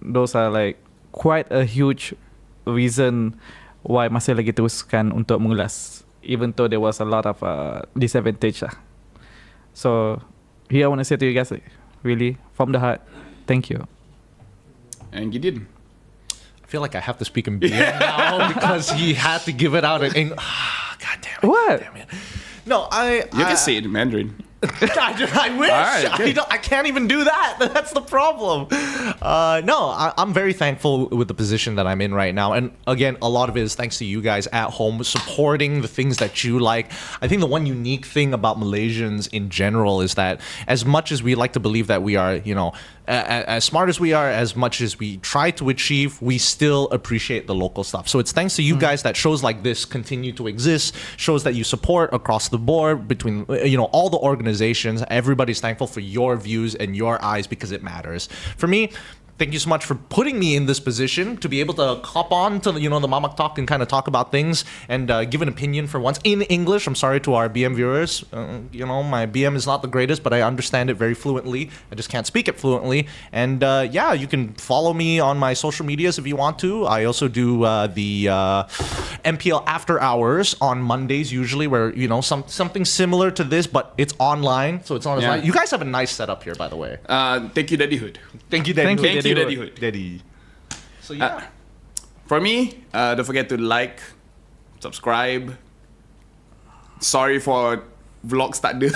C: those are like quite a huge reason why masih lagi teruskan untuk mengulas, even though there was a lot of disadvantage lah. So here I want to say to you guys, really from the heart, thank you.
A: And Gideon,
B: I feel like I have to speak in BM now because he had to give it out in English. God damn it.
C: What?
B: Damn it. No,
A: you can say it in Mandarin.
B: I wish.
A: Right, okay.
B: I can't even do that. That's the problem. No, I'm very thankful with the position that I'm in right now. And again, a lot of it is thanks to you guys at home supporting the things that you like. I think the one unique thing about Malaysians in general is that as much as we like to believe that we are, you know, as smart as we are, as much as we try to achieve, we still appreciate the local stuff. So it's thanks to you guys that shows like this continue to exist, shows that you support across the board between, you know, all the organizations. Everybody's thankful for your views and your eyes because it matters. For me, thank you so much for putting me in this position to be able to hop on to, you know, the Mamak Talk and kind of talk about things and give an opinion for once in English. I'm sorry to our BM viewers. You know, my BM is not the greatest, but I understand it very fluently. I just can't speak it fluently. And yeah, you can follow me on my social medias if you want to. I also do the MPL After Hours on Mondays usually, where, you know, something similar to this, but it's online. So it's on.
A: Yeah.
B: You guys have a nice setup here, by the way.
A: Thank you, Daddy Hood.
B: Thank you, Daddy.
A: Thank you, Daddy Hood.
B: Daddy. So yeah.
A: For me, don't forget to like, subscribe. Sorry for vlogs tak ada.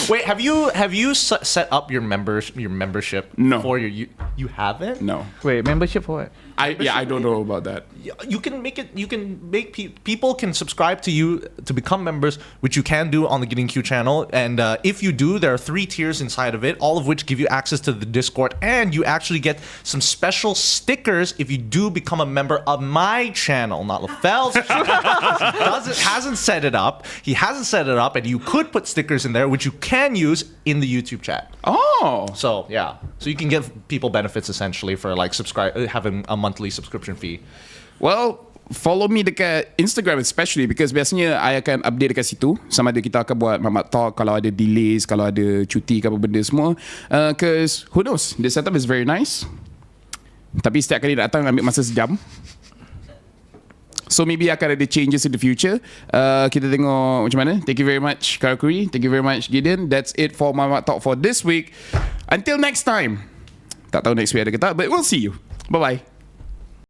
B: Wait, have you set up your membership?
A: No.
B: For you haven't?
A: No.
C: Wait, membership for what?
A: I don't know about that.
B: You can make it. You can make people can subscribe to you to become members, which you can do on the Getting Q channel. And if you do, there are 3 tiers inside of it, all of which give you access to the Discord, and you actually get some special stickers if you do become a member of my channel, not Laphel's channel. Hasn't set it up. He hasn't set it up, and you could put stickers in there, which you can use in the YouTube chat.
A: Oh.
B: So yeah, so you can give people benefits essentially for like having a monthly subscription fee.
A: Well, follow me dekat Instagram especially, because biasanya I akan update dekat situ. Sama ada kita akan buat Mamak Talk kalau ada delays, kalau ada cuti ke apa benda semua. Cause who knows, the setup is very nice. Tapi setiap kali datang ambil masa sejam. So maybe akan ada changes in the future. Kita tengok macam mana. Thank you very much Karakuri. Thank you very much Gideon. That's it for Mamak Talk for this week. Until next time. Tak tahu next week ada ke tak, but we'll see you. Bye-bye.